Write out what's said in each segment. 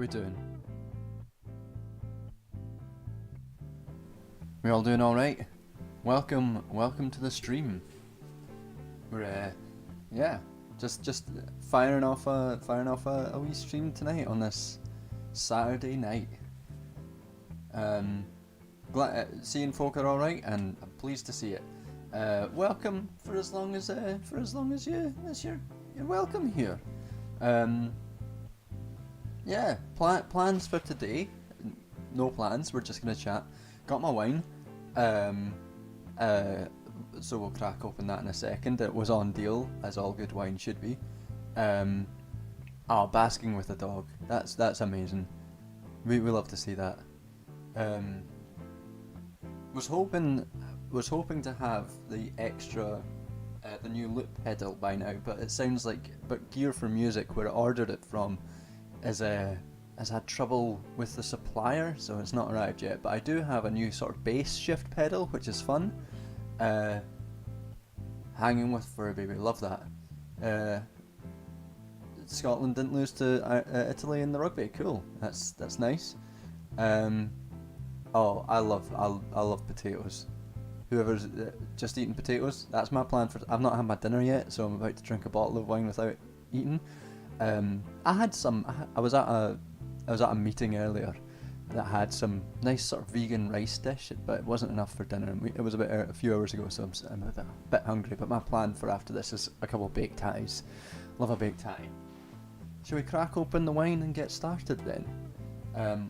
we doing? We all doing all right? Welcome to the stream. We're just firing off a wee stream tonight on this Saturday night. Glad seeing folk are all right, and I'm pleased to see it. Welcome for as long as you're welcome here. Plans for today? No plans. We're just gonna chat. Got my wine. So we'll crack open that in a second. It was on deal, as all good wine should be. Basking with a dog. That's amazing. We love to see that. Was hoping to have the extra, the new loop pedal by now, but it sounds like Gear for Music, where I ordered it from, has had trouble with the supplier, so it's not arrived yet. But I do have a new sort of bass shift pedal, which is fun. Hanging with for a baby, love that. Scotland didn't lose to Italy in the rugby. Cool, that's nice. I love potatoes. Whoever's just eating potatoes, that's my plan for. I've not had my dinner yet, so I'm about to drink a bottle of wine without eating. I had some. I was at a meeting earlier that had some nice sort of vegan rice dish, but it wasn't enough for dinner. It was a few hours ago, so I'm a bit hungry. But my plan for after this is a couple of baked tatties. Love a baked tatty. Shall we crack open the wine and get started then?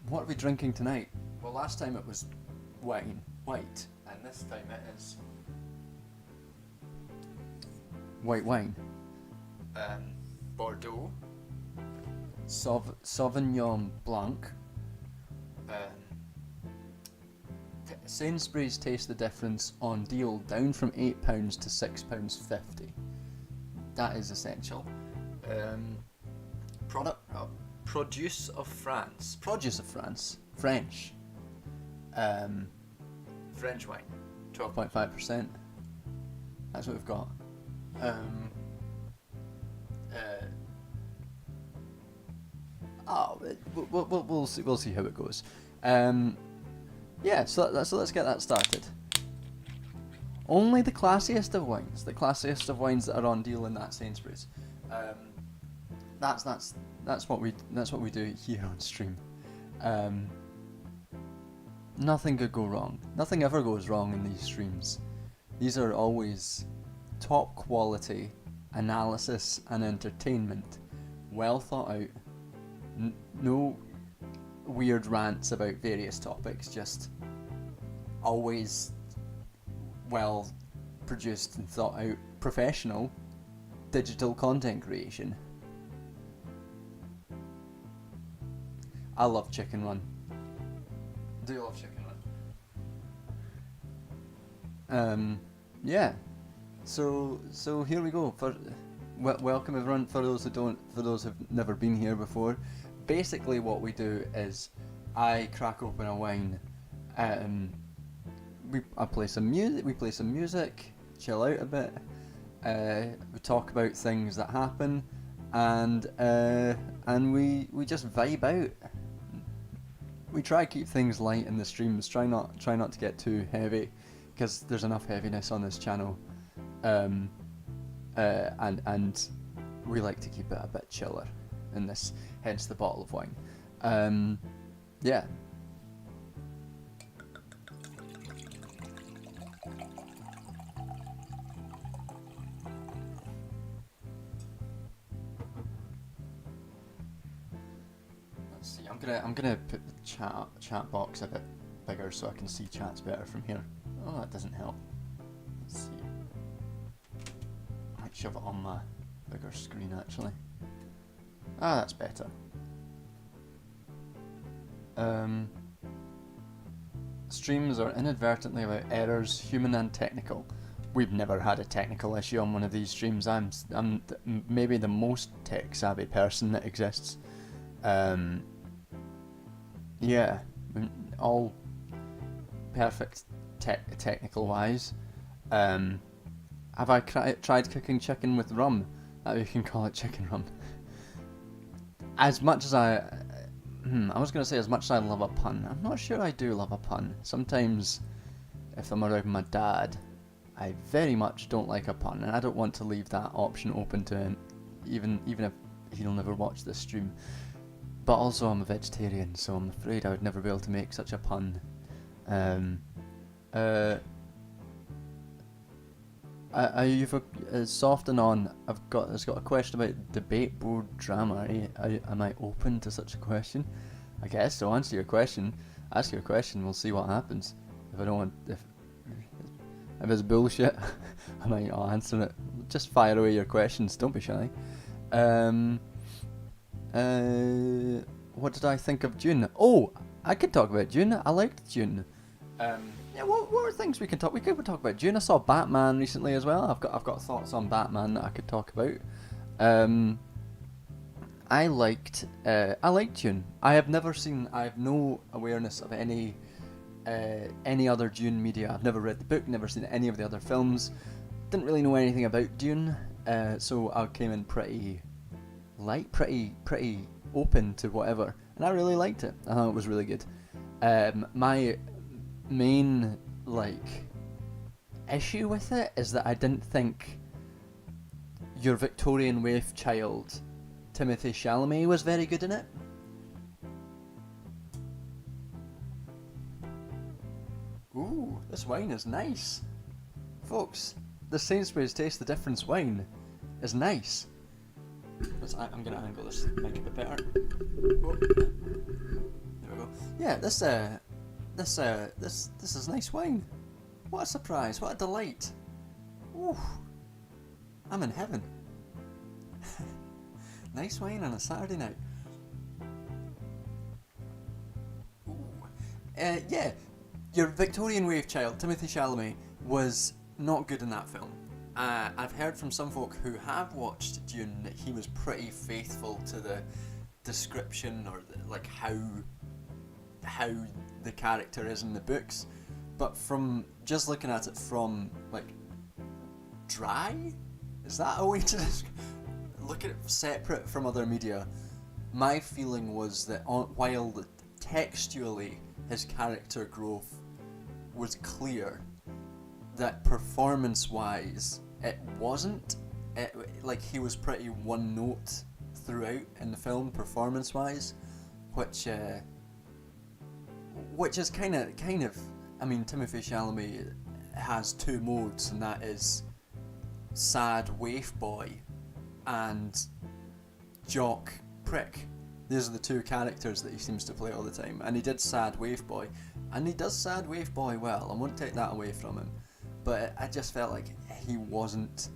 What are we drinking tonight? Well, last time it was white, and this time it is white wine. Bordeaux, Sauvignon Blanc. Sainsbury's Taste the Difference on deal, down from £8 to £6.50. That is essential. Produce of France, French. French wine, 12.5%. That's what we've got. We'll see how it goes. So let's get that started. Only the classiest of wines that are on deal in that Sainsbury's. That's what we do here on stream. Nothing could go wrong. Nothing ever goes wrong in these streams. These are always top quality analysis and entertainment, well thought out. No weird rants about various topics, just always well produced and thought out professional digital content creation. I love Chicken Run. Do you love Chicken Run? So here we go. Welcome everyone. For those who've never been here before, basically what we do is I crack open a wine. I play some music. We play some music. Chill out a bit. We talk about things that happen, and we just vibe out. We try to keep things light in the streams. Try not to get too heavy, because there's enough heaviness on this channel. And we like to keep it a bit chiller in this, hence the bottle of wine. Let's see. I'm gonna put the chat box a bit bigger so I can see chats better from here. Oh, that doesn't help. Let's see. I might shove it on my bigger screen actually. That's better. Streams are inadvertently about errors, human and technical. We've never had a technical issue on one of these streams. I'm maybe the most tech savvy person that exists. All perfect technical wise. Have I tried cooking chicken with rum? You can call it chicken rum. As much as I was going to say, as much as I love a pun, I'm not sure I do love a pun. Sometimes, if I'm around my dad, I very much don't like a pun, and I don't want to leave that option open to him, even if he'll never watch this stream. But also, I'm a vegetarian, so I'm afraid I would never be able to make such a pun. You've softened on. It's got a question about debate board drama. Am I open to such a question? I guess so. Answer your question. Ask your question. We'll see what happens. If I don't want, if it's bullshit, I might not answer it. Just fire away your questions. Don't be shy. What did I think of Dune? Oh, I could talk about Dune. I liked Dune. Yeah, what are things we can talk? We could talk about Dune. I saw Batman recently as well. I've got thoughts on Batman that I could talk about. I liked Dune. I have no awareness of any other Dune media. I've never read the book, never seen any of the other films. Didn't really know anything about Dune, so I came in pretty open to whatever, and I really liked it. I thought it was really good. My main issue with it is that I didn't think your Victorian waif child Timothée Chalamet was very good in it. Ooh, this wine is nice, folks. The Sainsbury's Taste the Difference wine is nice. I'm gonna angle this mic a bit better. Oh. There we go. Yeah, this is nice wine. What a surprise! What a delight! Ooh, I'm in heaven. Nice wine on a Saturday night. Ooh. Yeah, your Victorian wave child, Timothée Chalamet, was not good in that film. I've heard from some folk who have watched Dune that he was pretty faithful to the description or how the character is in the books, but from just looking at it from dry, is that a way to look at it separate from other media? My feeling was that while textually his character growth was clear, that performance-wise it wasn't. He was pretty one note throughout in the film, performance-wise, which is kind of. I mean, Timothée Chalamet has two modes, and that is sad waif boy and jock prick. These are the two characters that he seems to play all the time, and he did sad waif boy, and he does sad waif boy well. I won't take that away from him, but I just felt like he wasn't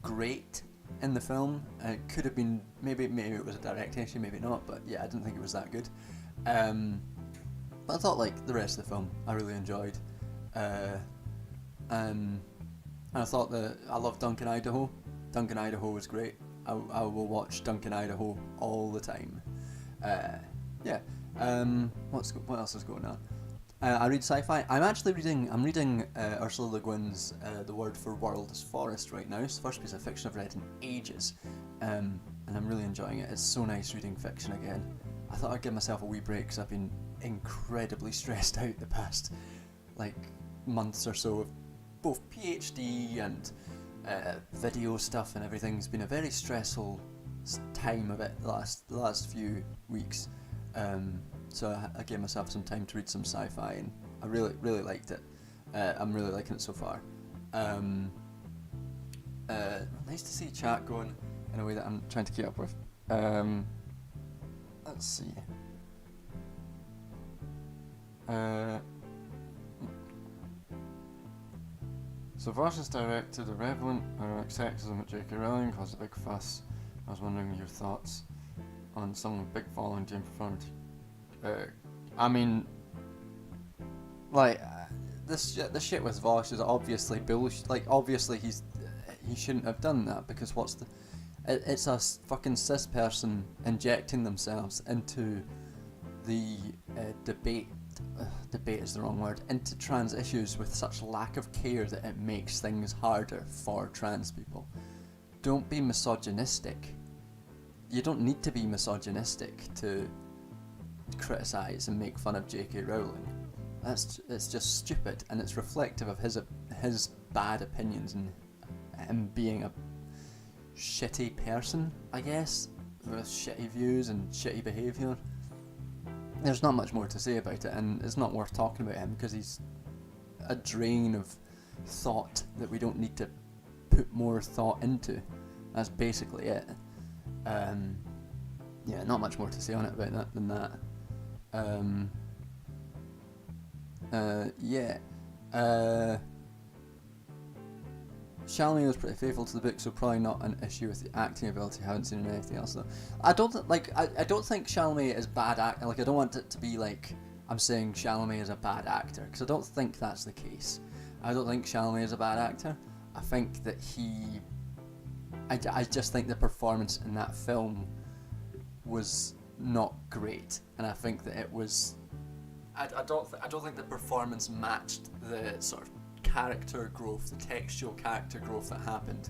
great in the film. It could have been, maybe it was a direct issue, maybe not, but yeah, I didn't think it was that good. But I thought the rest of the film I really enjoyed, and I thought that I loved Duncan, Idaho. Duncan, Idaho was great. I will watch Duncan, Idaho all the time. Yeah. What else is going on? I read sci-fi. I'm reading Ursula Le Guin's The Word for World is Forest right now. It's the first piece of fiction I've read in ages, and I'm really enjoying it. It's so nice reading fiction again. I thought I'd give myself a wee break because I've been incredibly stressed out the past months or so of both PhD and video stuff and everything. It's been a very stressful time of it the last few weeks. So I gave myself some time to read some sci-fi, and I really liked it. I'm really liking it so far. Nice to see chat going in a way that I'm trying to keep up with. Let's see. So Vosh's directed a relevant sexism at J.K. Rowling, caused a big fuss. I was wondering your thoughts on someone with big following Jane performed. I mean, this shit with Vosh is obviously bullshit. Obviously he shouldn't have done that, because it's a fucking cis person injecting themselves into the debate is the wrong word, into trans issues with such lack of care that it makes things harder for trans people. Don't be misogynistic. You don't need to be misogynistic to criticise and make fun of J.K. Rowling. It's just stupid, and it's reflective of his bad opinions and him being a shitty person, I guess, with shitty views and shitty behaviour. There's not much more to say about it, and it's not worth talking about him because he's a drain of thought that we don't need to put more thought into. That's basically it. Yeah, not much more to say on it about that than that. Chalamet was pretty faithful to the book, so probably not an issue with the acting ability. I haven't seen anything else though. I don't think Chalamet is bad actor. Like, I don't want it to be like I'm saying Chalamet is a bad actor, because I don't think that's the case. I don't think Chalamet is a bad actor. I think that I just think the performance in that film was not great, and I think that it was. I don't think the performance matched the sort of character growth, the textual character growth that happened,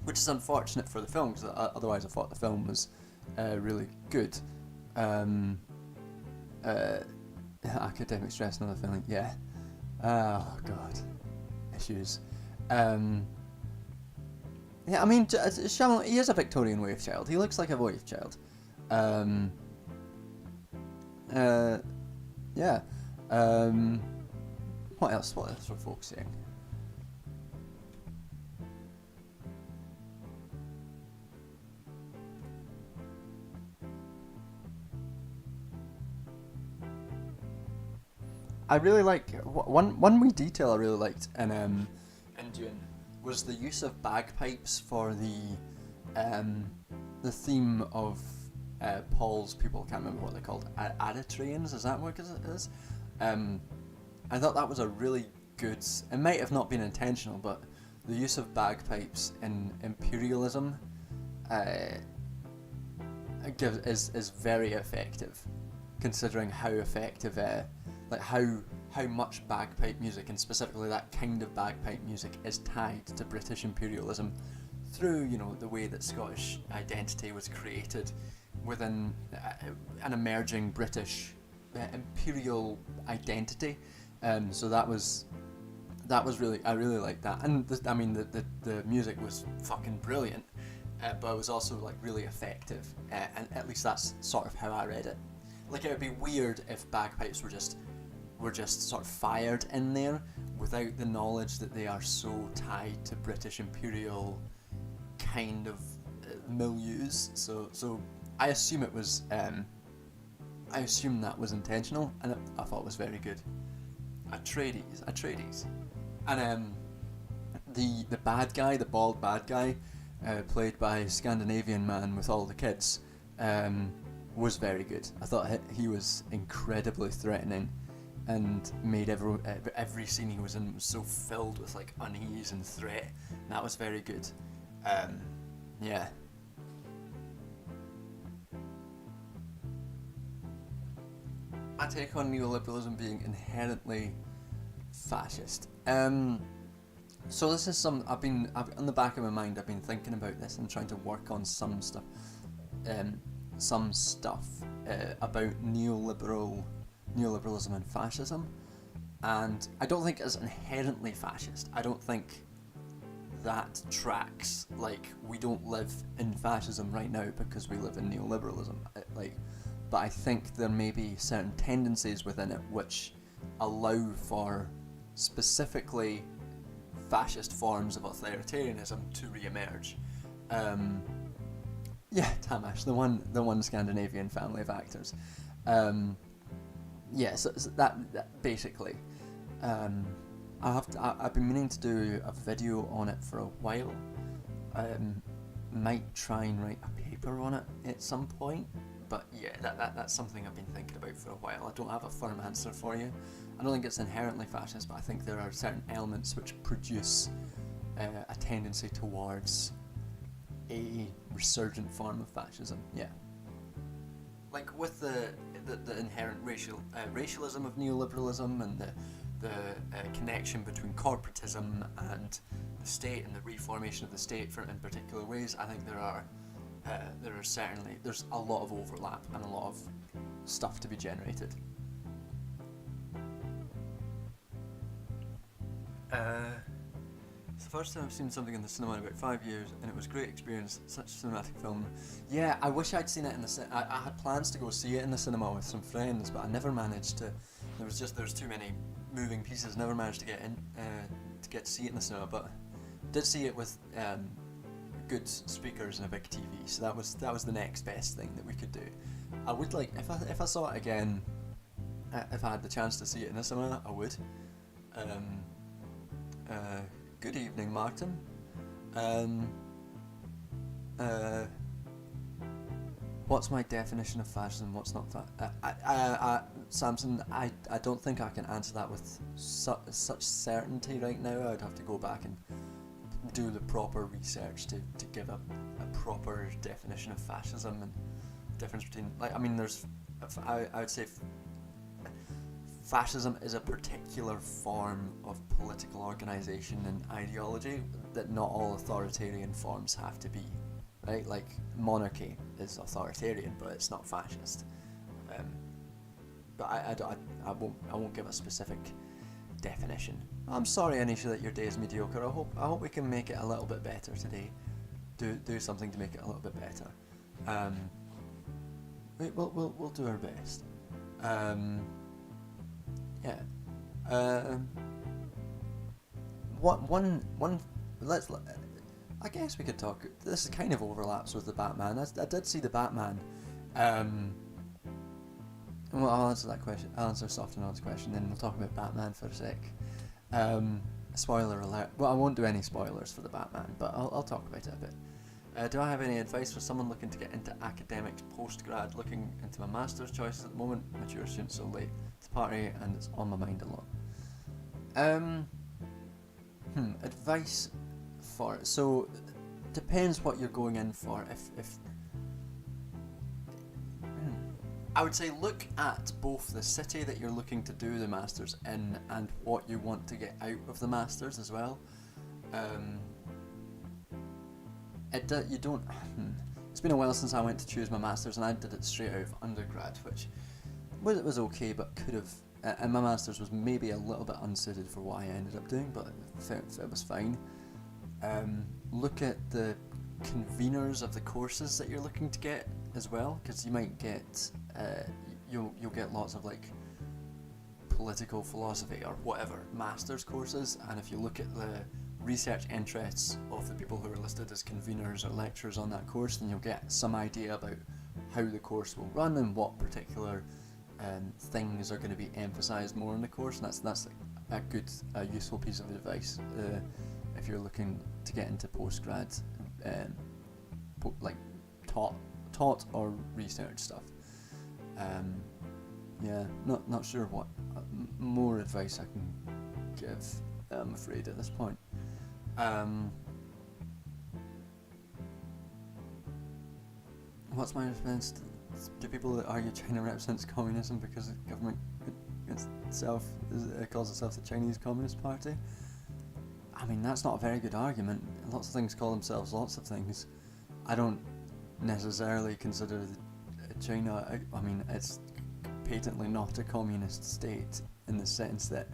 which is unfortunate for the film, because otherwise I thought the film was really good. Academic stress, another feeling. Yeah. Oh god, issues. Yeah, I mean, Chalamet, he is a Victorian wave child. He looks like a wave child. Yeah. What else? What else were folks saying? I really like one wee detail I really liked in Dune was the use of bagpipes for the theme of Paul's people. I can't remember what they're called. Aritrians, is that what it is? I thought that was a really good. It might have not been intentional, but the use of bagpipes in imperialism is very effective, considering how effective, like how much bagpipe music, and specifically that kind of bagpipe music, is tied to British imperialism through, you know, the way that Scottish identity was created within an emerging British imperial identity. So that was really, I really liked that, and the music was fucking brilliant, but it was also like really effective, and at least that's sort of how I read it. Like, it would be weird if bagpipes were just sort of fired in there without the knowledge that they are so tied to British imperial kind of milieus. So I assume it was. I assume that was intentional, and I thought it was very good. Atreides, and the bad guy, the bald bad guy, played by a Scandinavian man with all the kids, was very good. I thought he was incredibly threatening, and made every scene he was in was so filled with like unease and threat. And that was very good. Yeah. My take on neoliberalism being inherently fascist. So this is I've on the back of my mind, I've been thinking about this and trying to work on some stuff about neoliberalism and fascism, and I don't think it's inherently fascist. I don't think that tracks. Like, we don't live in fascism right now because we live in neoliberalism. But I think there may be certain tendencies within it which allow for specifically fascist forms of authoritarianism to re-emerge. Yeah, Tamash, the one Scandinavian family of actors. So that basically. I've been meaning to do a video on it for a while. Might try and write a paper on it at some point. But yeah, that's something I've been thinking about for a while. I don't have a firm answer for you. I don't think it's inherently fascist, but I think there are certain elements which produce a tendency towards a resurgent form of fascism. Yeah, like with the inherent racialism of neoliberalism, and the connection between corporatism and the state, and the reformation of the state in particular ways. I think there are there's a lot of overlap and a lot of stuff to be generated. It's the first time I've seen something in the cinema in about 5 years, and it was a great experience. Such a cinematic film. Yeah, I wish I'd seen it in the cinema. I had plans to go see it in the cinema with some friends, but I never managed to. There's too many moving pieces. Never managed to get in to see it in the cinema, but did see it with good speakers and a big TV. So that was the next best thing that we could do. I would like if I saw it again. If I had the chance to see it in the cinema, I would. Good evening, Martin. What's my definition of fascism? What's not Samson, I don't think I can answer that with such certainty right now. I'd have to go back and do the proper research to give a proper definition of fascism and difference between, like, I mean, I would say fascism is a particular form of political organisation and ideology that not all authoritarian forms have to be, right? Like, monarchy is authoritarian, but it's not fascist. But I won't give a specific definition. I'm sorry, Anisha, that your day is mediocre. I hope we can make it a little bit better today. Do something to make it a little bit better. We'll do our best. Yeah. I guess we could talk. This kind of overlaps with the Batman. I did see the Batman. Well, I'll answer that question. I'll answer Soft and Odd's question, then we'll talk about Batman for a sec. Spoiler alert. Well, I won't do any spoilers for the Batman, but I'll talk about it a bit. Do I have any advice for someone looking to get into academics post-grad, looking into my master's choices at the moment? Mature student so late to the party, and it's on my mind a lot. Advice for it. So, depends what you're going in for. If I would say look at both the city that you're looking to do the masters in and what you want to get out of the masters as well. It's been a while since I went to choose my masters, and I did it straight out of undergrad, which was okay, but could have. And my masters was maybe a little bit unsuited for what I ended up doing, but it was fine. Look at the conveners of the courses that you're looking to get as well, because you might get you'll get lots of like political philosophy or whatever masters courses, and if you look at the research interests of the people who are listed as conveners or lecturers on that course, then you'll get some idea about how the course will run and what particular things are going to be emphasised more in the course, and that's a good useful piece of advice if you're looking to get into postgrad like taught or research stuff. Not sure what more advice I can give, I'm afraid, at this point. What's my response to people that argue China represents communism because the government itself calls itself the Chinese Communist Party? I mean, that's not a very good argument. Lots of things call themselves lots of things. I don't necessarily consider China, I mean, it's patently not a communist state in the sense that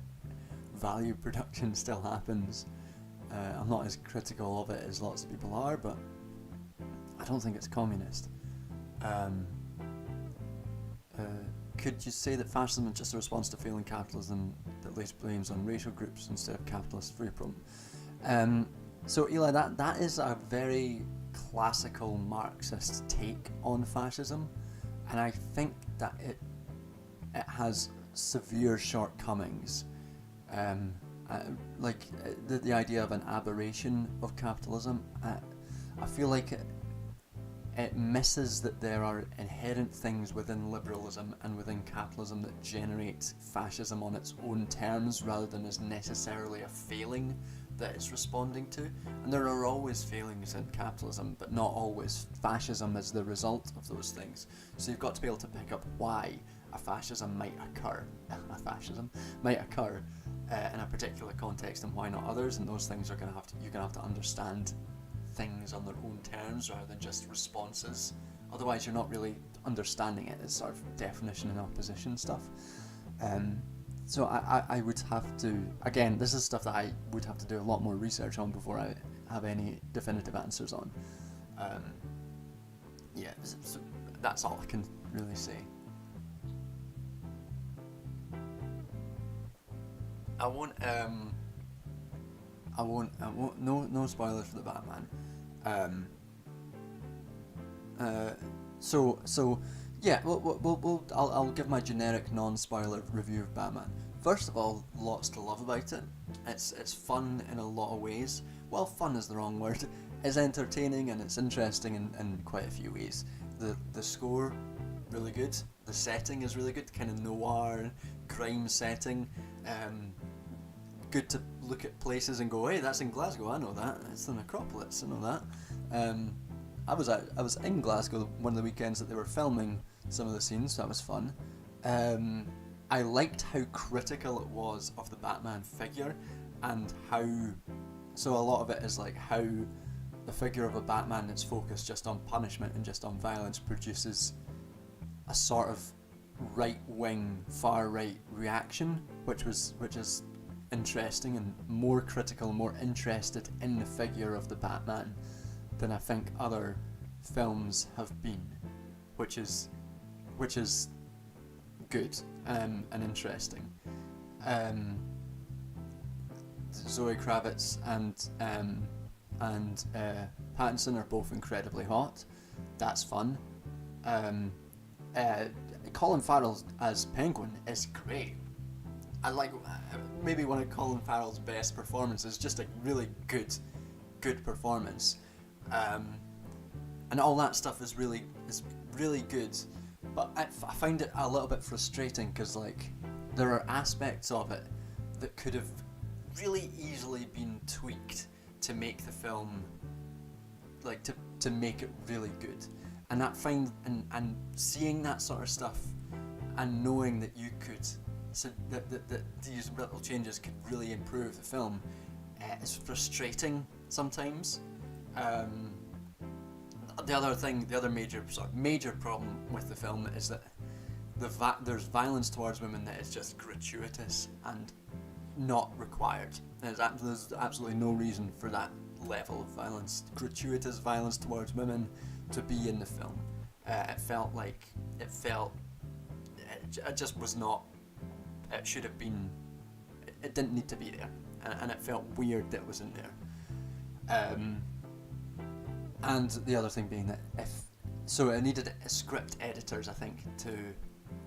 value production still happens. I'm not as critical of it as lots of people are, but I don't think it's communist. Could you say that fascism is just a response to failing capitalism that lays blames on racial groups instead of capitalist freedom? So Eli, that is a very classical Marxist take on fascism, and I think that it has severe shortcomings. The idea of an aberration of capitalism, I feel like it misses that there are inherent things within liberalism and within capitalism that generate fascism on its own terms rather than as necessarily a failing that it's responding to. And there are always failings in capitalism, but not always fascism as the result of those things. So you've got to be able to pick up why a fascism might occur in a particular context and why not others, and those things you're going to have to understand things on their own terms rather than just responses. Otherwise, you're not really understanding it. It's sort of definition and opposition stuff. So I would have to, again, this is stuff that I would have to do a lot more research on before I have any definitive answers on. Yeah, so that's all I can really say. I won't, no spoilers for the Batman. So yeah, I'll give my generic non-spoiler review of Batman. First of all, lots to love about it. It's fun in a lot of ways. Well, fun is the wrong word. It's entertaining and it's interesting in quite a few ways. The score, really good. The setting is really good, kind of noir, crime setting. Good to look at places and go, hey, that's in Glasgow, I know that. It's the Necropolis, I know that. I was in Glasgow one of the weekends that they were filming some of the scenes, so that was fun. I liked how critical it was of the Batman figure, and how, so a lot of it is like how the figure of a Batman that's focused just on punishment and just on violence produces a sort of right-wing, far-right reaction, which is interesting and more critical, more interested in the figure of the Batman than I think other films have been, which is good and interesting. Zoe Kravitz and Pattinson are both incredibly hot. That's fun. Colin Farrell as Penguin is great. I like maybe one of Colin Farrell's best performances. Just a really good performance, and all that stuff is really good. But I find it a little bit frustrating because like there are aspects of it that could have really easily been tweaked to make the film, like to make it really good. And and seeing that sort of stuff and knowing that you could, so that these little changes could really improve the film, is frustrating sometimes. The other major problem with the film is that there's violence towards women that is just gratuitous and not required. There's absolutely no reason for that level of violence, gratuitous violence towards women, to be in the film. It just was not. It should have been. It didn't need to be there, and it felt weird that it was in there. And the other thing being that it needed script editors, I think, to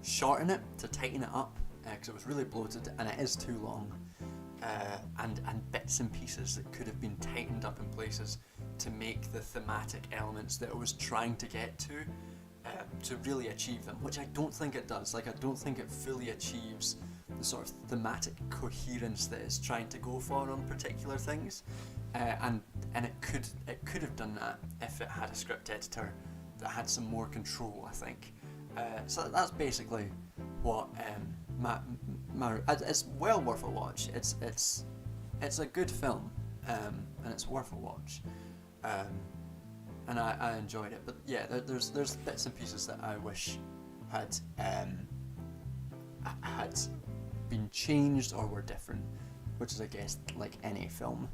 shorten it, to tighten it up, because it was really bloated and it is too long, and bits and pieces that could have been tightened up in places to make the thematic elements that it was trying to get to really achieve them, which I don't think it does. Like, I don't think it fully achieves the sort of thematic coherence that it's trying to go for on particular things, and it could have done that if it had a script editor that had some more control, I think. So that's basically what it's well worth a watch. It's a good film, and it's worth a watch. And I enjoyed it, but yeah, there's bits and pieces that I wish had been changed or were different, which is, I guess, like any film.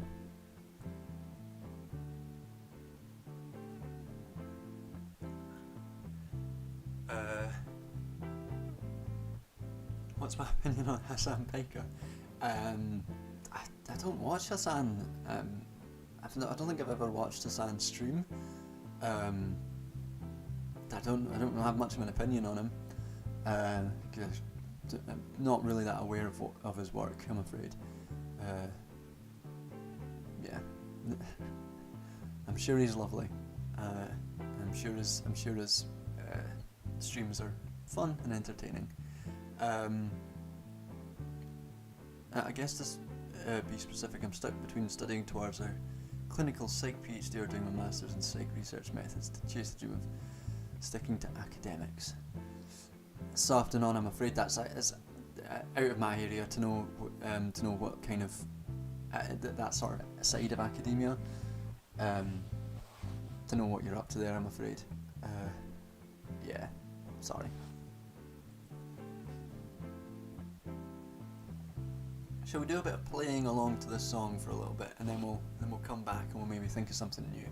What's my opinion on Hassan Piker? I don't watch Hassan. I don't think I've ever watched Hassan stream. I don't have much of an opinion on him. I'm not really that aware of his work, I'm afraid. Yeah, I'm sure he's lovely. I'm sure his streams are fun and entertaining. I guess to be specific, I'm stuck between studying towards a clinical psych PhD or doing my master's in psych research methods to chase the dream of sticking to academics. So often on, I'm afraid that's out of my area to know what kind of that sort of side of academia. to know what you're up to there, I'm afraid. Yeah, sorry. Shall we do a bit of playing along to this song for a little bit, and then we'll come back and we'll maybe think of something new.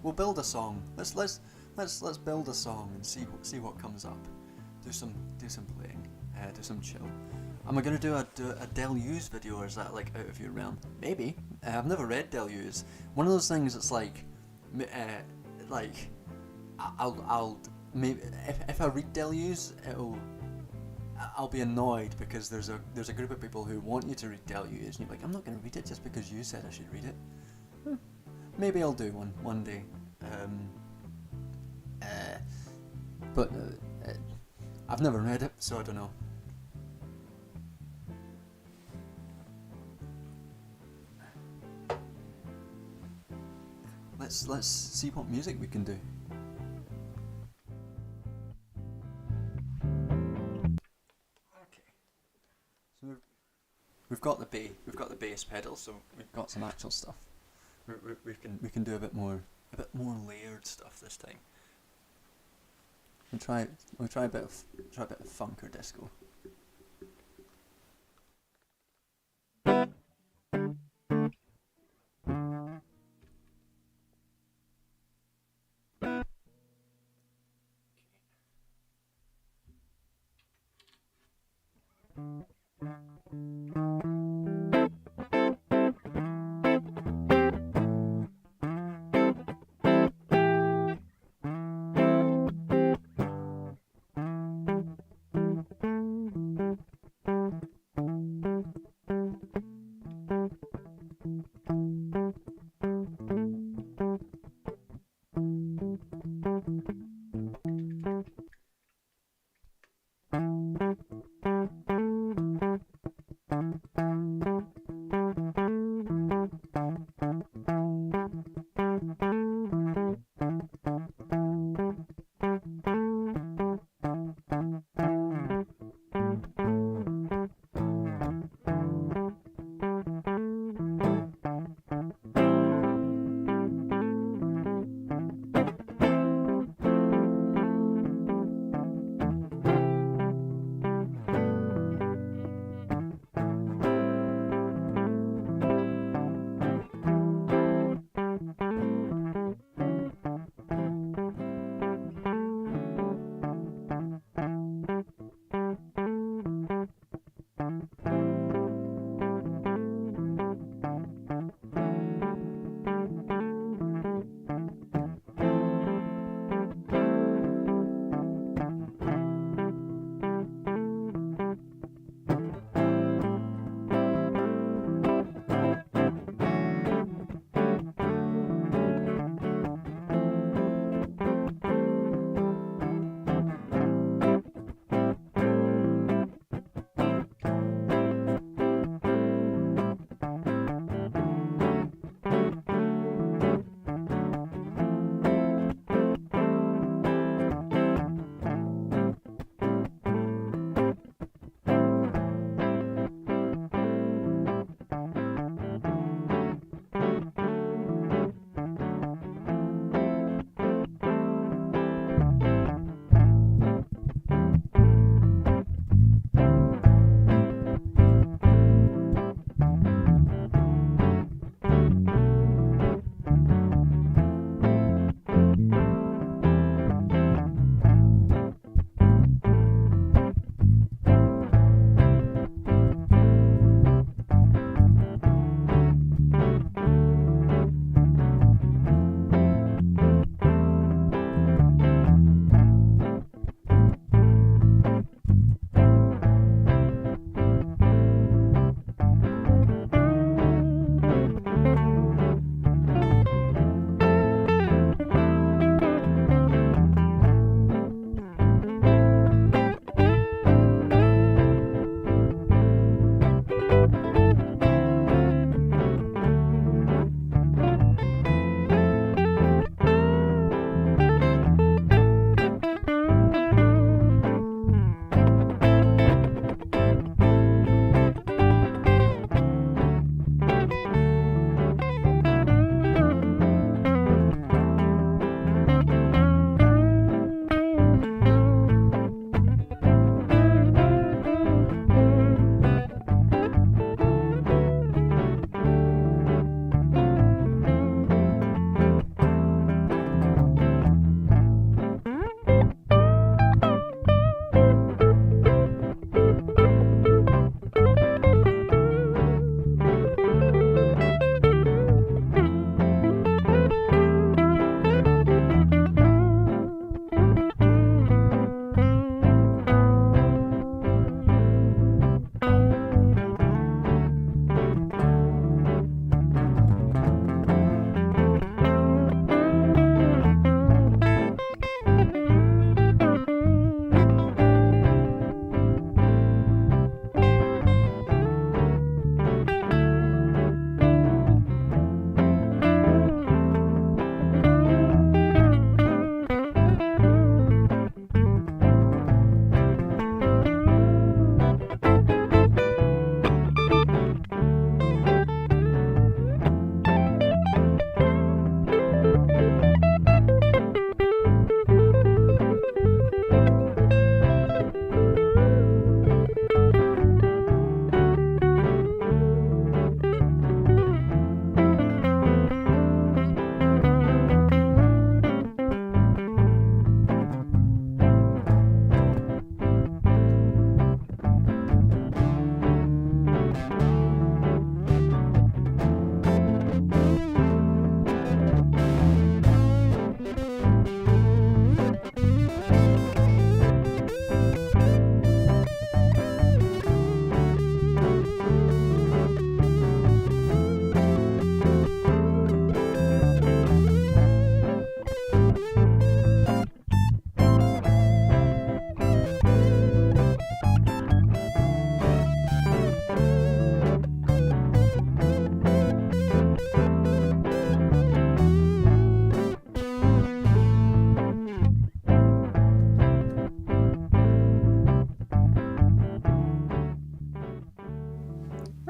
We'll build a song. Let's build a song and see what comes up. Do some playing. Do some chill. Am I gonna do a Deleuze video, or is that like out of your realm? Maybe. I've never read Deleuze. One of those things that's like I'll maybe if I read Deleuze, I'll be annoyed because there's a group of people who want you to read Deleuze, and you're like, I'm not gonna read it just because you said I should read it. Maybe I'll do one day. But I've never read it, so I don't know. Let's see what music we can do. Okay. So we've got the bass pedal, so we've got some actual stuff. We can do a bit more layered stuff this time. We'll try a bit of funk or disco.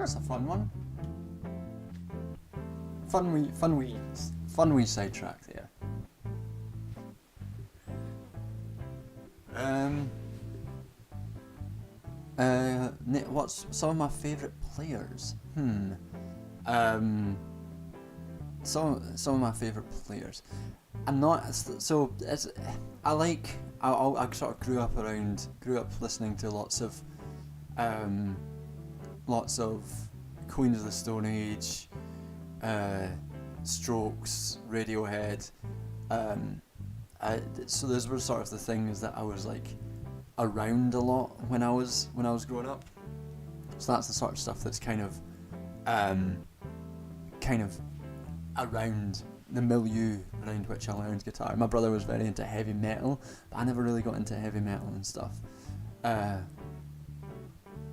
That's a fun one. Fun wee sidetrack there. What's some of my favourite players? Some of my favourite players. I'm not so. I sort of grew up listening to lots of Queens of the Stone Age, Strokes, Radiohead. So those were sort of the things that I was like around a lot when I was growing up. So that's the sort of stuff that's kind of around the milieu around which I learned guitar. My brother was very into heavy metal, but I never really got into heavy metal and stuff.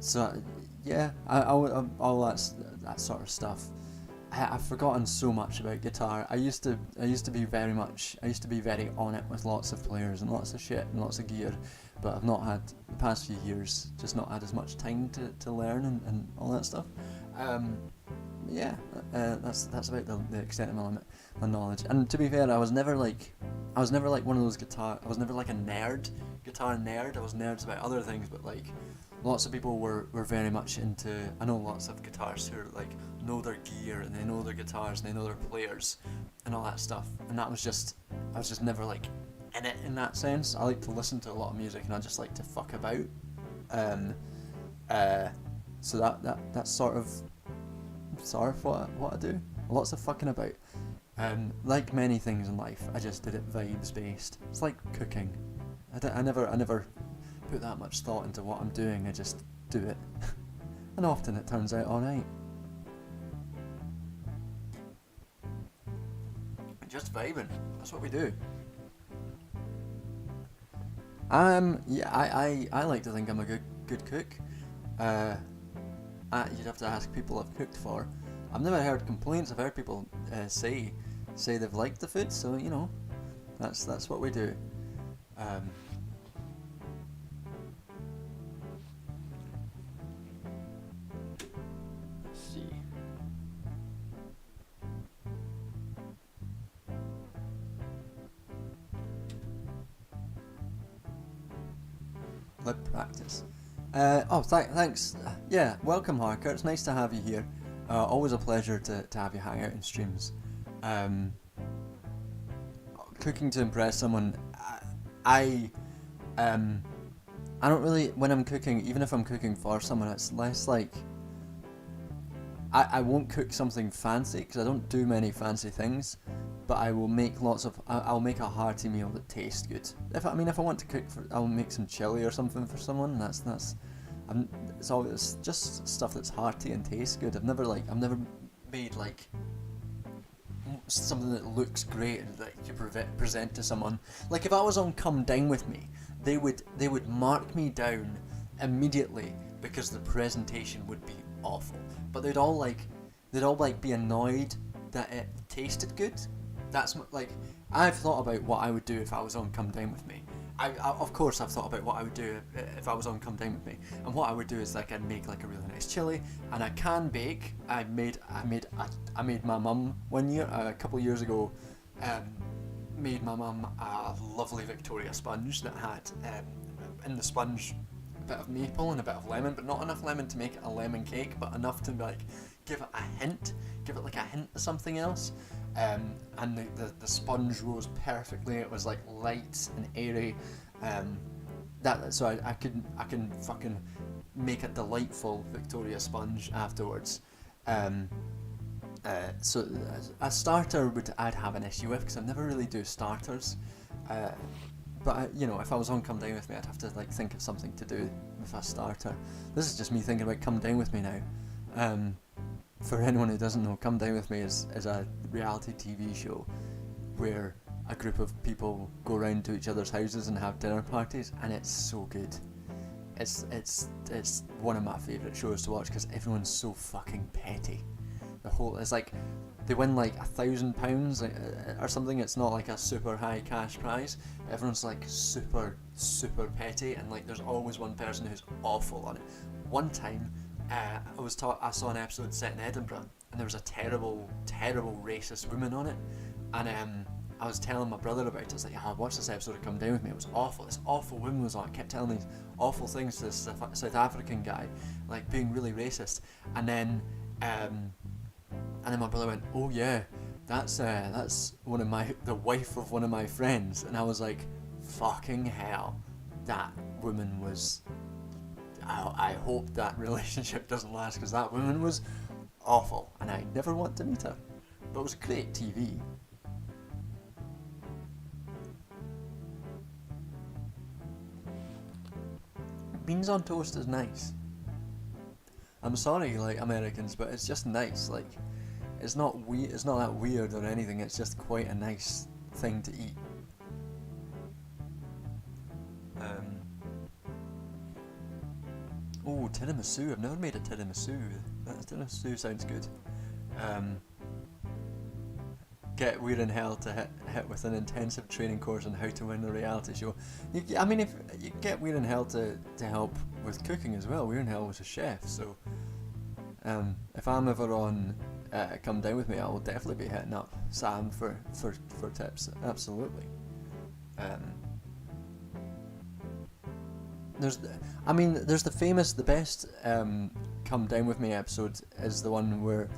So yeah, all that sort of stuff. I've forgotten so much about guitar. I used to be very on it with lots of players and lots of shit and lots of gear, but I've not had the past few years just not had as much time to learn and all that stuff. That's about the extent of my knowledge. And to be fair, I was never like one of those I was never like a guitar nerd. I was nerds about other things, but like lots of people were very much into. I know lots of guitarists who are like know their gear and they know their guitars and they know their players and all that stuff. And I was just never like in it in that sense. I like to listen to a lot of music and I just like to fuck about. So that's sort of what I do. Lots of fucking about. Like many things in life, I just did it vibes based. It's like cooking. I never put that much thought into what I'm doing. I just do it, and often it turns out all right. Just vibing. That's what we do. I like to think I'm a good cook. You'd have to ask people I've cooked for. I've never heard complaints. I've heard people say they've liked the food. So you know, that's what we do. Let's see. Lib practice. Thanks. Yeah, welcome, Harker. It's nice to have you here. Always a pleasure to have you hang out in streams. Cooking to impress someone. I don't really, when I'm cooking, even if I'm cooking for someone, it's less like, I won't cook something fancy, because I don't do many fancy things, but I will make I'll make a hearty meal that tastes good. If I want to cook I'll make some chili or something for someone, it's always just stuff that's hearty and tastes good. I've never made like something that looks great and like you present to someone. Like if I was on Come Dine With Me, they would mark me down immediately because the presentation would be awful. But they'd all be annoyed that it tasted good. That's like, I've thought about what I would do if I was on Come Dine With Me. Of course I've thought about what I would do if I was on Come Dine With Me. And what I would do is like I'd make like a really nice chili, and I can bake. I made my mum one year, a couple of years ago, made my mum a lovely Victoria sponge that had in the sponge a bit of maple and a bit of lemon, but not enough lemon to make it a lemon cake, but enough to like give it like a hint of something else. And the sponge rose perfectly. It was like light and airy. So I can fucking make a delightful Victoria sponge afterwards. So a starter I'd have an issue with because I never really do starters. But if I was on Come Dine With Me, I'd have to like think of something to do with a starter. This is just me thinking about Come Dine With Me now. For anyone who doesn't know, Come Dine With Me is a reality TV show where a group of people go around to each other's houses and have dinner parties, and it's so good. It's one of my favourite shows to watch because everyone's so fucking petty. It's like they win like £1,000 or something. It's not like a super high cash prize. Everyone's like super petty, and like there's always one person who's awful on it. One time, I saw an episode set in Edinburgh, and there was a terrible, terrible racist woman on it, and I was telling my brother about it. I was like, "I watched this episode of Come Down With Me. It was awful. This awful woman was on it. Kept telling these awful things to this South African guy, like being really racist." And then my brother went, "Oh yeah, that's the wife of one of my friends." And I was like, "Fucking hell, that woman was." I hope that relationship doesn't last, because that woman was awful, and I never want to meet her. But it was great TV. Beans on toast is nice. I'm sorry, like, Americans, but it's just nice. Like, it's not that weird or anything. It's just quite a nice thing to eat. Oh, tiramisu. I've never made a tiramisu. Tiramisu sounds good. We're in hell to hit with an intensive training course on how to win a reality show. If you get We're in Hell to help with cooking as well. We're in Hell was a chef, so if I'm ever on Come Down With Me, I will definitely be hitting up Sam for tips. Absolutely. There's the best Come Down With Me episode is the one where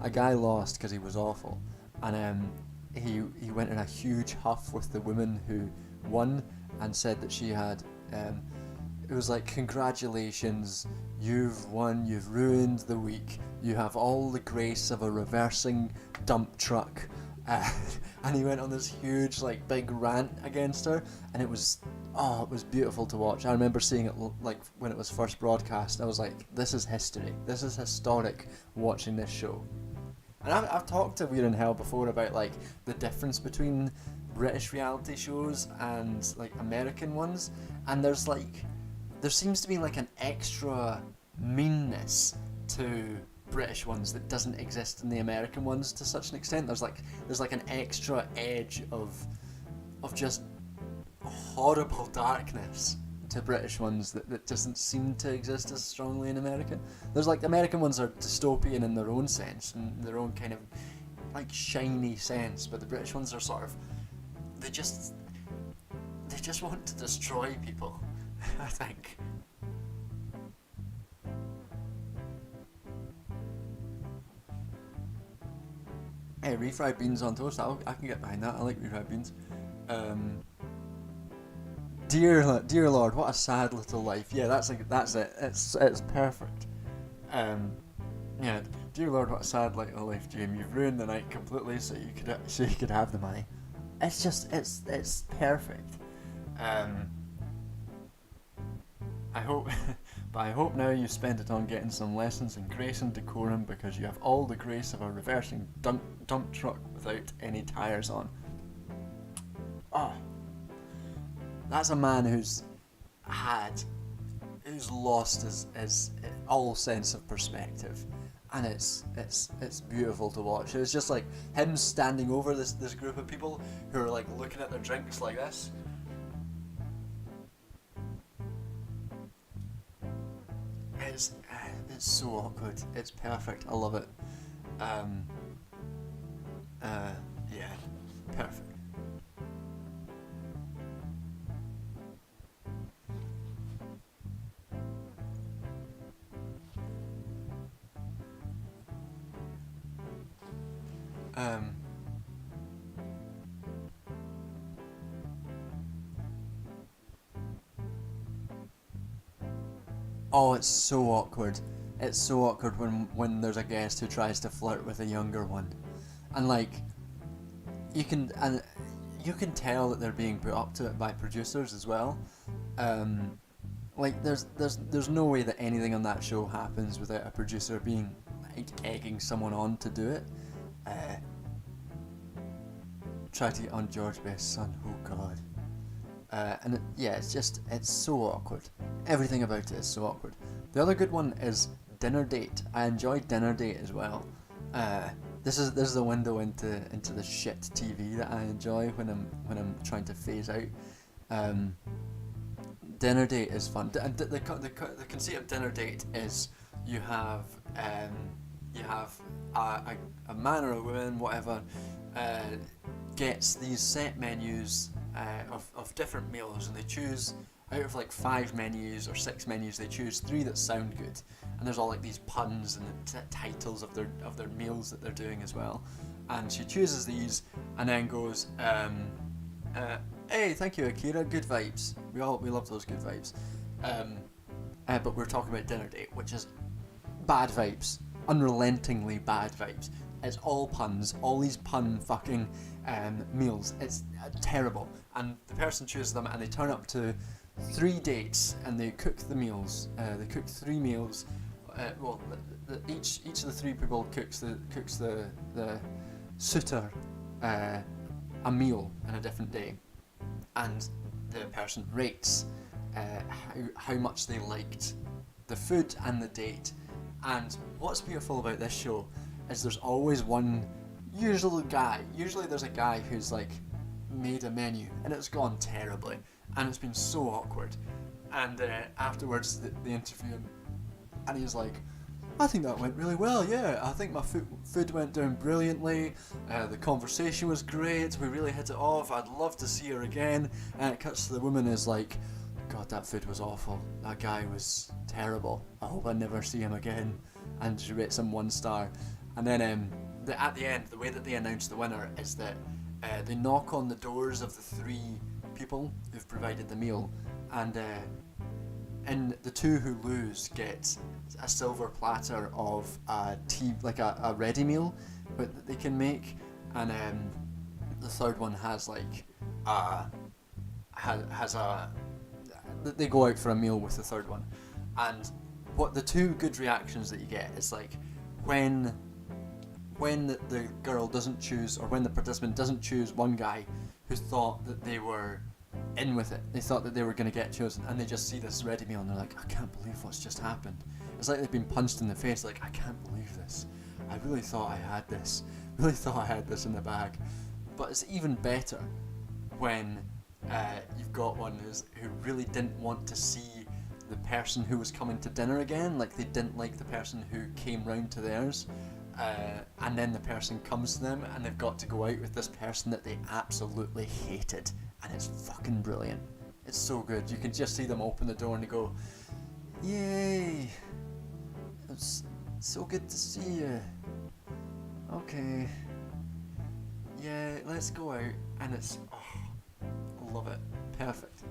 a guy lost because he was awful, and he went in a huge huff with the woman who won and said that she had it was like, "Congratulations, you've won, you've ruined the week, you have all the grace of a reversing dump truck," and he went on this huge, like, big rant against her, and it was beautiful to watch. I remember seeing it like when it was first broadcast. I was like, this is history. This is historic, watching this show. And I've talked to We're in Hell before about, like, the difference between British reality shows and, like, American ones, and there seems to be, like, an extra meanness to British ones that doesn't exist in the American ones to such an extent. There's like an extra edge of just horrible darkness to British ones that doesn't seem to exist as strongly in American. There's, like, the American ones are dystopian in their own sense, in their own kind of, like, shiny sense, but the British ones are sort of, they just want to destroy people, I think. Hey, refried beans on toast, I can get behind that. I like refried beans. Dear Lord, what a sad little life. Yeah, that's it. It's perfect. Yeah, dear Lord, what a sad little life, Jim. You've ruined the night completely, so you could have the money. It's perfect. I hope now you spend it on getting some lessons in grace and decorum, because you have all the grace of a reversing dump truck without any tires on. Oh. That's a man who's lost his all sense of perspective, and it's beautiful to watch. It's just like him standing over this group of people who are, like, looking at their drinks like this. It's so awkward. It's perfect. I love it. Yeah, perfect. Oh, it's so awkward. It's so awkward when there's a guest who tries to flirt with a younger one, and, like, you can tell that they're being put up to it by producers as well. Like, there's no way that anything on that show happens without a producer being, like, egging someone on to do it. Try to get on George Best's son. Oh God. It's so awkward. Everything about it is so awkward. The other good one is Dinner Date. I enjoyed Dinner Date as well. This is the window into the shit TV that I enjoy when I'm trying to phase out. dinner date is fun. And the conceit of dinner date is you have a man or a woman, whatever, gets these set menus of different meals, and they choose out of like 5 menus or 6 menus, they choose 3 that sound good, and there's all like these puns and the titles of their meals that they're doing as well. And she chooses these and then goes, hey, thank you, Akira, good vibes. We love those good vibes. But we're talking about dinner date, which is bad vibes, unrelentingly bad vibes. It's all puns, all these pun fucking meals. It's terrible. And the person chooses them, and they turn up to 3 dates, and they cook the meals. They cook 3 meals. Each of the 3 people cooks the suitor a meal in a different day, and the person rates how much they liked the food and the date. And what's beautiful about this show is there's always one, usually there's a guy who's like made a menu and it's gone terribly and it's been so awkward, and afterwards they interview him and he's like, I think that went really well, yeah, I think my food went down brilliantly, the conversation was great, we really hit it off, I'd love to see her again. And it cuts to the woman is like, God, that food was awful, that guy was terrible, I hope I never see him again. And she rates him 1 star. And then at the end, the way that they announce the winner is that they knock on the doors of the 3 people who've provided the meal, and the 2 who lose get a silver platter of tea, like a ready meal, but that they can make, and the 3rd one has like they go out for a meal with the 3rd one. And what the 2 good reactions that you get is like when the girl doesn't choose, or when the participant doesn't choose one guy who thought that they were in with it, they thought that they were going to get chosen, and they just see this ready meal and they're like, I can't believe what's just happened. It's like they've been punched in the face, like, I can't believe this. I really thought I had this in the bag. But it's even better when you've got one who really didn't want to see the person who was coming to dinner again, like they didn't like the person who came round to theirs, and then the person comes to them and they've got to go out with this person that they absolutely hated, and it's fucking brilliant. It's so good. You can just see them open the door and they go, yay, it's so good to see you, okay, yeah, let's go out. And it's, I love it, perfect.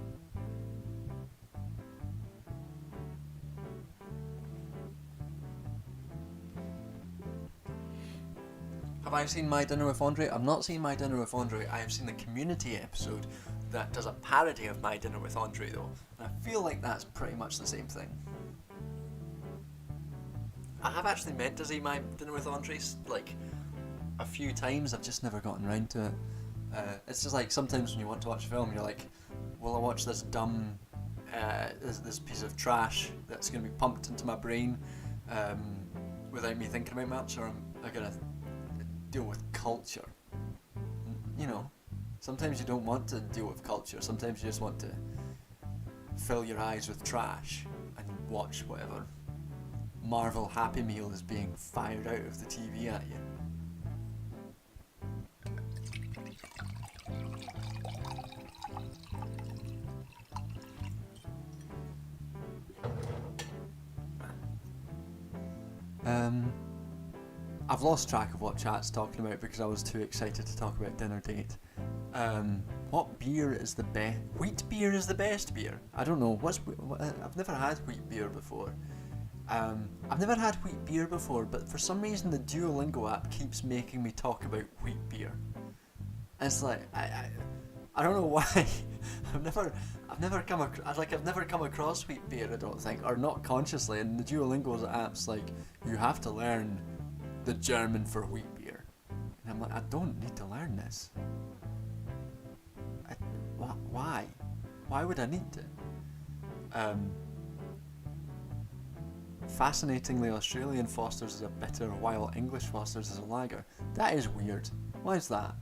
Have I seen My Dinner with Andre? I've not seen My Dinner with Andre. I have seen the Community episode that does a parody of My Dinner with Andre though, and I feel like that's pretty much the same thing. I have actually meant to see My Dinner with Andre like a few times, I've just never gotten around to it. It's just like sometimes when you want to watch a film, you're like, will I watch this dumb, this piece of trash that's going to be pumped into my brain without me thinking about much, or am I going to deal with culture? You know, sometimes you don't want to deal with culture, sometimes you just want to fill your eyes with trash and watch whatever Marvel Happy Meal is being fired out of the TV at you. I've lost track of what chat's talking about because I was too excited to talk about dinner date. What beer is the best? Wheat beer is the best beer? I don't know. I've never had wheat beer before. I've never had wheat beer before, but for some reason the Duolingo app keeps making me talk about wheat beer. And it's like, I don't know why. I've never come across wheat beer, I don't think, or not consciously. And the Duolingo's app's like, you have to learn the German for wheat beer. And I'm like, I don't need to learn this. Why? Why would I need to? Fascinatingly, Australian Foster's is a bitter, while English Foster's is a lager. That is weird. Why is that?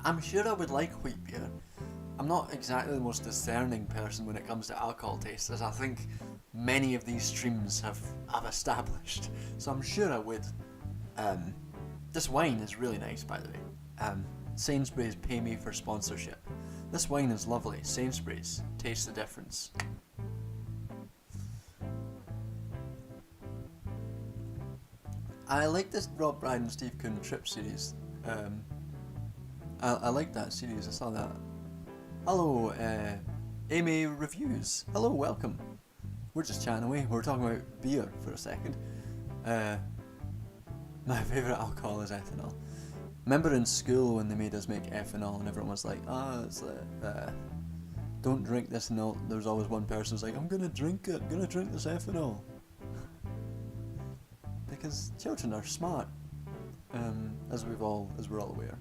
I'm sure I would like wheat beer. I'm not exactly the most discerning person when it comes to alcohol tastes, as I think many of these streams have established. So I'm sure I would. This wine is really nice, by the way. Sainsbury's pay me for sponsorship. This wine is lovely. Sainsbury's, taste the difference. I like this Rob Brydon and Steve Kuhn trip series. I like that series. I saw that. Hello, Amy Reviews. Hello, welcome. We're just chatting away. We're talking about beer for a second. My favourite alcohol is ethanol. Remember in school when they made us make ethanol and everyone was like, don't drink this, and all. There was always one person who's like, I'm gonna drink it. I'm gonna drink this ethanol. Because children are smart, as we're all aware.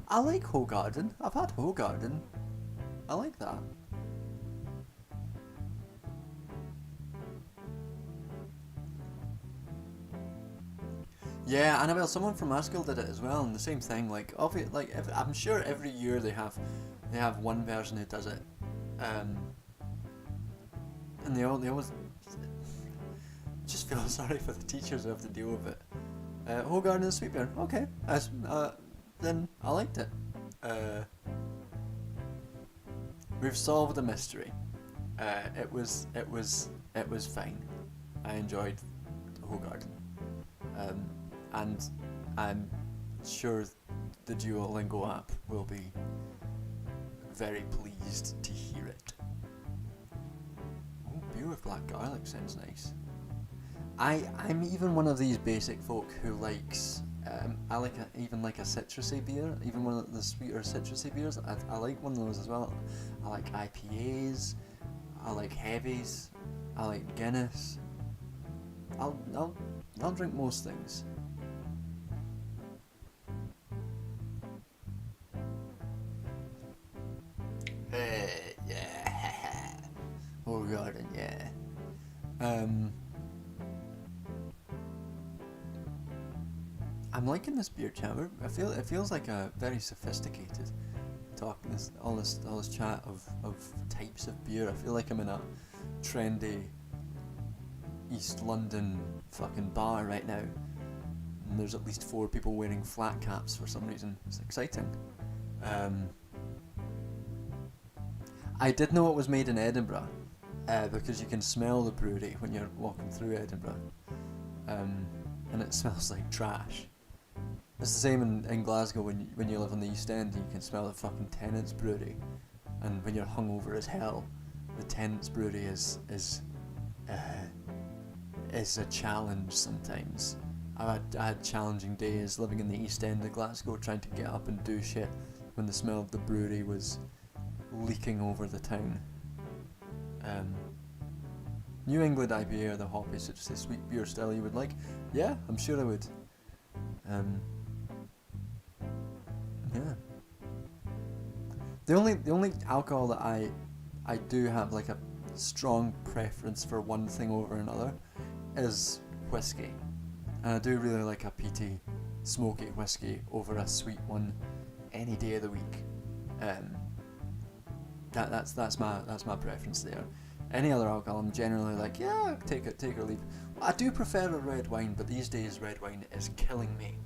I like Hogarden. I've had Hogarden. I like that. Yeah, Annabelle. Someone from our school did it as well, and the same thing. Like, I'm sure every year they have one person who does it, and they always just feel sorry for the teachers who have to deal with it. Hogarden is sweet beer. Okay, then I liked it. We've solved the mystery. It was fine. I enjoyed Hogarden. And I'm sure the Duolingo app will be very pleased to hear it. Oh, beer with black garlic sounds nice. I'm even one of these basic folk who likes I like even like a citrusy beer, even one of the sweeter citrusy beers. I like one of those as well. I like IPAs, I like heavies, I like Guinness. I'll drink most things. Yeah. Oh Gordon, yeah. I'm liking this beer chat. It feels like a very sophisticated talk. All this chat of types of beer. I feel like I'm in a trendy East London fucking bar right now, and there's at least 4 people wearing flat caps for some reason. It's exciting. I did know it was made in Edinburgh, because you can smell the brewery when you're walking through Edinburgh, and it smells like trash. It's the same in Glasgow when you live on the East End. You can smell the fucking Tennant's brewery, and when you're hungover as hell, the Tennant's brewery is a challenge sometimes. I had challenging days living in the East End of Glasgow, trying to get up and do shit when the smell of the brewery was leaking over the town. New England IPA or the hoppy citrusy sweet beer style you would like? Yeah, I'm sure I would. Yeah. The only alcohol that I do have like a strong preference for one thing over another is whiskey. And I do really like a peaty, smoky whiskey over a sweet one any day of the week. That's my preference there. Any other alcohol, I'm generally like, yeah, take it or leave. I do prefer a red wine, but these days red wine is killing me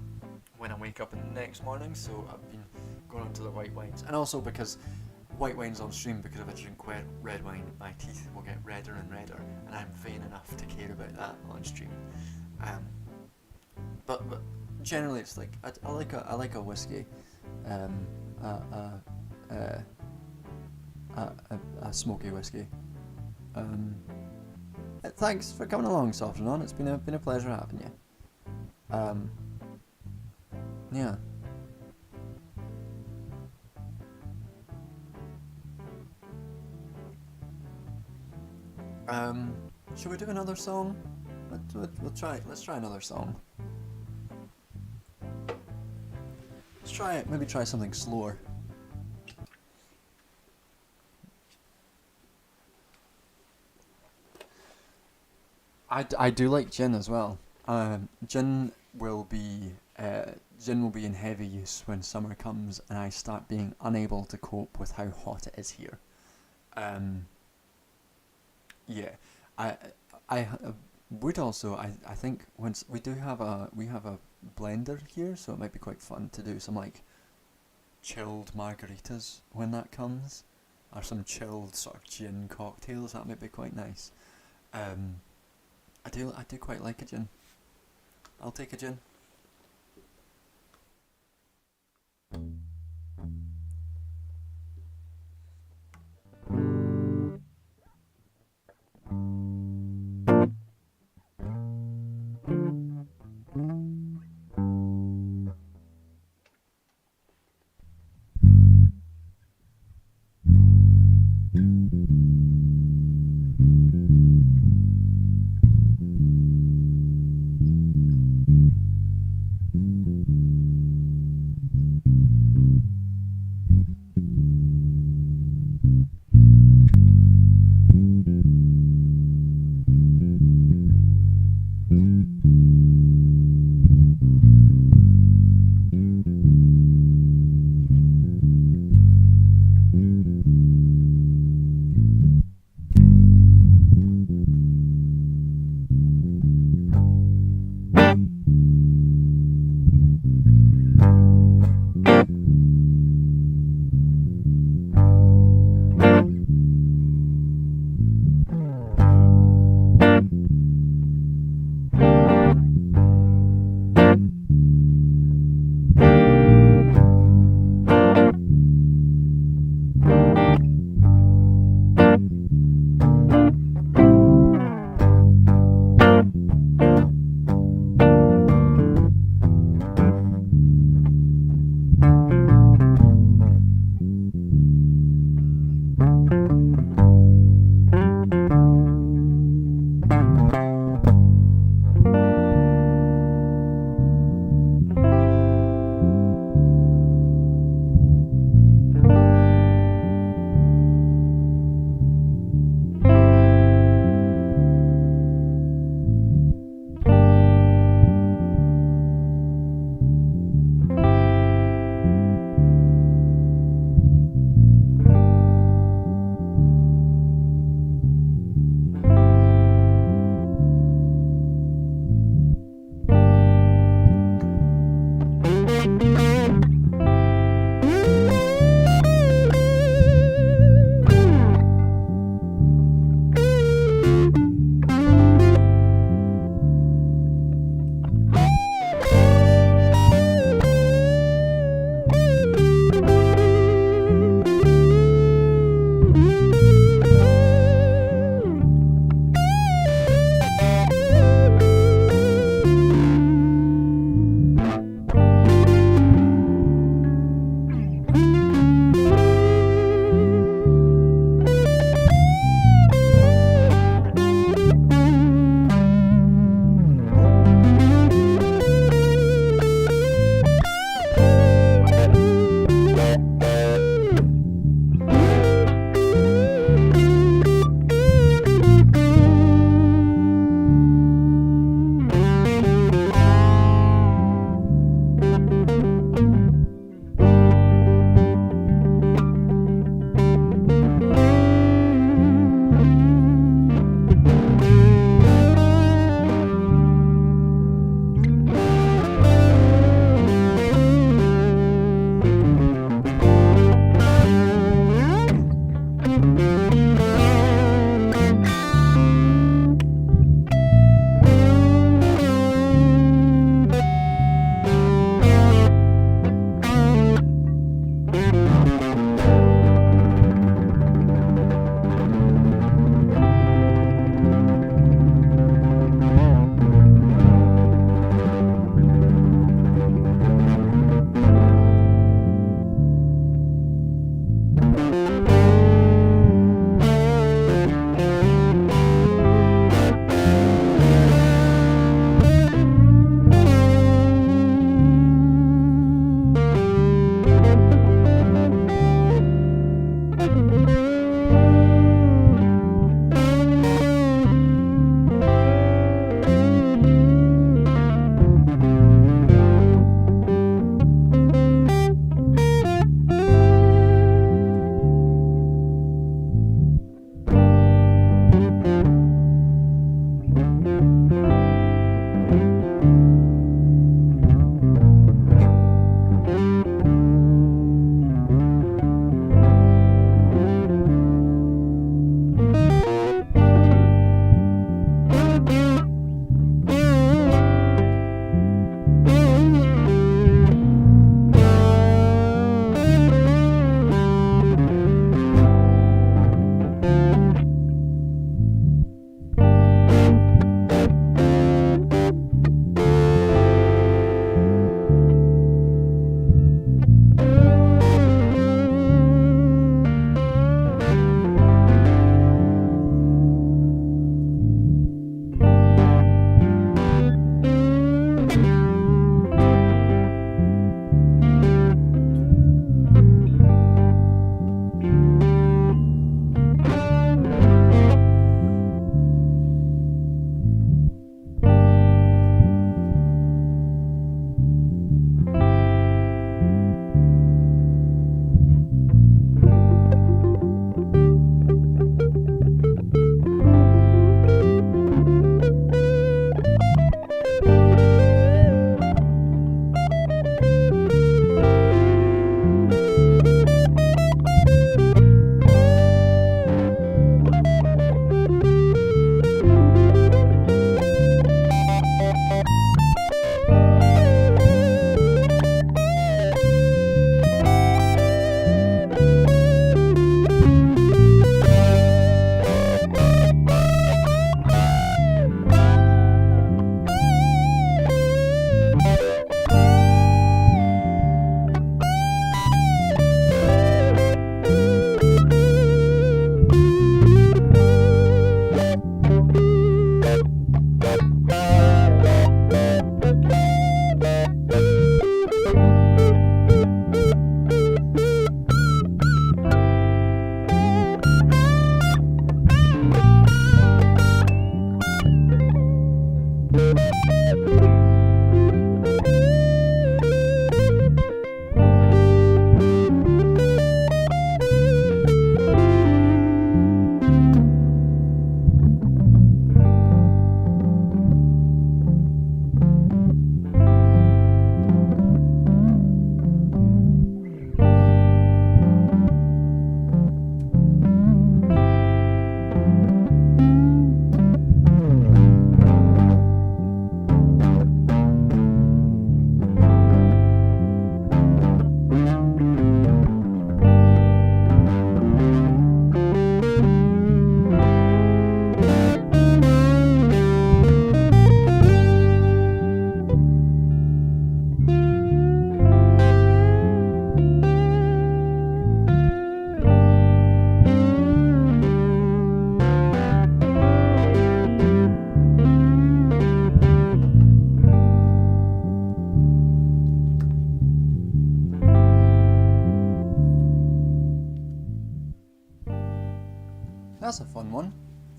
when I wake up in the next morning, so I've been going on to the white wines. And also because white wine's on stream, because if I drink red wine, my teeth will get redder and redder, and I'm vain enough to care about that on stream. But generally it's like, I like a whiskey, a smoky whiskey. Thanks for coming along, Soft and On. It's been a pleasure having you. Yeah. Should we do another song? Let's try another song. Maybe try something slower. I do like gin as well. Gin will be gin will be in heavy use when summer comes and I start being unable to cope with how hot it is here. Um, yeah, I I would also I think once we have a blender here, so it might be quite fun to do some like chilled margaritas when that comes, or some chilled sort of gin cocktails. That might be quite nice. Um, I do quite like a gin. I'll take a gin.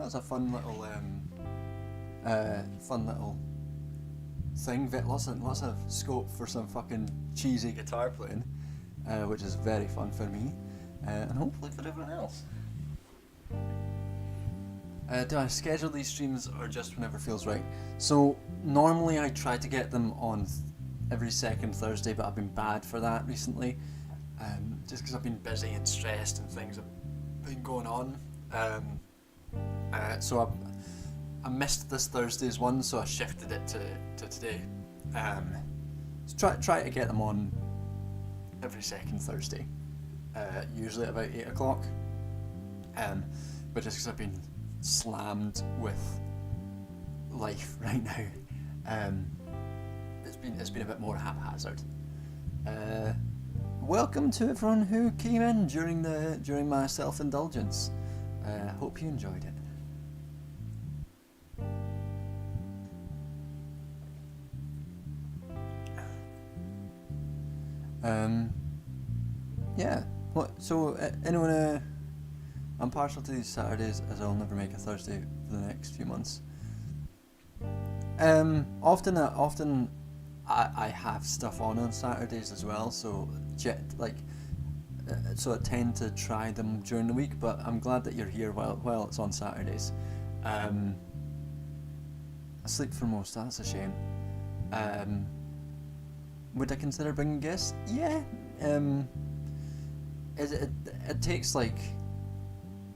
was a fun little thing. Lots of scope for some fucking cheesy guitar playing, which is very fun for me, and hopefully for everyone else. Do I schedule these streams or just whenever feels right? So normally I try to get them on every second Thursday, but I've been bad for that recently, just because I've been busy and stressed and things have been going on. So I missed this Thursday's one, so I shifted it to today. So try to get them on every second Thursday, usually at about 8 o'clock. But just because I've been slammed with life right now, it's been a bit more haphazard. Welcome to everyone who came in during my self-indulgence. Hope you enjoyed it. Yeah. What? So anyone? I'm partial to these Saturdays, as I'll never make a Thursday for the next few months. Often I have stuff on Saturdays as well, so I tend to try them during the week. But I'm glad that you're here while it's on Saturdays. I sleep for most. That's a shame. Would I consider bringing guests? Yeah. It takes like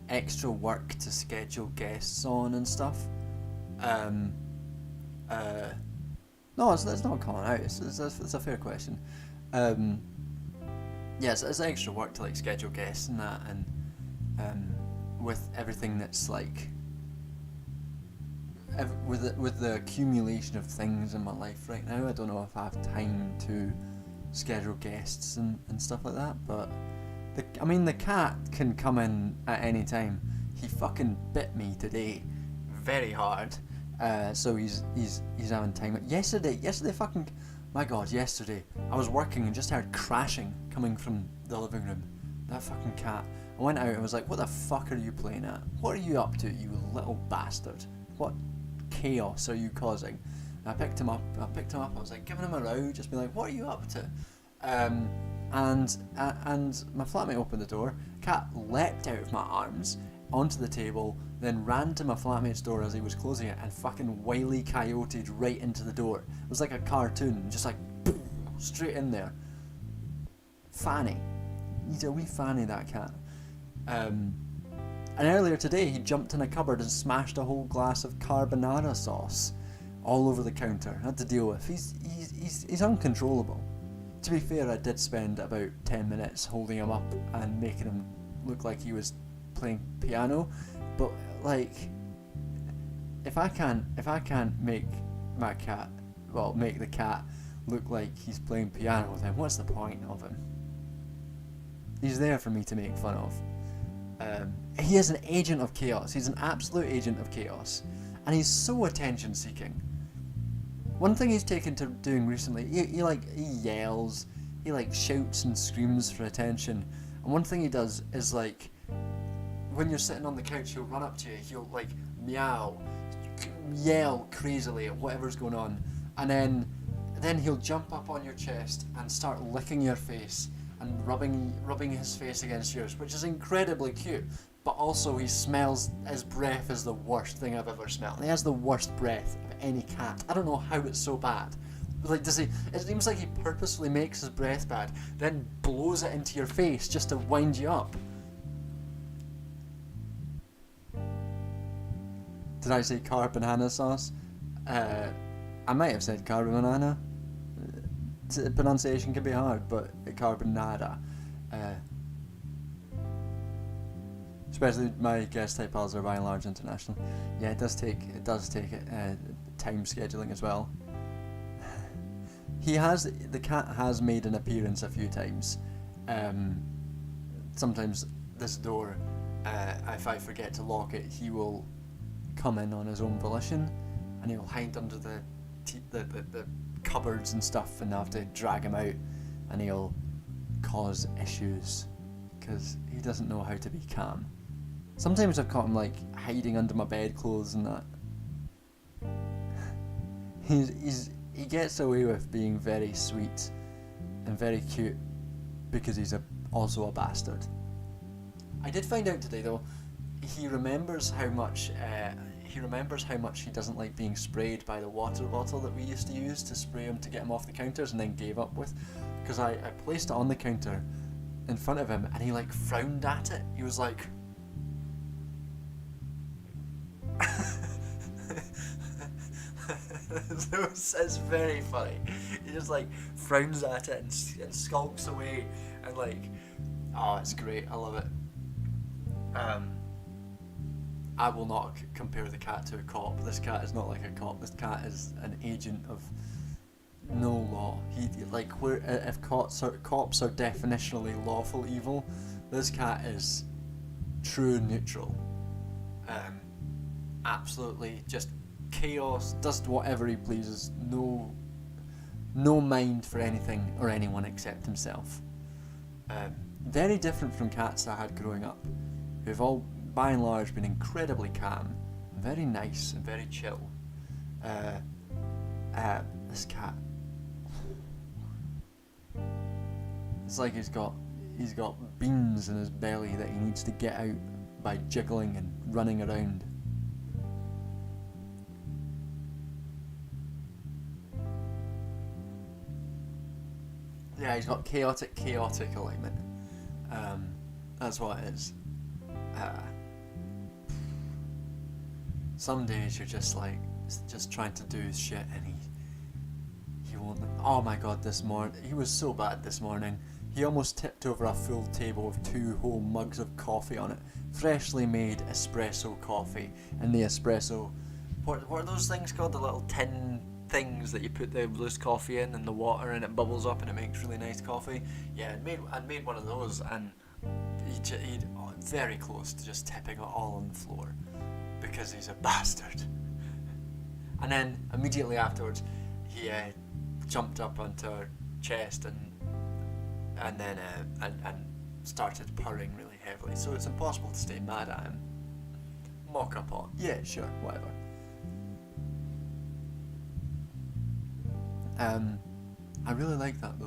extra work to schedule guests on and stuff. No, it's not calling out. It's a fair question. Yes, it's extra work to like schedule guests and that, and with everything that's like, with the accumulation of things in my life right now, I don't know if I have time to schedule guests and stuff like that. But the cat can come in at any time. He fucking bit me today, very hard. So he's having time. Yesterday, fucking, my God, yesterday I was working and just heard crashing coming from the living room. That fucking cat. I went out and was like, what the fuck are you playing at? What are you up to, you little bastard? What chaos are you causing? And I picked him up, I was like giving him a row, just being like, what are you up to? And my flatmate opened the door, cat leapt out of my arms onto the table, then ran to my flatmate's door as he was closing it and fucking wily coyoted right into the door. It was like a cartoon, just like boom, straight in there. Fanny. He's a wee fanny, that cat. And earlier today he jumped in a cupboard and smashed a whole glass of carbonara sauce all over the counter. I had to deal with. He's uncontrollable. To be fair, I did spend about 10 minutes holding him up and making him look like he was playing piano, but like, if I can't make the cat look like he's playing piano, then what's the point of him? He's there for me to make fun of. He is an agent of chaos. He's an absolute agent of chaos, and he's so attention seeking. One thing he's taken to doing recently, he yells, he like shouts and screams for attention. And one thing he does is like, when you're sitting on the couch, he'll run up to you, he'll like meow, yell crazily at whatever's going on, and then he'll jump up on your chest and start licking your face and rubbing his face against yours, which is incredibly cute. But also his breath is the worst thing I've ever smelled. He has the worst breath of any cat. I don't know how it's so bad. Like, it seems like he purposefully makes his breath bad, then blows it into your face just to wind you up. Did I say carbonara sauce? I might have said carbonara. Pronunciation can be hard, but carbonara. Especially my guest type pals are by and large international. Yeah, it does take time scheduling as well. The cat has made an appearance a few times. Sometimes this door, if I forget to lock it, he will come in on his own volition, and he'll hide under the cupboards and stuff, and I have to drag him out, and he'll cause issues because he doesn't know how to be calm. Sometimes I've caught him like hiding under my bedclothes and that. He gets away with being very sweet and very cute because he's also a bastard. I did find out today though, he remembers how much he doesn't like being sprayed by the water bottle that we used to use to spray him to get him off the counters and then gave up with, because I placed it on the counter in front of him and he like frowned at it. He was like it's very funny. He just like frowns at it and skulks away and like, oh, it's great. I love it. I will not compare the cat to a cop. This cat is not like a cop. This cat is an agent of no law. He like where if cops are definitionally lawful evil, this cat is true neutral. Absolutely just chaos, does whatever he pleases, no mind for anything or anyone except himself. Very different from cats I had growing up, who've all by and large been incredibly calm, very nice and very chill. This cat, it's like he's got beans in his belly that he needs to get out by jiggling and running around. Yeah, he's got chaotic alignment. That's what it is. Some days you're just like, just trying to do his shit and he won't. Oh my god, this morning, he was so bad this morning. He almost tipped over a full table with 2 whole mugs of coffee on it. Freshly made espresso coffee. And the espresso, what are those things called? The little tin things that you put the loose coffee in and the water and it bubbles up and it makes really nice coffee. Yeah, I'd made one of those and he'd very close to just tipping it all on the floor because he's a bastard. And then immediately afterwards he jumped up onto her chest and then started purring really heavily, so it's impossible to stay mad at him. Mock up on, yeah, sure, whatever. I really like that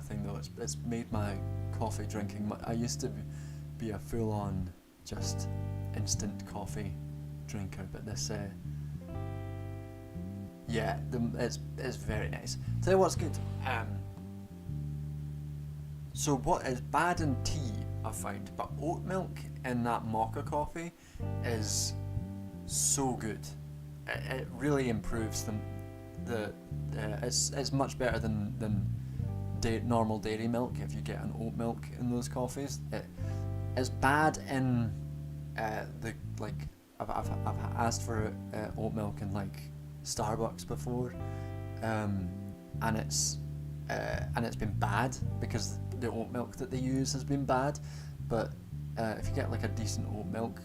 thing though. It's made my coffee drinking. I used to be a full-on just instant coffee drinker, but this it's very nice. Tell you what's good. So what is bad in tea, I found, but oat milk in that mocha coffee is so good. It really improves it's much better than normal dairy milk if you get an oat milk in those coffees. It's bad in I've asked for oat milk in like Starbucks before, and it's been bad because the oat milk that they use has been bad. But if you get like a decent oat milk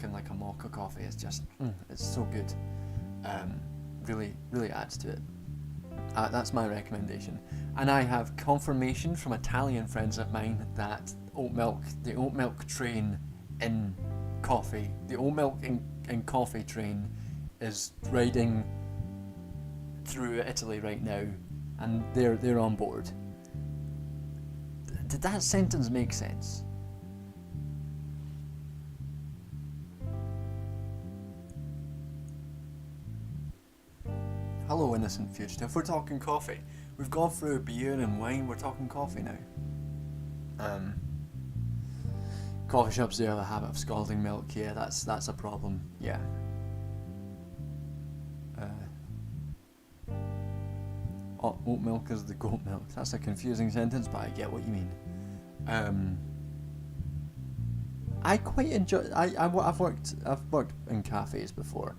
in like a mocha coffee, it's just it's so good. Really adds to it. That's my recommendation. And I have confirmation from Italian friends of mine that the oat milk train in coffee, the oat milk in coffee train is riding through Italy right now, and they're on board. Did that sentence make sense? Hello, innocent fugitive. We're talking coffee. We've gone through beer and wine. We're talking coffee now. Coffee shops do have a habit of scalding milk. Yeah, that's a problem. Yeah. Oat milk is the goat milk. That's a confusing sentence, but I get what you mean. I quite enjoy. I've worked in cafes before.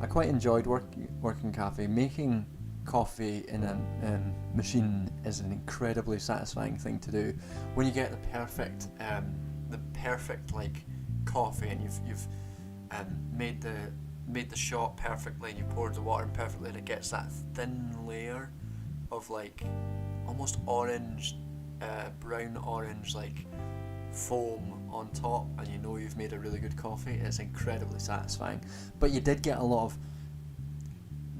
I quite enjoyed working cafe. Making coffee in a machine is an incredibly satisfying thing to do. When you get the perfect like coffee, and you've made the shot perfectly, and you poured the water in perfectly, and it gets that thin layer of like almost orange, brown orange, like foam on top and you know you've made a really good coffee, it's incredibly satisfying. But you did get a lot of...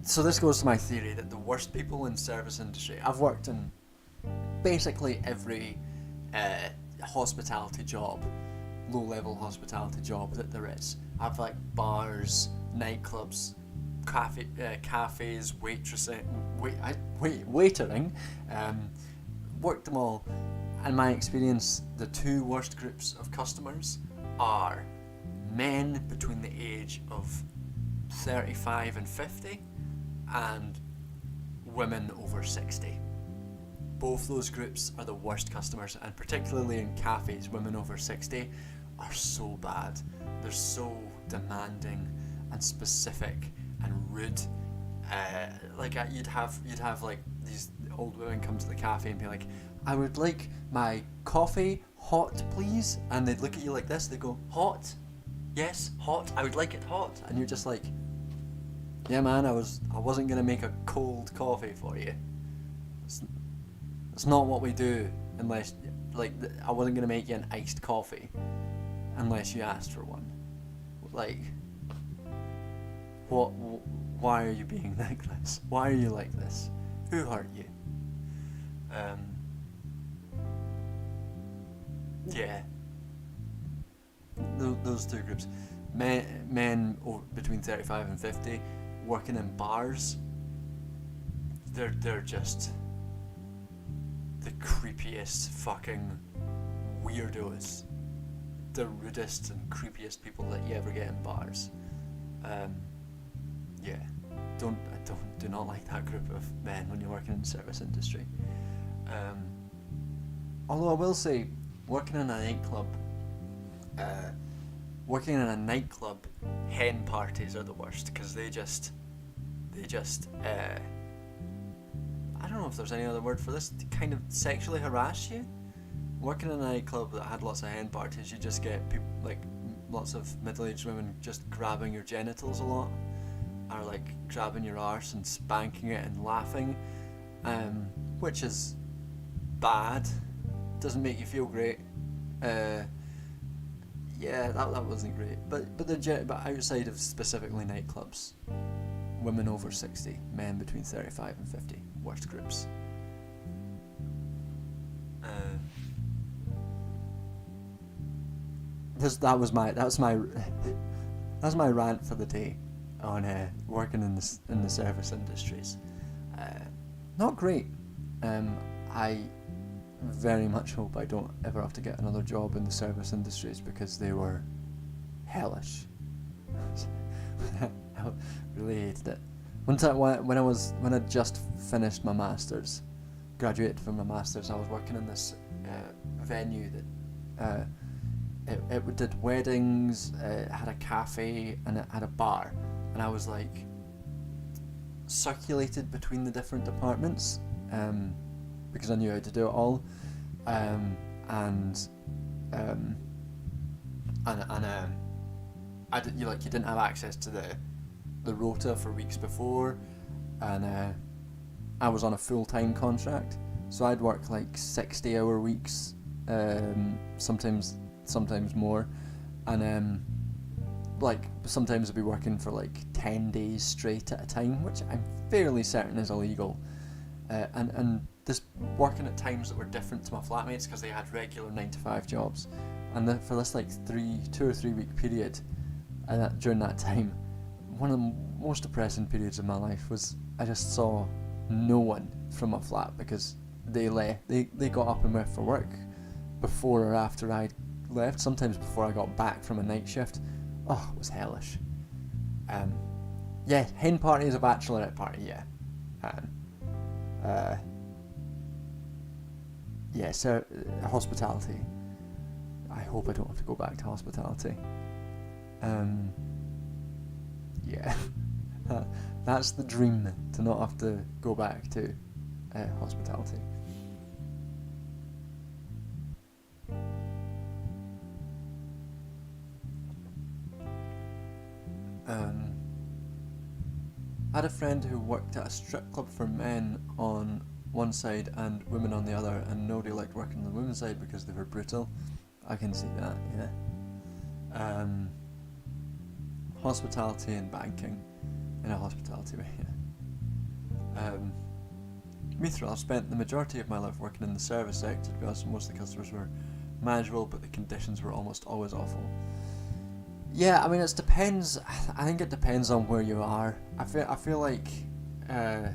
So this goes to my theory that the worst people in service industry... I've worked in basically every hospitality job, low-level hospitality job that there is. I've like bars, nightclubs, cafes, waitering, worked them all. In my experience, the two worst groups of customers are men between the age of 35 and 50 and women over 60. Both those groups are the worst customers, and particularly in cafes, women over 60 are so bad. They're so demanding and specific and rude. You'd have like these old women come to the cafe and be like, I would like my coffee hot, please. And they'd look at you like this. They go, hot? Yes, hot. I would like it hot. And you're just like, yeah, man. I wasn't gonna make a cold coffee for you. It's not what we do unless, I wasn't gonna make you an iced coffee unless you asked for one. Like, what? Why are you being like this? Why are you like this? Who hurt you? Yeah. Those two groups, men between 35 and 50, working in bars. They're just the creepiest fucking weirdos, the rudest and creepiest people that you ever get in bars. Yeah, do not like that group of men when you're working in the service industry. Although I will say, working in a nightclub, hen parties are the worst, because they just I don't know if there's any other word for this, kind of sexually harass you. Working in a nightclub that had lots of hen parties, you just get people, like lots of middle-aged women just grabbing your genitals a lot, or like grabbing your arse and spanking it and laughing, which is bad. Doesn't make you feel great. Yeah, that wasn't great. But outside of specifically nightclubs, women over 60, men between 35 and 50, worst groups. That's my rant for the day on working in the service industries. Not great. I very much hope I don't ever have to get another job in the service industries, because they were hellish. I really hated it. One time when I just finished my masters, graduated from my masters, I was working in this venue that it did weddings, it had a cafe, and it had a bar, and I was like circulated between the different departments, because I knew how to do it all, you didn't have access to the rota for weeks before, and I was on a full-time contract, so I'd work like 60-hour weeks, sometimes more, and sometimes I'd be working for like 10 days straight at a time, which I'm fairly certain is illegal, and this working at times that were different to my flatmates, because they had regular 9-to-5 jobs, and for this like 2 or 3 week period, and during that time, one of the most depressing periods of my life was I just saw no one from my flat, because they got up and left for work before or after I left, sometimes before I got back from a night shift. Oh, it was hellish. Yeah, hen party is a bachelorette party, yeah. Yeah, so hospitality. I hope I don't have to go back to hospitality. Yeah, that's the dream, to not have to go back to hospitality. I had a friend who worked at a strip club for men on one side and women on the other, and nobody liked working on the women's side because they were brutal. I can see that, yeah. Hospitality and banking in a hospitality way, yeah. Me through, I've spent the majority of my life working in the service sector, to be honest. Most of the customers were manageable, but the conditions were almost always awful. Yeah, I mean, it depends. I think it depends on where you are. I feel like I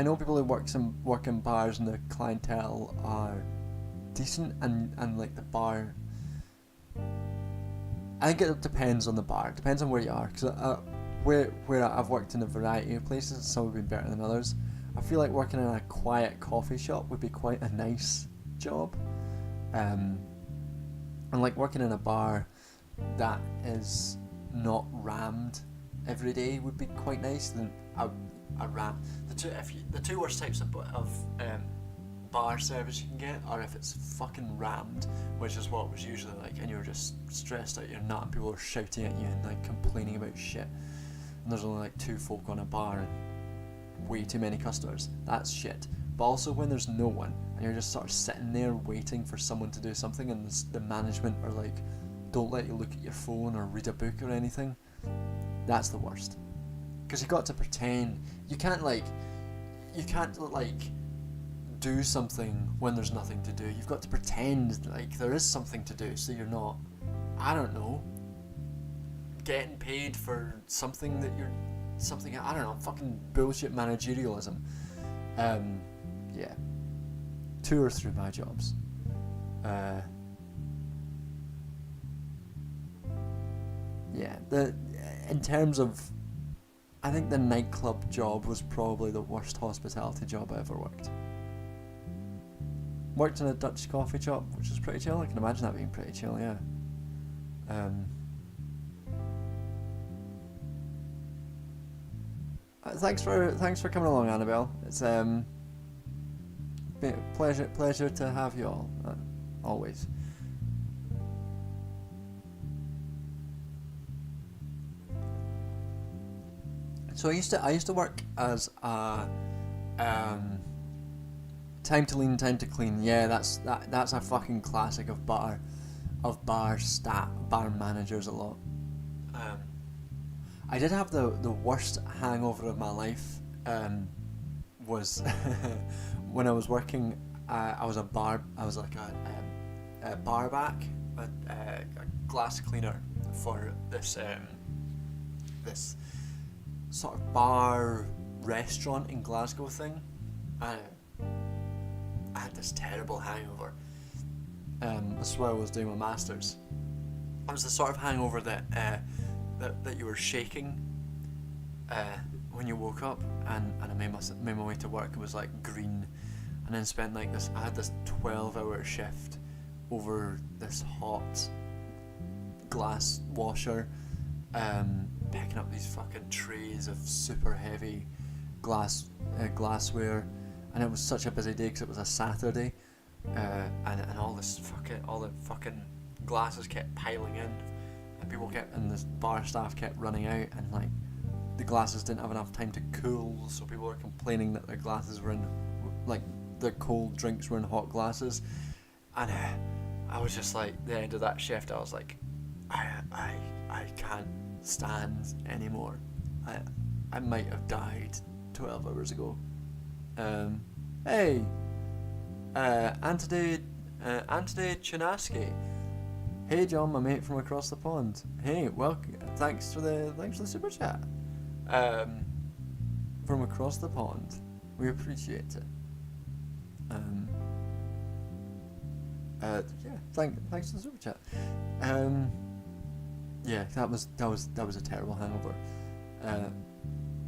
know people who work in bars and the clientele are decent, and like the bar. I think it depends on the bar. It depends on where you are, because where I've worked in a variety of places, some have been better than others. I feel like working in a quiet coffee shop would be quite a nice job. And like working in a bar that is not rammed every day would be quite nice. Than a ram. The two worst types of bar service you can get are if it's fucking rammed, which is what it was usually like, and you're just stressed out your nut and people are shouting at you and like complaining about shit, and there's only like 2 folk on a bar and way too many customers. That's shit. But also when there's no one and you're just sort of sitting there waiting for someone to do something, and the management are like, don't let you look at your phone or read a book or anything, that's the worst. Because you got to pretend. You can't do something when there's nothing to do. You've got to pretend like there is something to do, so you're not, I don't know, getting paid for something that you're something, I don't know, fucking bullshit managerialism. Yeah. 2 or 3 my jobs. Yeah, in terms of, I think the nightclub job was probably the worst hospitality job I ever worked. Worked in a Dutch coffee shop, which was pretty chill. I can imagine that being pretty chill, yeah. Thanks for coming along, Annabelle. It's been a pleasure to have you all, always. So I used to work as a time to lean, time to clean. Yeah, that's a fucking classic of bar managers a lot. I did have the worst hangover of my life. Was when I was working. I was like a bar back, a glass cleaner for this sort of bar restaurant in Glasgow thing. I had this terrible hangover. This is where I was doing my masters. It was the sort of hangover that you were shaking when you woke up, and I made my way to work. It was like green, and then spent like this. I had this 12-hour shift over this hot glass washer, picking up these fucking trays of super heavy glassware, and it was such a busy day because it was a Saturday, and all the fucking glasses kept piling in, and the bar staff kept running out, and like the glasses didn't have enough time to cool, so people were complaining that their glasses were in, like their cold drinks were in hot glasses, and I was just like, the end of that shift, I was like, I can't stand anymore. I might have died 12 hours ago. Hey, Anthony Chinaski. Hey John, my mate from across the pond. Hey, welcome. Thanks for the super chat. From across the pond, we appreciate it. Yeah, thanks for the super chat. Yeah, that was a terrible hangover.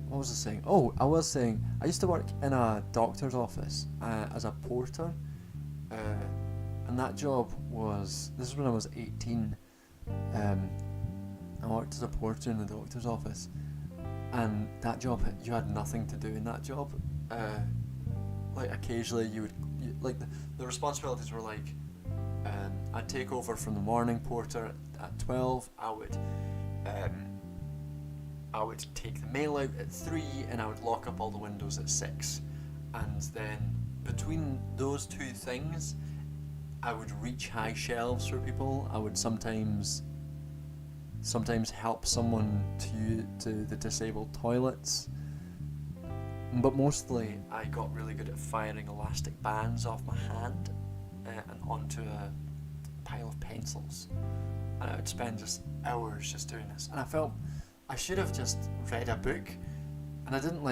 What was I saying? Oh, I was saying I used to work in a doctor's office as a porter, and that job was, this is when I was 18. I worked as a porter in the doctor's office, and that job, you had nothing to do in that job. Like occasionally the responsibilities were like, I'd take over from the morning porter at 12. I would take the mail out at 3, and I would lock up all the windows at 6. And then between those two things, I would reach high shelves for people. I would sometimes help someone to the disabled toilets. But mostly, I got really good at firing elastic bands off my hand and onto a pile of pencils. And I would spend just hours just doing this. And I felt I should have just read a book. And I didn't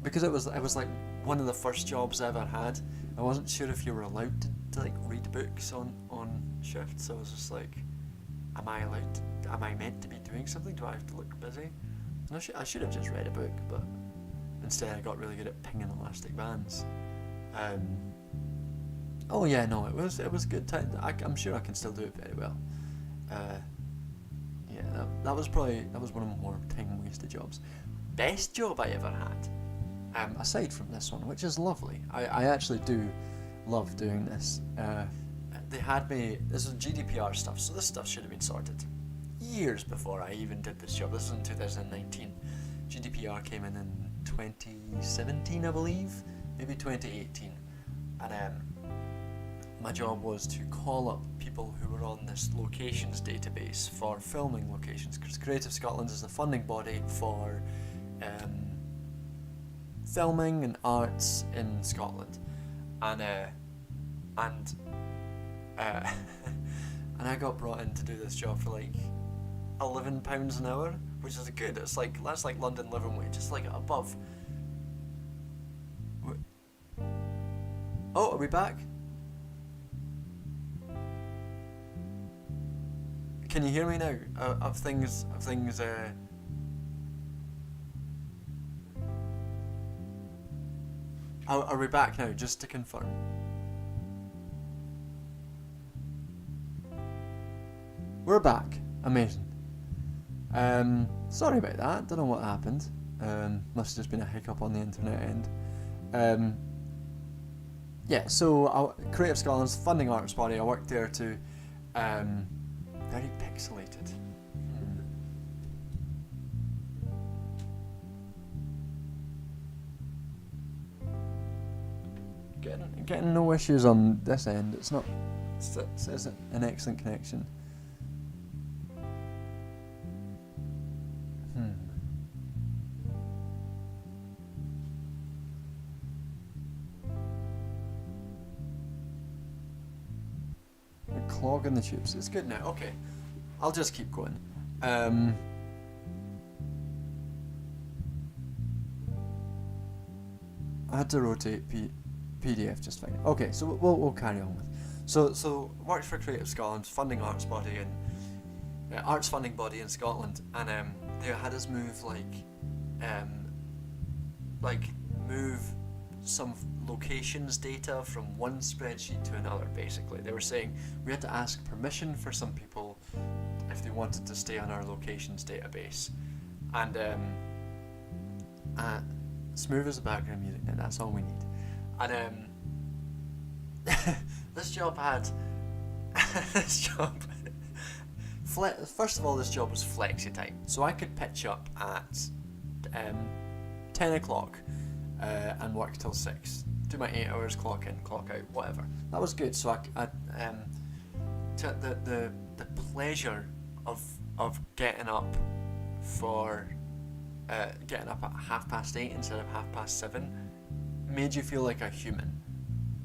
because it was like one of the first jobs I ever had. I wasn't sure if you were allowed to like read books on shift. So I was just like, am I meant to be doing something? Do I have to look busy? And I should have just read a book, but instead I got really good at pinging elastic bands. Oh yeah, no, it was good time. I'm sure I can still do it very well. Yeah, that was one of my more time wasted jobs. Best job I ever had, aside from this one, which is lovely. I actually do love doing this. They had me. This was GDPR stuff, so this stuff should have been sorted years before I even did this job. This was in 2019. GDPR came in 2017, I believe, maybe 2018, and my job was to call up people who were on this locations database for filming locations, because Creative Scotland is the funding body for filming and arts in Scotland, and I got brought in to do this job for like £11 an hour, which is good. That's like London living wage. It's like above. Oh, are we back? Can you hear me now? Of things. Are we back now? Just to confirm. We're back. Amazing. Sorry about that. Don't know what happened. Must have just been a hiccup on the internet end. Yeah. So Creative Scotland's funding arts body. I worked there too. Very pixelated. Getting no issues on this end. It's not. It's an excellent connection. Clogging the tubes. It's good now. Okay, I'll just keep going. I had to rotate PDF just fine. Okay, so we'll carry on with. So worked for Creative Scotland, funding arts body and arts funding body in Scotland, and they had us move move some locations data from one spreadsheet to another. Basically, they were saying we had to ask permission for some people if they wanted to stay on our locations database, and smooth as the background music, and that's all we need. And this job first of all, this job was flexi time, so I could pitch up at 10 o'clock and work till 6. Do my 8 hours, clock in, clock out, whatever. That was good. So I took the pleasure of getting up at 8:30 instead of 7:30 made you feel like a human.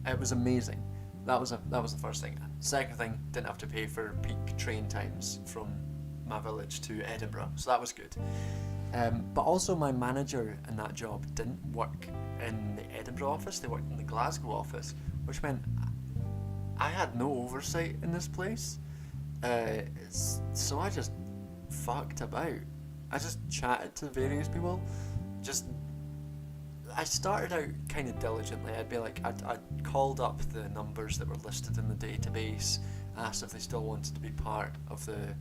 It was amazing. That was the first thing. Second thing, didn't have to pay for peak train times from my village to Edinburgh, so that was good. But also my manager in that job didn't work in the Edinburgh office, they worked in the Glasgow office, which meant I had no oversight in this place. So I just fucked about. I just chatted to various people. I started out kind of diligently. I'd be like, I'd called up the numbers that were listed in the database, asked if they still wanted to be part of the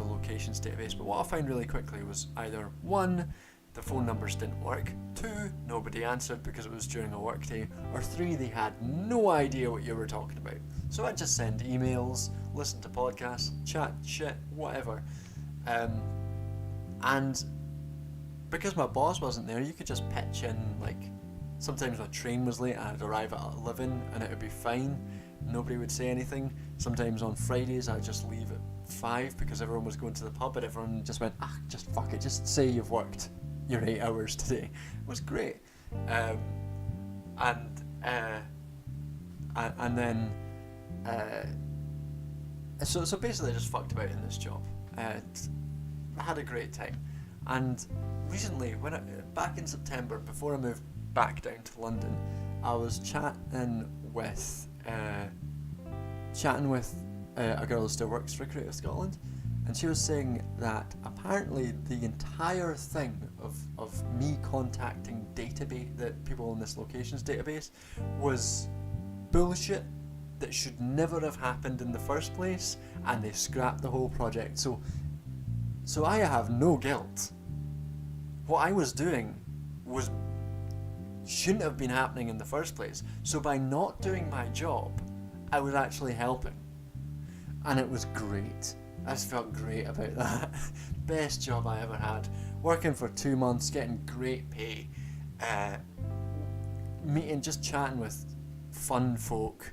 locations database. But what I found really quickly was either 1, the phone numbers didn't work, 2, nobody answered because it was during a work day, or 3, they had no idea what you were talking about. So I'd just send emails, listen to podcasts, chat shit, whatever. And because my boss wasn't there, you could just pitch in, like, sometimes my train was late and I'd arrive at 11 and it would be fine. nobody would say anything. Sometimes on Fridays I'd just leave at 5 because everyone was going to the pub, and everyone just went, just fuck it, just say you've worked your 8 hours today. It was great. And then so basically I just fucked about in this job. I had a great time. And recently, back in September, before I moved back down to London, I was chatting with a girl who still works for Creative Scotland, and she was saying that apparently the entire thing of me contacting the people in this locations database was bullshit that should never have happened in the first place, and they scrapped the whole project. So I have no guilt. What I was doing shouldn't have been happening in the first place. So by not doing my job, I was actually helping. And it was great. I just felt great about that. Best job I ever had. Working for 2 months, getting great pay, just chatting with fun folk.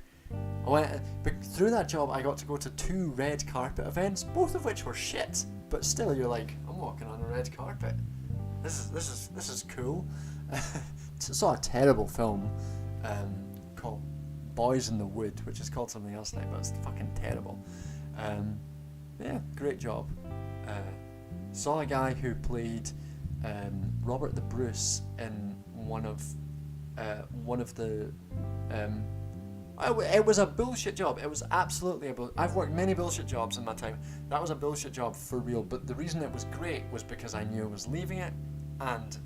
Through that job, I got to go to 2 red carpet events, both of which were shit. But still, you're like, I'm walking on a red carpet. This is cool. Saw a terrible film called Boys in the Wood, which is called something else now, but it's fucking terrible. Yeah, great job. Saw a guy who played Robert the Bruce in one of the. It was a bullshit job. It was absolutely I've worked many bullshit jobs in my time. That was a bullshit job for real, but the reason it was great was because I knew I was leaving it, and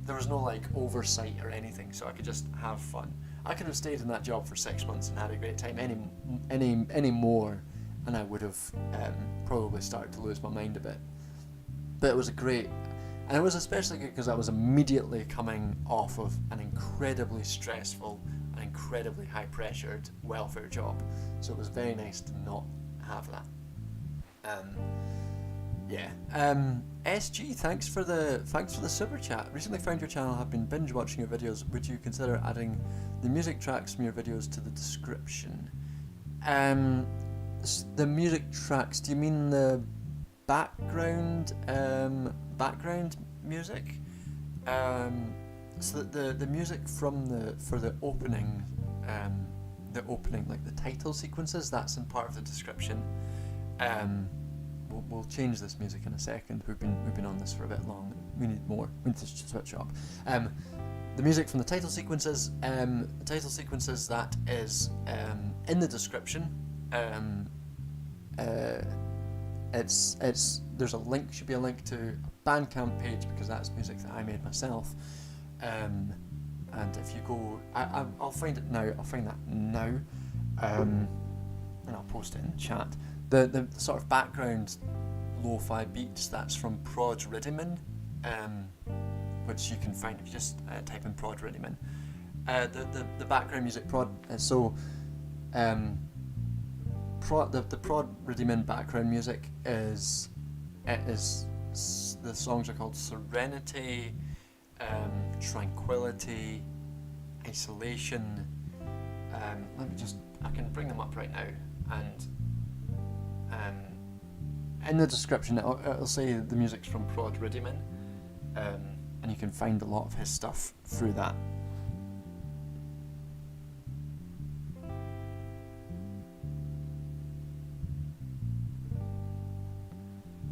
there was no like oversight or anything, so I could just have fun. I could have stayed in that job for 6 months and had a great time any more, and I would have probably started to lose my mind a bit. But it was great, and it was especially good because I was immediately coming off of an incredibly stressful, incredibly high-pressured welfare job, so it was very nice to not have that. SG, thanks for the super chat. Recently found your channel, have been binge watching your videos. Would you consider adding the music tracks from your videos to the description? The music tracks, do you mean the background music? So the music for the opening, like the title sequences, that's in part of the description. We'll change this music in a second. We've been on this for a bit long. We need more. We need to switch up. The music from the title sequences, that is in the description. There's a link. Should be a link to a Bandcamp page because that's music that I made myself. And if you go, I'll find it now. I'll find that now, and I'll post it in chat. The sort of background lo-fi beats, that's from Prog Riddiman, which you can find if you just type in Prog Riddiman. The background music the Prog Riddiman background music is the songs are called Serenity, Tranquility, Isolation. I can bring them up right now, and in the description it'll say the music's from Prog Riddiman, and you can find a lot of his stuff through that.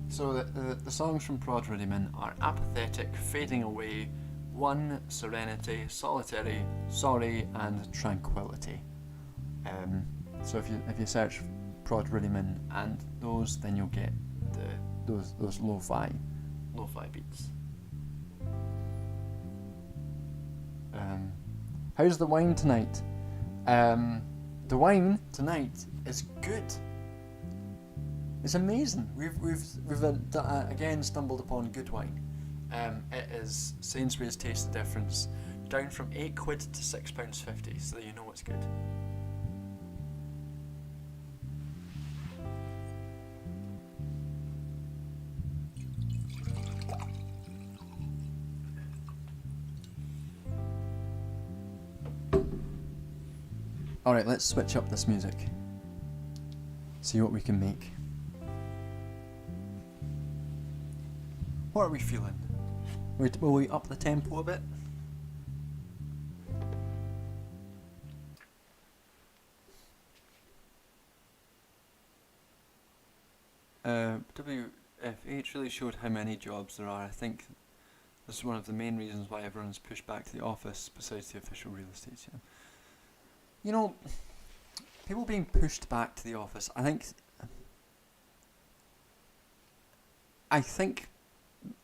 So the songs from Prog Riddiman are Apathetic, Fading Away, One, Serenity, Solitary, Sorry, and Tranquility. So if you search Prog Riddiman and those, then you'll get those lo-fi beats. How's the wine tonight? The wine tonight is good. It's amazing. We've again stumbled upon good wine. It is Sainsbury's Taste the Difference, down from £8 to £6.50, so that you know it's good. Alright, let's switch up this music. See what we can make. What are we feeling? Will we up the tempo a bit? WFH really showed how many jobs there are. I think this is one of the main reasons why everyone's pushed back to the office, besides the official real estate scene. You know, people being pushed back to the office, I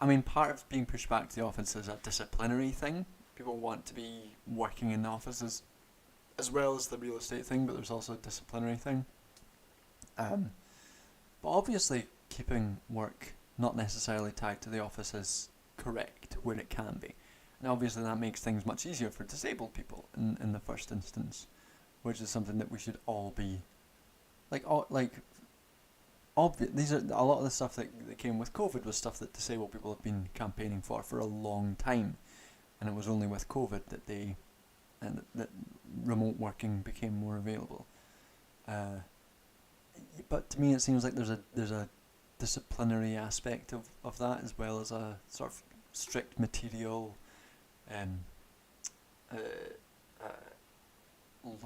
mean, part of being pushed back to the office is a disciplinary thing. People want to be working in the offices as well as the real estate thing, but there's also a disciplinary thing. But obviously, keeping work not necessarily tied to the office is correct where it can be. And obviously that makes things much easier for disabled people in the first instance, which is something that we should all be, these are a lot of the stuff that came with COVID was stuff that disabled people have been campaigning for a long time, and it was only with COVID that remote working became more available. But to me, it seems like there's a disciplinary aspect of that, as well as a sort of strict material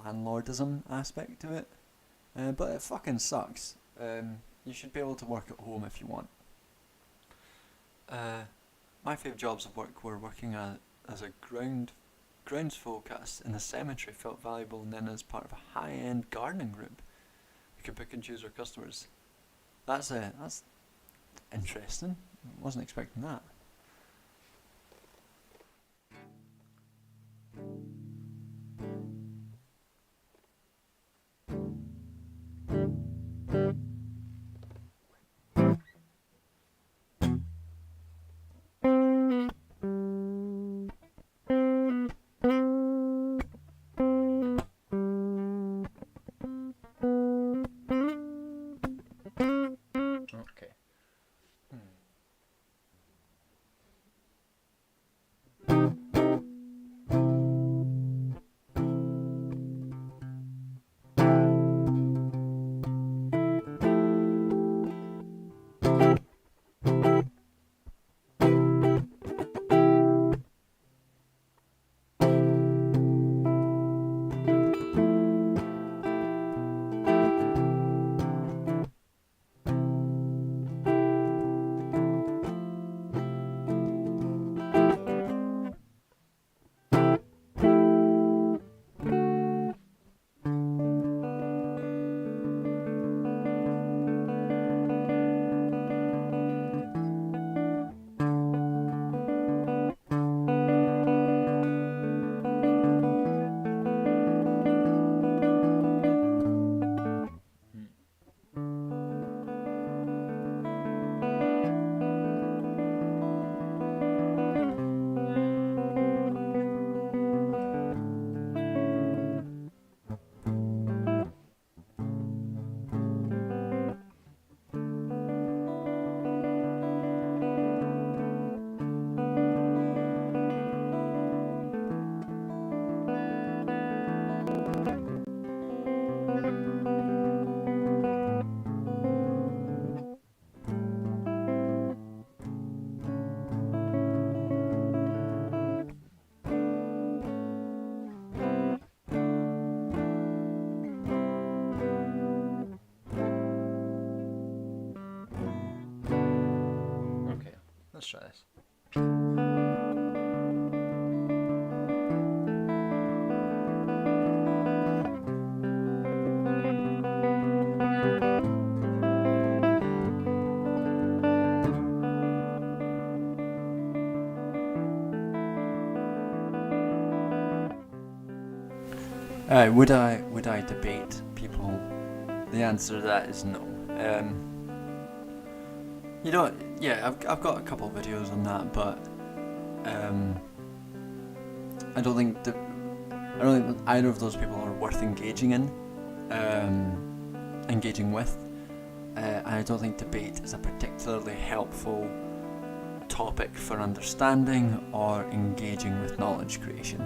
landlordism aspect to it. But it fucking sucks. You should be able to work at home if you want. My favourite jobs of work were working as a grounds focus in a cemetery felt valuable, and then as part of a high-end gardening group. We could pick and choose our customers. That's interesting. Wasn't expecting that. Let's try this. Would I debate people? The answer to that is no. I've got a couple of videos on that, but I don't think either of those people are worth engaging with. I don't think debate is a particularly helpful topic for understanding or engaging with knowledge creation.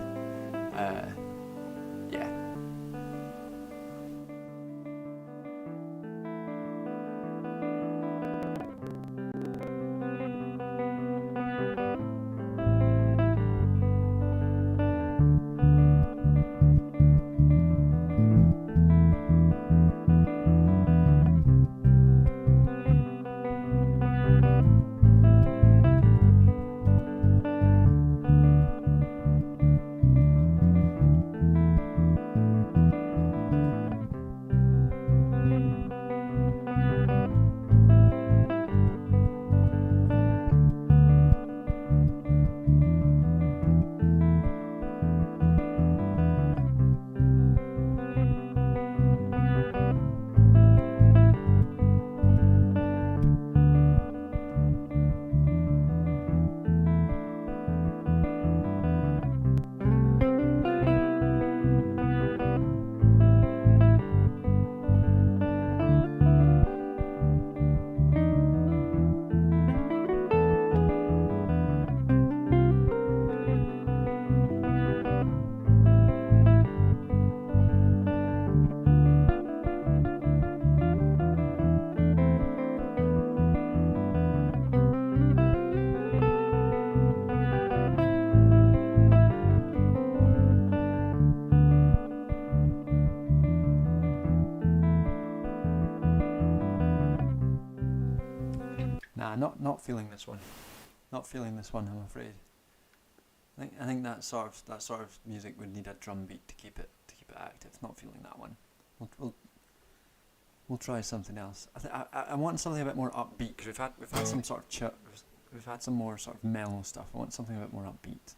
Not feeling this one. Not feeling this one, I'm afraid. I think that sort of music would need a drum beat to keep it active. Not feeling that one. We'll try something else. I want something a bit more upbeat, because we've had some sort of we've had some more sort of mellow stuff. I want something a bit more upbeat.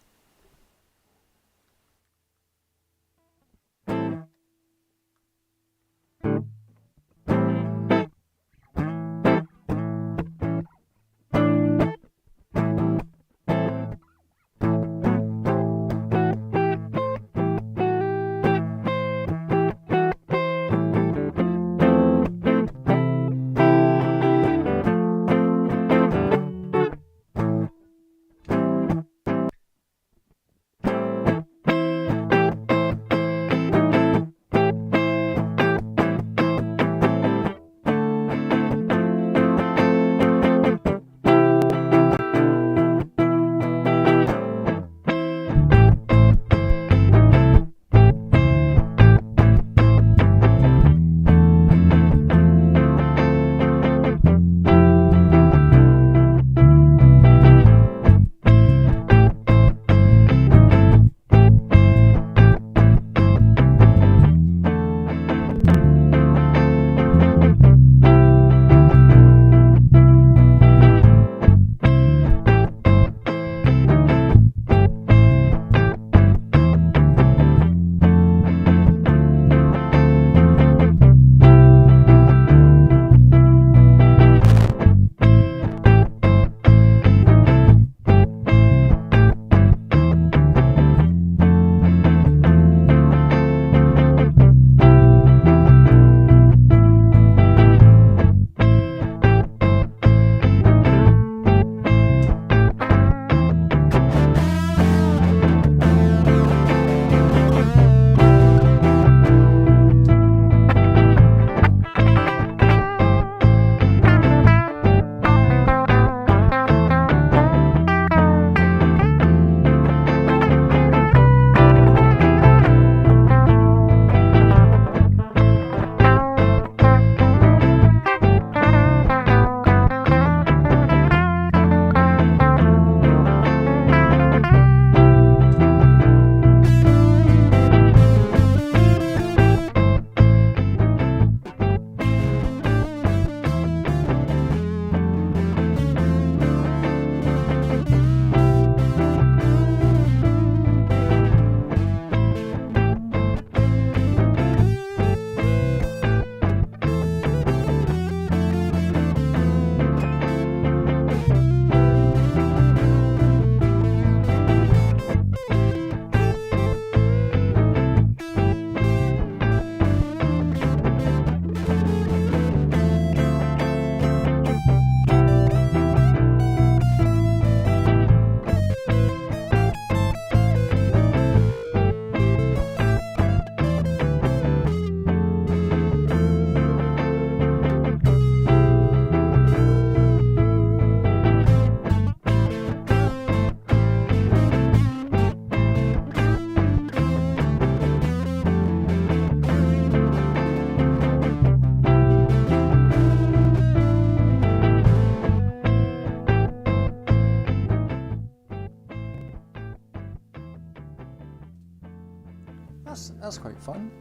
That's quite fun.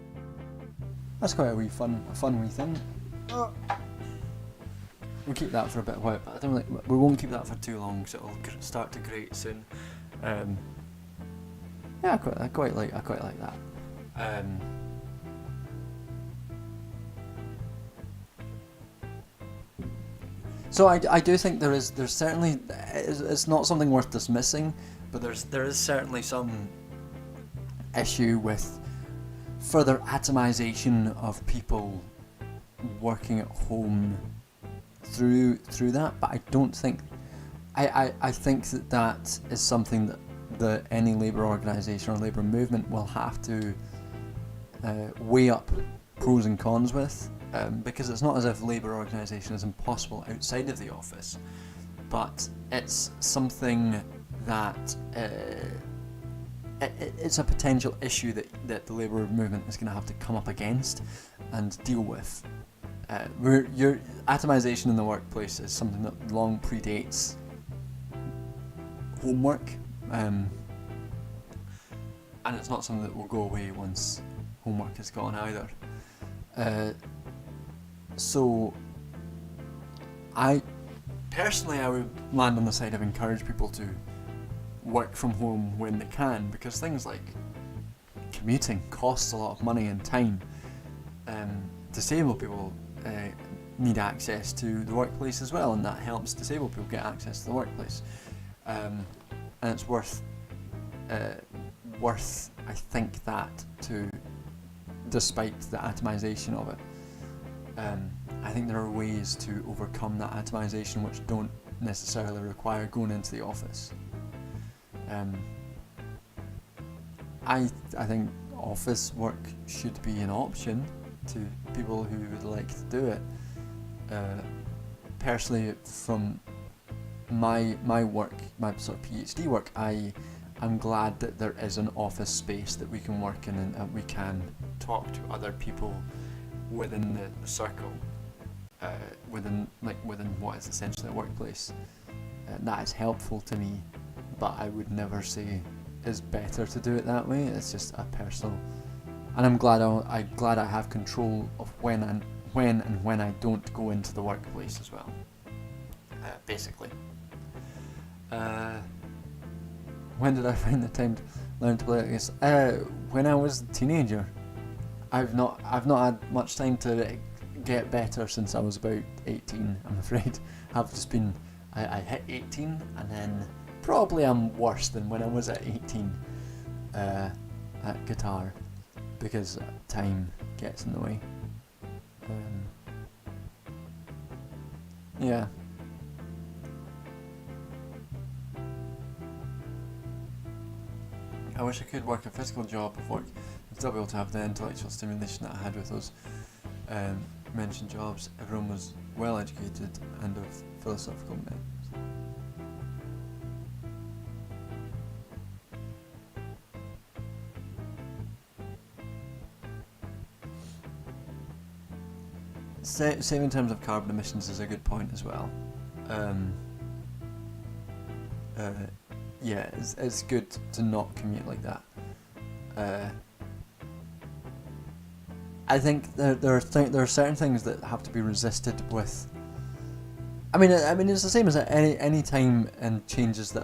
That's quite a fun wee thing. We'll keep that for a bit while, but we won't keep that for too long, because it'll start to grate soon. Yeah, I quite like that. So I do think there's certainly, it's not something worth dismissing, but there is certainly some issue with further atomization of people working at home through that. But I don't think, I think that is something that any labour organisation or labour movement will have to weigh up pros and cons with, because it's not as if labour organisation is impossible outside of the office, but it's something that it's a potential issue that the labour movement is going to have to come up against and deal with Your atomization in the workplace is something that long predates homework, and it's not something that will go away once homework is gone either. So I would land on the side of encourage people to work from home when they can, because things like commuting costs a lot of money and time. Disabled people need access to the workplace as well, and that helps disabled people get access to the workplace. And it's worth I think that to, despite the atomization of it. I think there are ways to overcome that atomization which don't necessarily require going into the office. I think office work should be an option to people who would like to do it. Personally, from my work, my sort of PhD work, I'm glad that there is an office space that we can work in, and we can talk to other people within the circle, within what is essentially a workplace. That is helpful to me, but I would never say it's better to do it that way. It's just a personal, and I'm glad I have control of when I don't go into the workplace as well. Basically. When did I find the time to learn to play like this? When I was a teenager. I've not had much time to get better since I was about 18, I'm afraid. I've just been, I hit 18, and then probably I'm worse than when I was at 18 at guitar, because time gets in the way. Yeah. I wish I could work a physical job of work and still be able to have the intellectual stimulation that I had with those mentioned jobs. Everyone was well educated and of philosophical merits. Saving terms of carbon emissions is a good point as well. Yeah, it's good to not commute like that. I think there are certain things that have to be resisted with. I mean, it's the same as any time and changes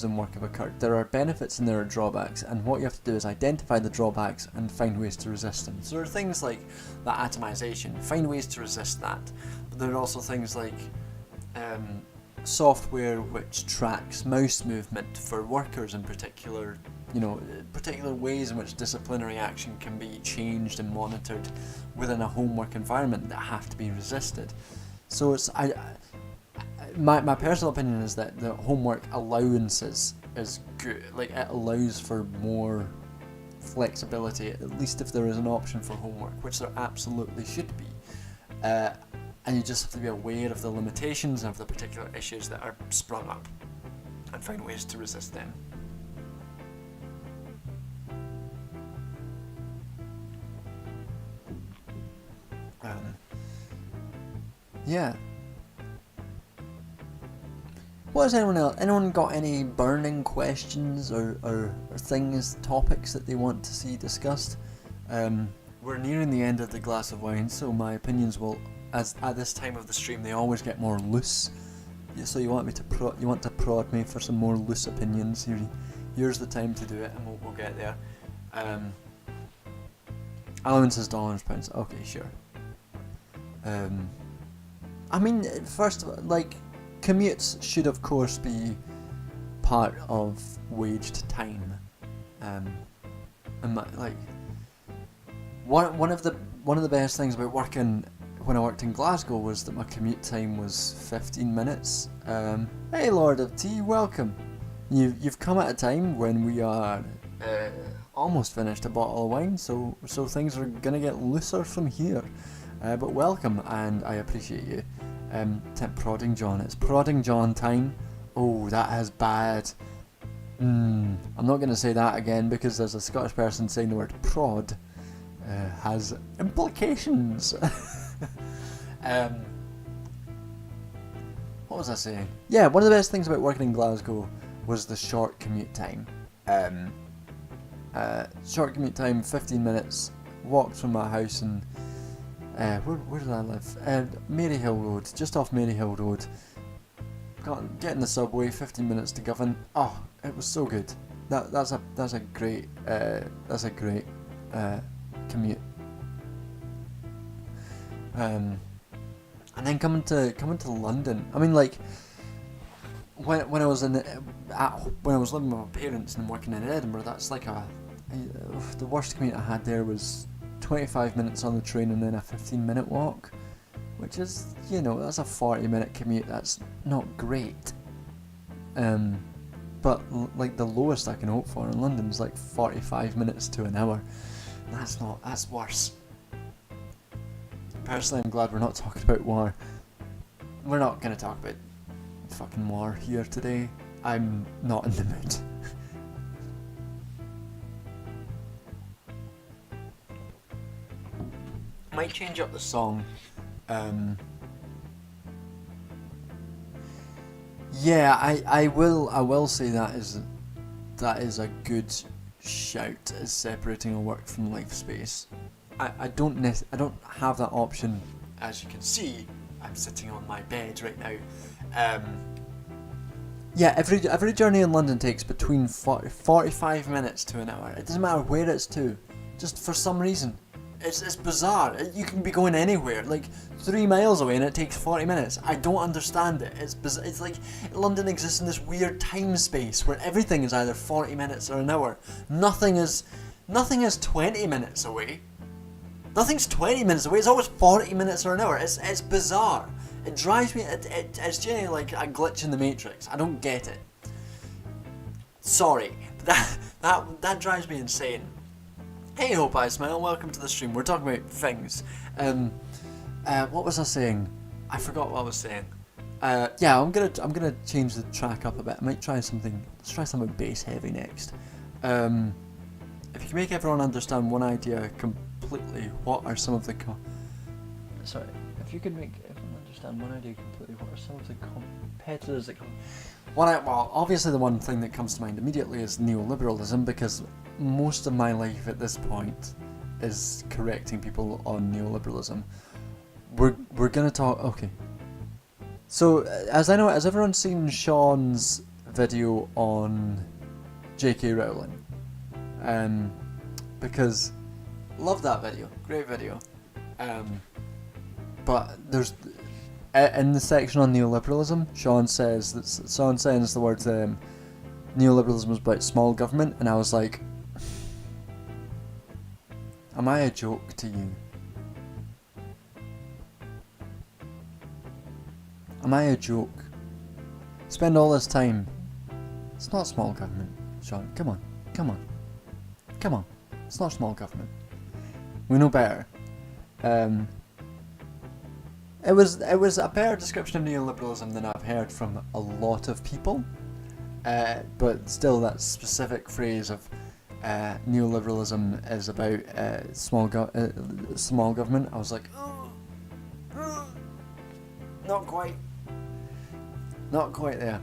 in work have occurred. There are benefits and there are drawbacks, and what you have to do is identify the drawbacks and find ways to resist them. So there are things like that atomization, find ways to resist that. But there are also things like software which tracks mouse movement for workers in particular, particular ways in which disciplinary action can be changed and monitored within a homework environment that have to be resisted. So my personal opinion is that the homework allowances is good. Like, it allows for more flexibility, at least if there is an option for homework, which there absolutely should be. And you just have to be aware of the limitations of the particular issues that are sprung up and find ways to resist them. Yeah. What has anyone got any burning questions or things, topics that they want to see discussed? We're nearing the end of the glass of wine, so my opinions will, as at this time of the stream, they always get more loose. So you want to prod me for some more loose opinions. Here's the time to do it, and we'll get there. Allowances, dollars, pounds. Okay, sure. I mean, first of all, like, commutes should of course be part of waged time. And like, one of the best things about working when I worked in Glasgow was that my commute time was 15 minutes. Hey, Lord of Tea, welcome. You've come at a time when we are almost finished a bottle of wine, so things are gonna get looser from here. But welcome, and I appreciate you. Prodding John. It's Prodding John time. Oh, that is bad. I'm not going to say that again, because there's a Scottish person saying the word prod has implications. What was I saying? Yeah, one of the best things about working in Glasgow was the short commute time. Short commute time, 15 minutes, walked from my house and where did I live? Maryhill Road, just off Maryhill Road. Getting the subway, 15 minutes to Govan. Oh, it was so good. That's a great commute. And then coming to London. I mean, like when I was living with my parents and working in Edinburgh, that's like the worst commute I had there was 25 minutes on the train and then a 15-minute walk, which is, that's a 40-minute commute. That's not great. But like the lowest I can hope for in London is like 45 minutes to an hour. That's worse. Personally, I'm glad we're not talking about war. We're not going to talk about fucking war here today. I'm not in the mood. Might change up the song. Yeah, I will say that is a good shout as separating a work from life space. I don't have that option. As you can see, I'm sitting on my bed right now. Yeah, every journey in London takes between 45 minutes to an hour. It doesn't matter where it's to. Just for some reason. It's bizarre. You can be going anywhere, like 3 miles away, and it takes 40 minutes. I don't understand it. It's like London exists in this weird time space where everything is either 40 minutes or an hour. Nothing is 20 minutes away. Nothing's 20 minutes away. It's always 40 minutes or an hour. It's bizarre. It drives me. It's genuinely like a glitch in the Matrix. I don't get it. Sorry, that drives me insane. Hey, Hope I Smile, welcome to the stream. We're talking about things. What was I saying? I forgot what I was saying. Yeah, I'm gonna change the track up a bit. I might try something. Let's try something bass heavy next. If you can make everyone understand one idea completely, what are some of the Sorry, if you could make everyone understand one idea completely, what are some of the competitors that come? Well, obviously the one thing that comes to mind immediately is neoliberalism, because most of my life at this point is correcting people on neoliberalism. We're gonna talk. Okay. So as everyone's seen Sean's video on J.K. Rowling, because love that video, great video. But there's in the section on neoliberalism, Sean says the words neoliberalism is about small government, and I was like, am I a joke to you? Am I a joke? Spend all this time. It's not small government, Sean. Come on. It's not small government. We know better. It was a better description of neoliberalism than I've heard from a lot of people. But still, that specific phrase of neoliberalism is about small government. I was like, not quite there.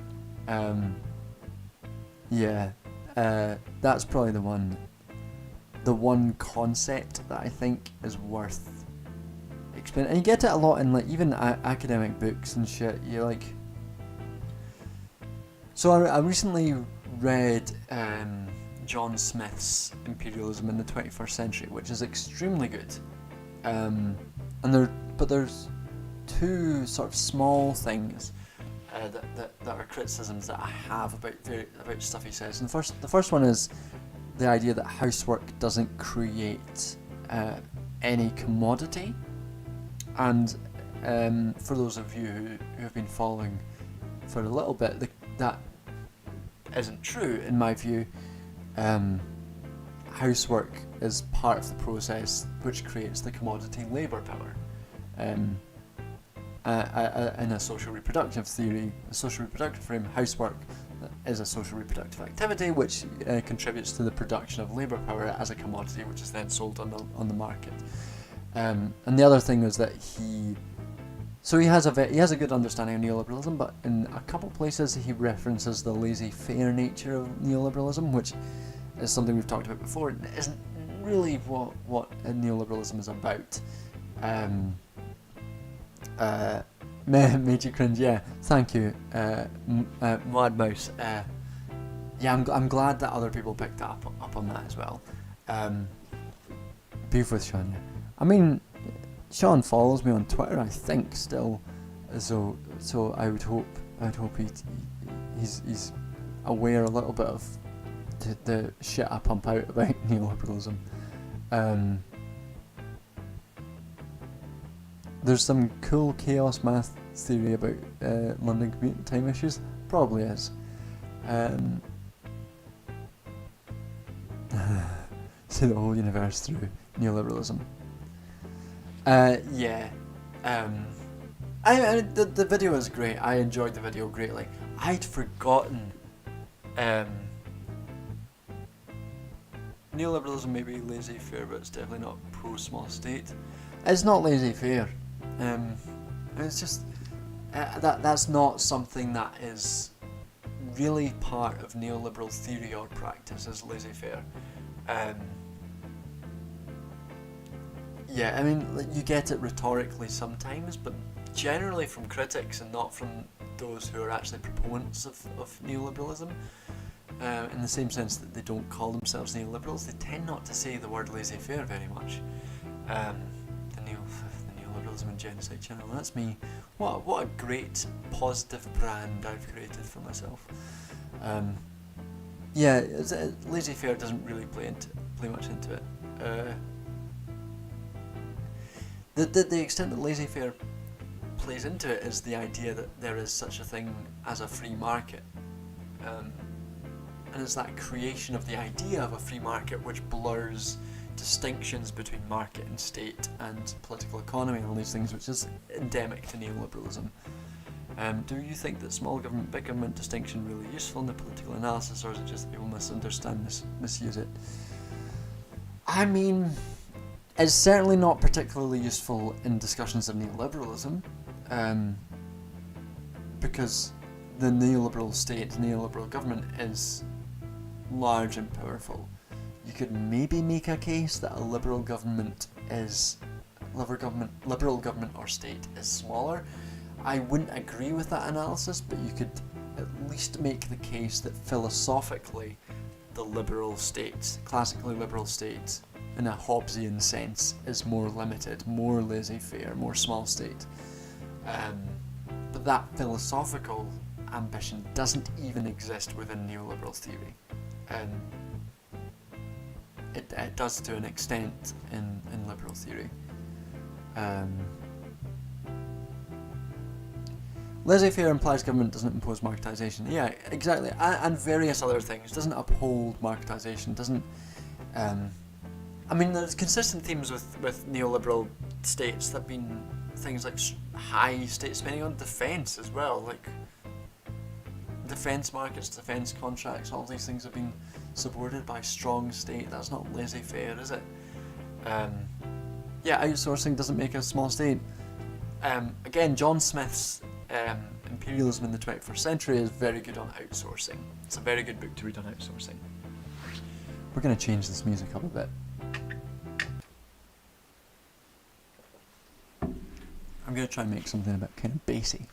Yeah, that's probably the one concept that I think is worth explaining. And you get it a lot in like even academic books and shit. You like. So I recently read John Smith's Imperialism in the 21st Century, which is extremely good. But there's two sort of small things that are criticisms that I have about stuff he says. And the first one is the idea that housework doesn't create any commodity. And for those of you who have been following for a little bit, that isn't true in my view. Housework is part of the process which creates the commodity labour power. In a social reproductive theory, a social reproductive frame, housework is a social reproductive activity which contributes to the production of labour power as a commodity, which is then sold on the market. And the other thing was that he So he has a good understanding of neoliberalism, but in a couple places he references the laissez-faire nature of neoliberalism, which is something we've talked about before. It isn't really what neoliberalism is about. Made you cringe. Yeah, thank you, Mad Mouse. Yeah, I'm glad that other people picked up on that as well. Beef with Sean. Yeah. I mean, Sean follows me on Twitter, I think, still. So I would hope he's aware a little bit of the shit I pump out about neoliberalism. There's some cool chaos math theory about London commuting time issues. Probably is. See the whole universe through neoliberalism. Yeah. The video is great. I enjoyed the video greatly. I'd forgotten. Neoliberalism may be laissez-faire, but it's definitely not pro-small state. It's not laissez-faire. It's just that's not something that is really part of neoliberal theory or practice, is laissez-faire. Yeah, I mean, you get it rhetorically sometimes, but generally from critics and not from those who are actually proponents of neoliberalism. In the same sense that they don't call themselves neoliberals, they tend not to say the word laissez-faire very much. The Neoliberalism and Genocide channel, that's me. What a great positive brand I've created for myself. Yeah, laissez-faire doesn't really play much into it. The extent that laissez-faire plays into it is the idea that there is such a thing as a free market. And it's that creation of the idea of a free market which blurs distinctions between market and state and political economy and all these things, which is endemic to neoliberalism. Do you think that small government, big government distinction really useful in the political analysis, or is it just that people misunderstand misuse it? I mean, it's certainly not particularly useful in discussions of neoliberalism, because the neoliberal state, neoliberal government is large and powerful. You could maybe make a case that a liberal government or state is smaller. I wouldn't agree with that analysis, but you could at least make the case that philosophically the liberal state, classically liberal state, in a Hobbesian sense, is more limited, more laissez-faire, more small state. But that philosophical ambition doesn't even exist within neoliberal theory. It does to an extent in liberal theory. Laissez-faire implies government doesn't impose marketisation. Yeah, exactly, and various other things. Doesn't uphold marketisation. Doesn't. I mean, there's consistent themes with neoliberal states that have been things like high state spending on defence as well, like defence markets, defence contracts. All these things have been supported by strong state. That's not laissez-faire, is it? Yeah, outsourcing doesn't make a small state. Again, John Smith's Imperialism in the 21st Century is very good on outsourcing. It's a very good book to read on outsourcing. We're going to change this music up a bit. I'm going to try and make something a bit kind of bassy.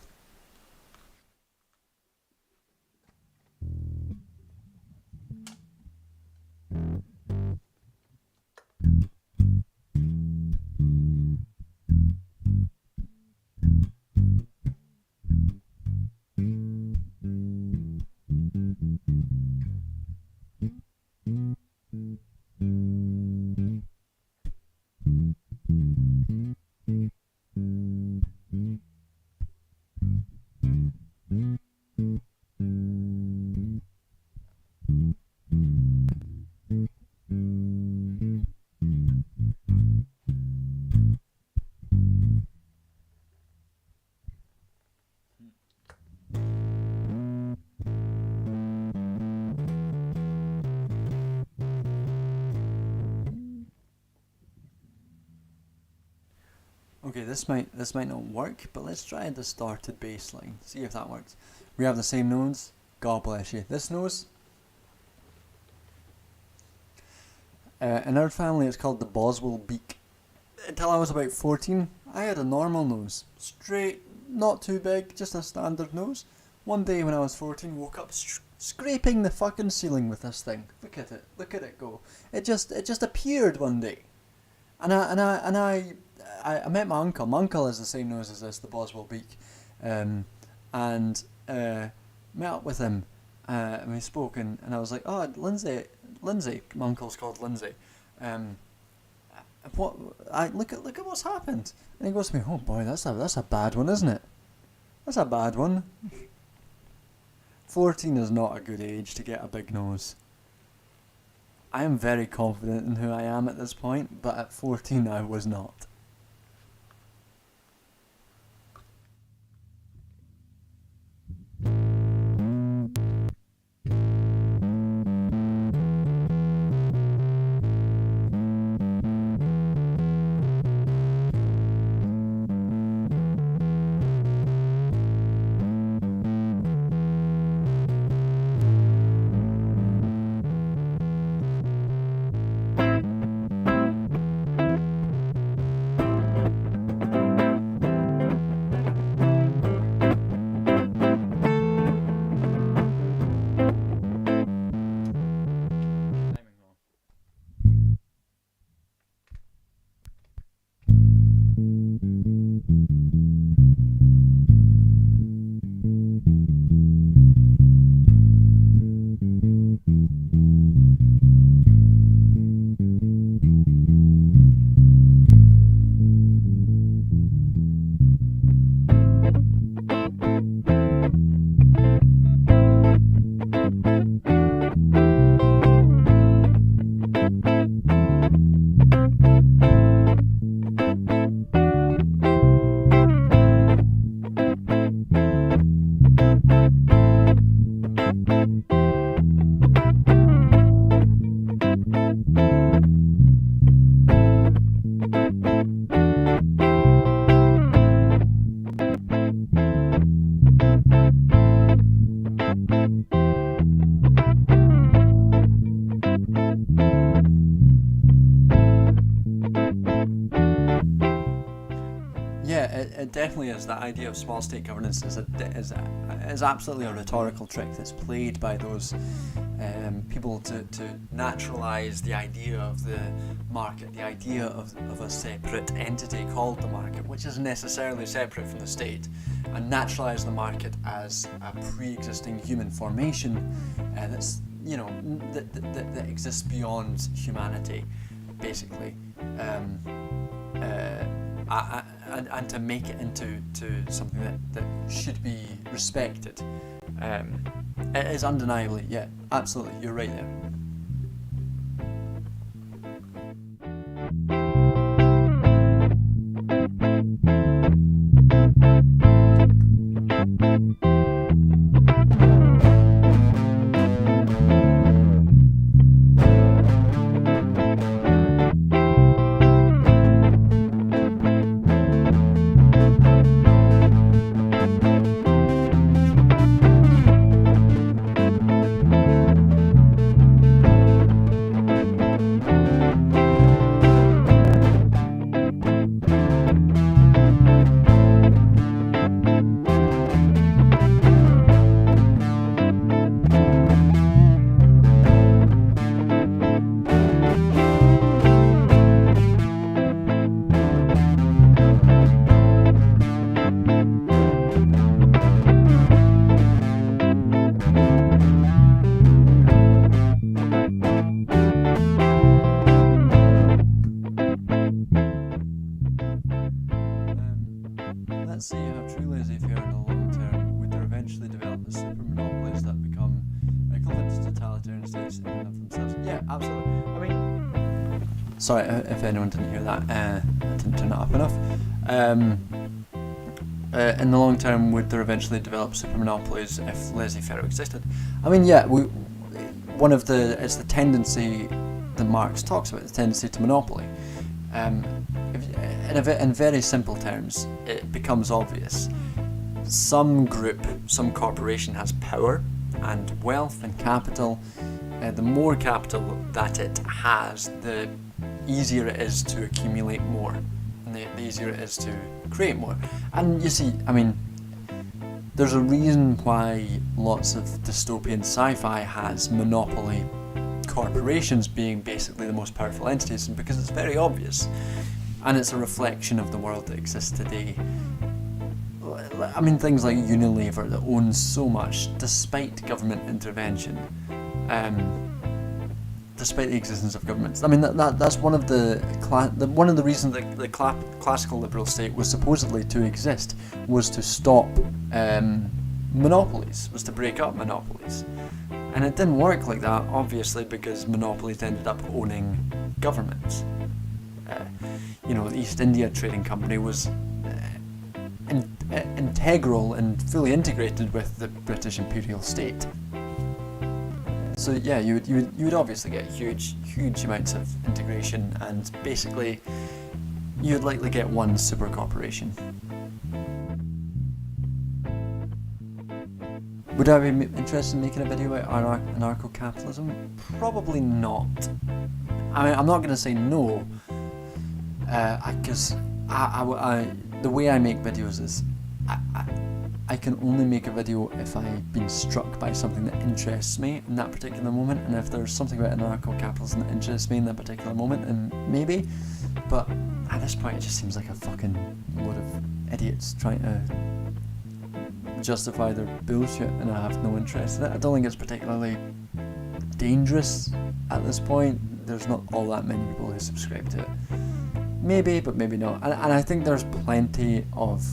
Okay, this might not work, but let's try a distorted bass line. See if that works. We have the same nose. God bless you. This nose. In our family, it's called the Boswell beak. Until I was about 14, I had a normal nose. Straight, not too big, just a standard nose. One day when I was 14, woke up scraping the fucking ceiling with this thing. Look at it go. It just appeared one day. And I met my uncle. My uncle has the same nose as this, the Boswell beak. And met up with him. And we spoke, and I was like, oh, Lindsay, my uncle's called Lindsay. Look at what's happened. And he goes to me, oh boy, that's a bad one, isn't it? That's a bad one. 14 is not a good age to get a big nose. I am very confident in who I am at this point, but at 14 I was not. It definitely is. That idea of small state governance is absolutely a rhetorical trick that's played by those people to naturalise the idea of the market, the idea of a separate entity called the market, which is necessarily separate from the state, and naturalise the market as a pre-existing human formation that's that exists beyond humanity, basically. And to make it into something that should be respected. It is undeniably, yeah, absolutely, you're right there. Let's see how true laissez-faire in the long term would there eventually develop as super monopolies that become equivalent to totalitarian states in and of themselves. Yeah, absolutely. I mean, sorry if anyone didn't hear that. I didn't turn it up enough. In the long term, would there eventually develop super monopolies if laissez-faire existed? I mean, yeah, it's the tendency that Marx talks about, the tendency to monopoly. In in very simple terms, it becomes obvious. Some group, some corporation has power and wealth and capital. The more capital that it has, the easier it is to accumulate more, and the easier it is to create more. And you see, I mean, there's a reason why lots of dystopian sci-fi has monopoly corporations being basically the most powerful entities, and because it's very obvious, and it's a reflection of the world that exists today. I mean, things like Unilever that owns so much despite government intervention, despite the existence of governments. I mean, that's one of the reasons that the classical liberal state was supposedly to exist, was to stop monopolies, was to break up monopolies. And it didn't work like that, obviously, because monopolies ended up owning governments. The East India Trading Company was integral and fully integrated with the British imperial state. So yeah, you would obviously get huge amounts of integration, and basically you'd likely get one super corporation. Would I be interested in making a video about anarcho-capitalism? Probably not. I mean, I'm not going to say no, because the way I make videos is I can only make a video if I've been struck by something that interests me in that particular moment, and if there's something about anarcho-capitalism that interests me in that particular moment, then maybe. But at this point, it just seems like a fucking load of idiots trying to justify their bullshit, and I have no interest in it. I don't think it's particularly dangerous at this point. There's not all that many people who subscribe to it. Maybe, but maybe not. And I think there's plenty of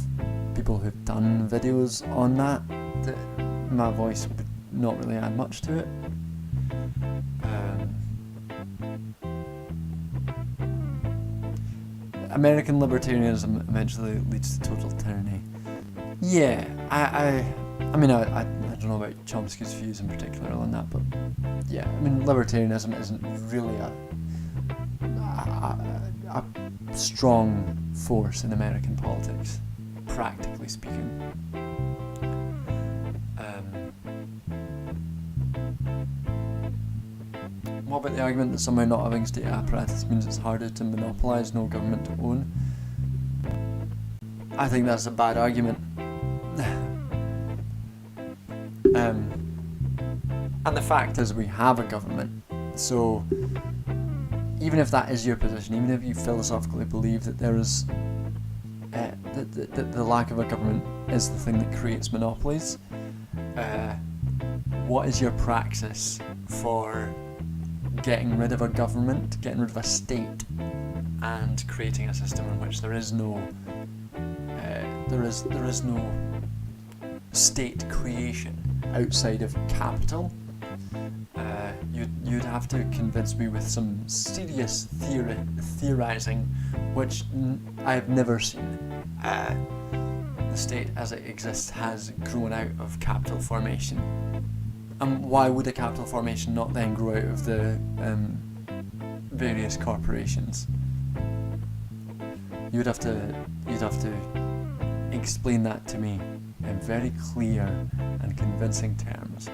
people who've done videos on that my voice would not really add much to it. American libertarianism eventually leads to total tyranny. Yeah, I mean, I don't know about Chomsky's views in particular on that, but yeah, I mean, libertarianism isn't really a strong force in American politics, practically speaking. What about the argument that somehow not having state apparatus means it's harder to monopolise, no government to own? I think that's a bad argument. And the fact is, we have a government, so even if that is your position, even if you philosophically believe that there is the lack of a government is the thing that creates monopolies, what is your praxis for getting rid of a government, getting rid of a state, and creating a system in which there is no state creation outside of capital? You'd have to convince me with some serious theorizing, which I've never seen. The state as it exists has grown out of capital formation. And why would a capital formation not then grow out of the various corporations? You'd have to explain that to me in very clear and convincing terms.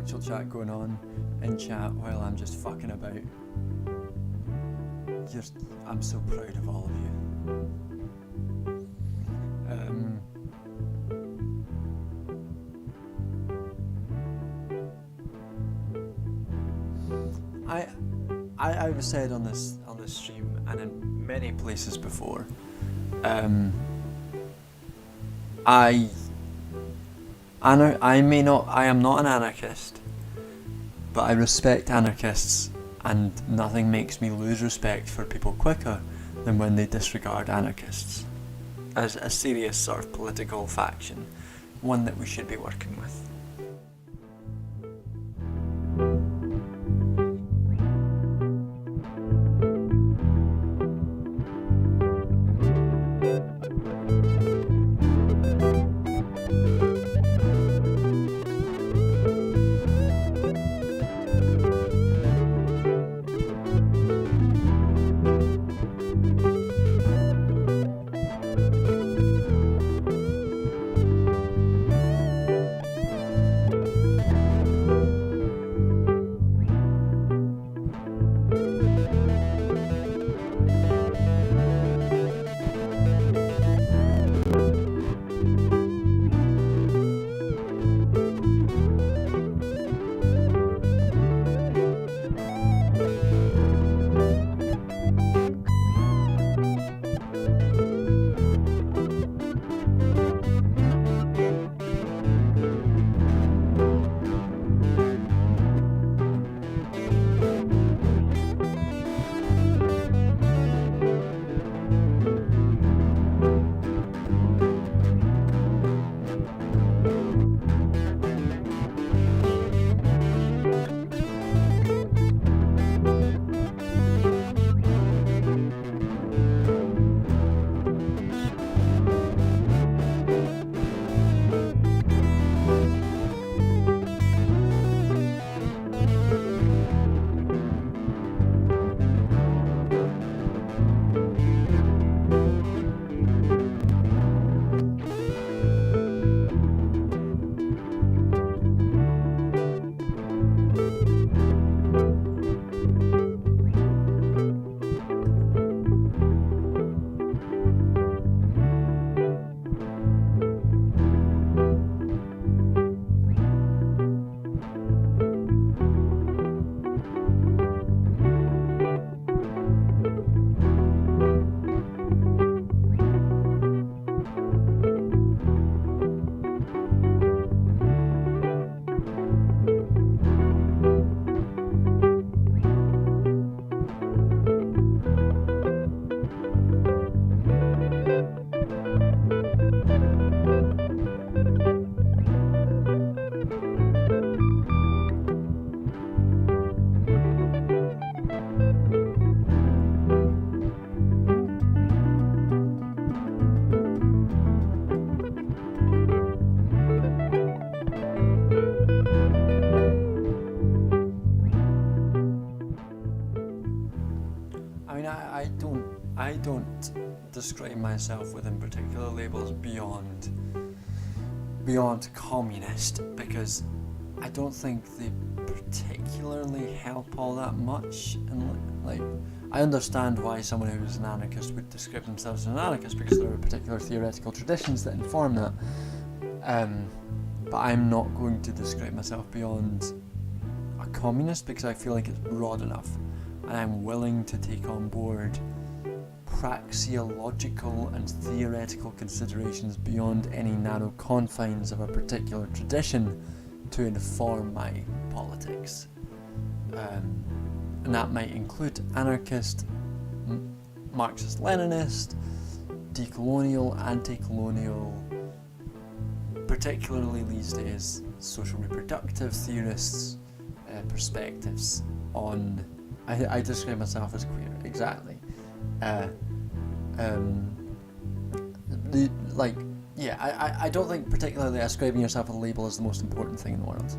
actual chat going on in chat while I'm just fucking about. I'm so proud of all of you. I've said on this stream and in many places before, I am not an anarchist, but I respect anarchists, and nothing makes me lose respect for people quicker than when they disregard anarchists as a serious sort of political faction, one that we should be working with. I don't describe myself within particular labels beyond communist, because I don't think they particularly help all that much. And like, I understand why someone who's an anarchist would describe themselves as an anarchist, because there are particular theoretical traditions that inform that. But I'm not going to describe myself beyond a communist, because I feel like it's broad enough, and I'm willing to take on board praxeological and theoretical considerations beyond any narrow confines of a particular tradition to inform my politics. And that might include anarchist, Marxist-Leninist, decolonial, anti-colonial, particularly these days, social reproductive theorists' perspectives on... I describe myself as queer, exactly. I don't think particularly ascribing yourself a label is the most important thing in the world.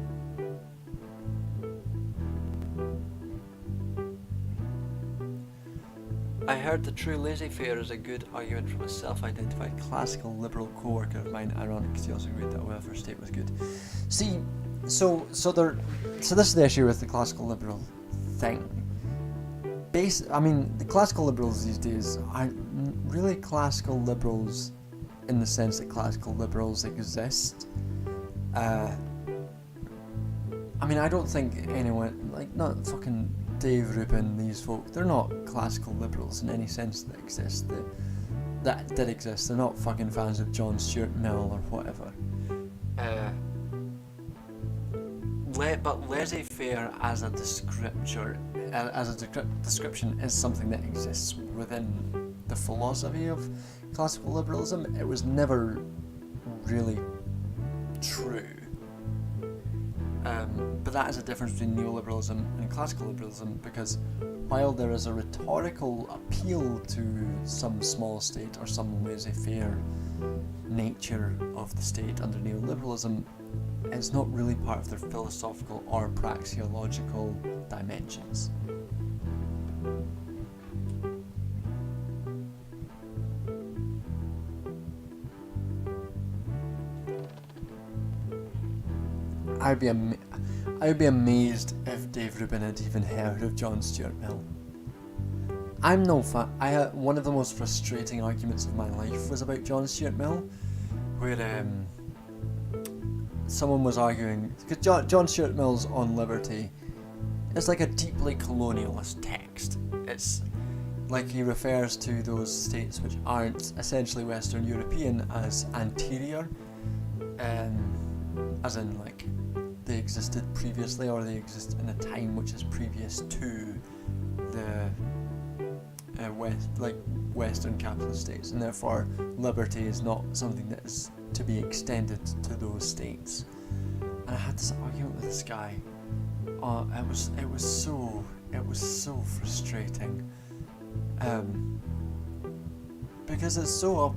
I heard the true laissez-faire is a good argument from a self-identified classical liberal co-worker of mine, ironic because he also agreed that a welfare state was good. See, So this is the issue with the classical liberal thing. The classical liberals these days aren't really classical liberals in the sense that classical liberals exist. I don't think anyone, not fucking Dave Rubin, these folk, they're not classical liberals in any sense that exist, that did exist. They're not fucking fans of John Stuart Mill or whatever. But laissez-faire as a description is something that exists within the philosophy of classical liberalism. It was never really true. But that is a difference between neoliberalism and classical liberalism, because while there is a rhetorical appeal to some small state or some laissez-faire nature of the state under neoliberalism, it's not really part of their philosophical or praxeological dimensions. I'd be amazed if Dave Rubin had even heard of John Stuart Mill. I'm no fan. One of the most frustrating arguments of my life was about John Stuart Mill, where someone was arguing, because John Stuart Mill's On Liberty is like a deeply colonialist text. It's like he refers to those states which aren't essentially Western European as anterior, as in like they existed previously, or they exist in a time which is previous to the Western capitalist states, and therefore liberty is not something that is to be extended to those states. And I had this argument with this guy. It was so frustrating. Because it's so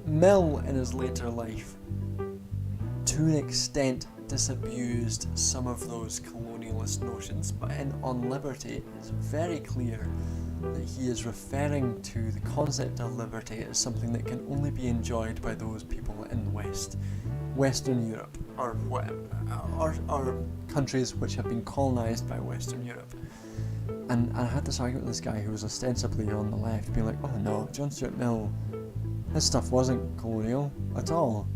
Mill in his later life, to an extent, disabused some of those colonialist notions, but On Liberty it's very clear that he is referring to the concept of liberty as something that can only be enjoyed by those people in the West, Western Europe, or countries which have been colonised by Western Europe. And I had this argument with this guy who was ostensibly on the left, being like, oh no, John Stuart Mill, his stuff wasn't colonial at all.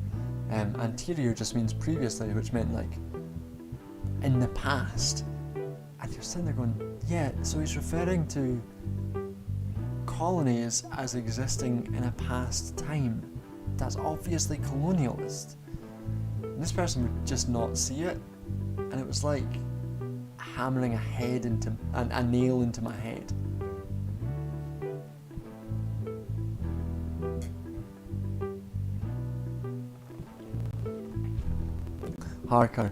Anterior just means previously, which meant like in the past. And you're sitting there going, yeah, so he's referring to colonies as existing in a past time. That's obviously colonialist. And this person would just not see it, and it was like hammering a nail into my head. Harker,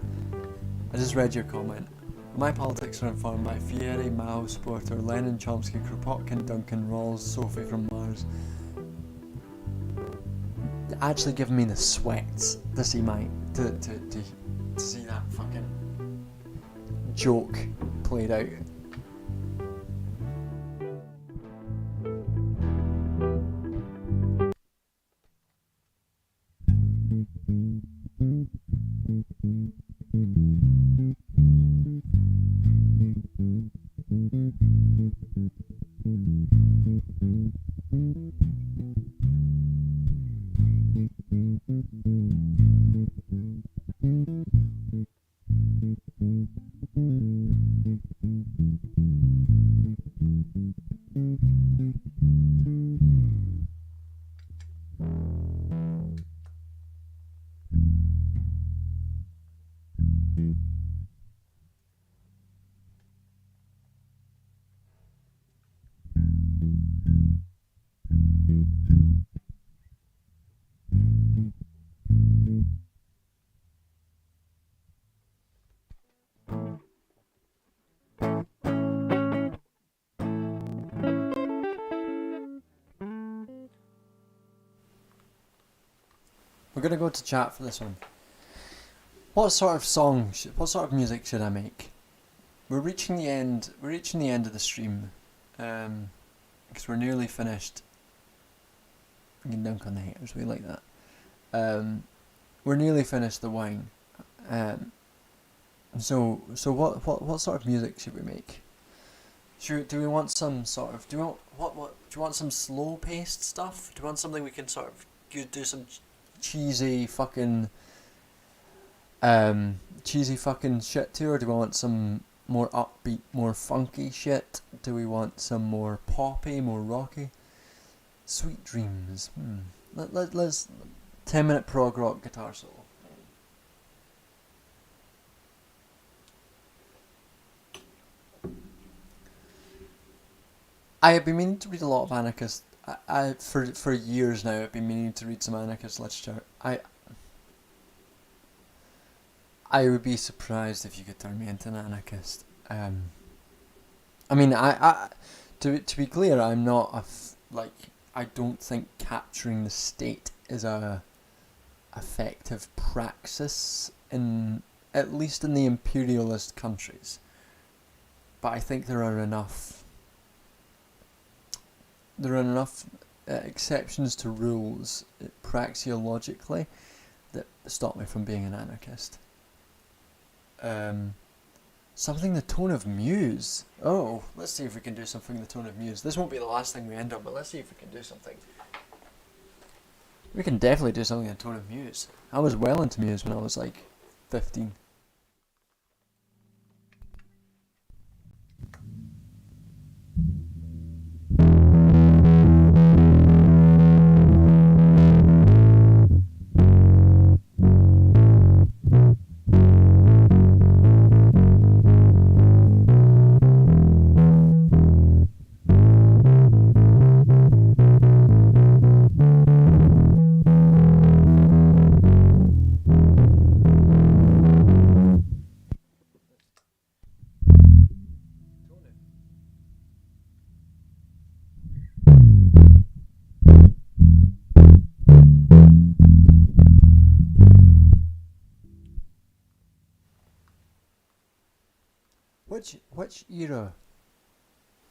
I just read your comment. My politics are informed by Fieri, Mao, Supporter, Lenin, Chomsky, Kropotkin, Duncan, Rawls, Sophie from Mars. Actually giving me the sweats to see to see that fucking joke played out. We're gonna go to chat for this one. What sort of music should I make? We're reaching the end of the stream, because we're nearly finished. We can dunk on the haters, we like that. We're nearly finished the wine, Um, so what sort of music should we make? Do we want some sort of, do you want what do you want some slow paced stuff? Do you want something we can sort of do some cheesy fucking cheesy fucking shit to, or do we want some more upbeat, more funky shit? Do we want some more poppy, more rocky? Sweet Dreams. Let's 10-minute prog rock guitar solo. I have been meaning to read a lot of anarchist. I for years now I've been meaning to read some anarchist literature. I would be surprised if you could turn me into an anarchist. I mean, to be clear, I'm not I don't think capturing the state is a effective praxis in, at least in the imperialist countries. But I think there are enough exceptions to rules praxeologically that stop me from being an anarchist. Something the tone of Muse. Oh, let's see if we can do something the tone of Muse. This won't be the last thing we end on, but let's see if we can do something. We can definitely do something in the tone of Muse. I was well into Muse when I was like 15.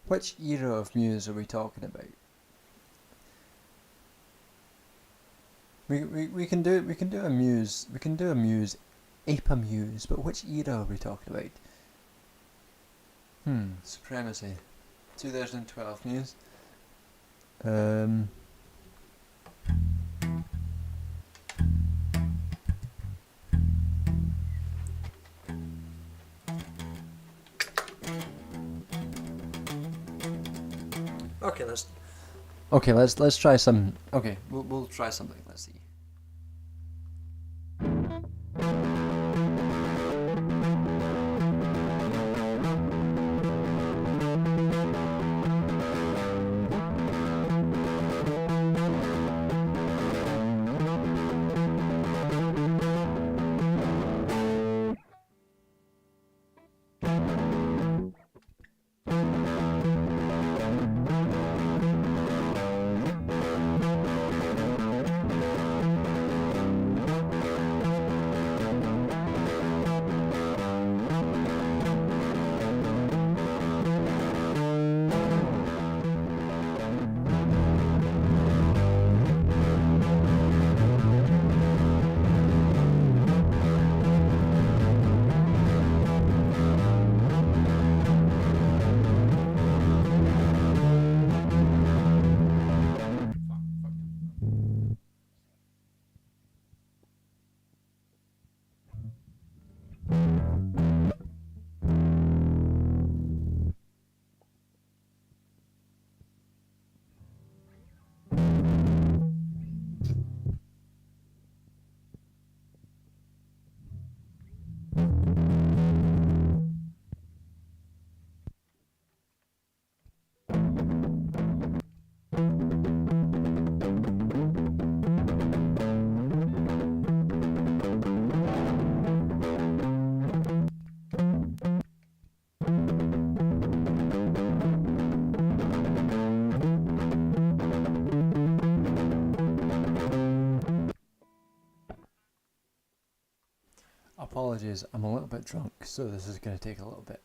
Which era of Muse are we talking about? We can do a Muse, ape a Muse, but which era are we talking about? Supremacy. 2012 Muse. Let's try some. Okay, we'll try something. Let's see. Apologies, I'm a little bit drunk, so this is going to take a little bit.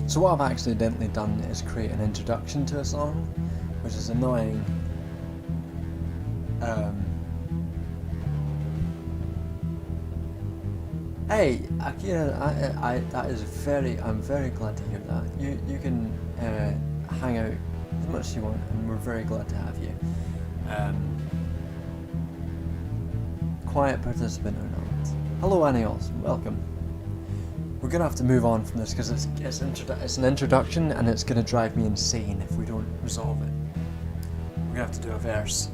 So what I've accidentally done is create an introduction to a song, which is annoying. Hey, Akira, I'm very glad to hear that. You can hang out as much as you want, and we're very glad to have you. Quiet participant or not. Hello, Anios, welcome. We're gonna have to move on from this because it's an introduction, and it's gonna drive me insane if we don't resolve it. We're gonna have to do a verse.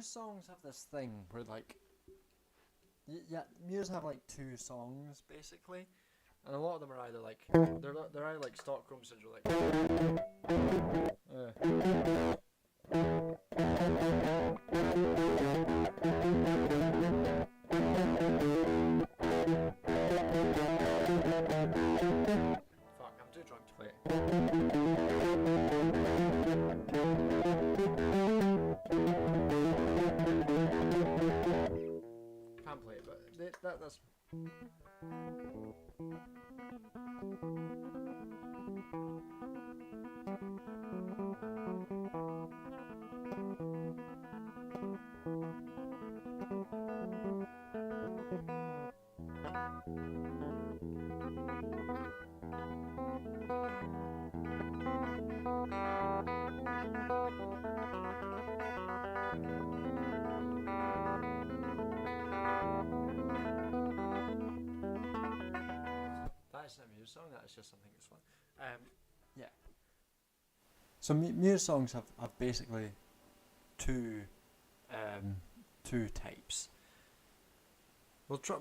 Songs have this thing where Muse have like two songs basically, and a lot of them are either like they're either like Stockholm Syndrome, fuck, I'm too drunk to play it. Can't play it, but that's. That isn't a Muse song, that's just something that's fun. Yeah. So Muse songs have basically two types. We'll try.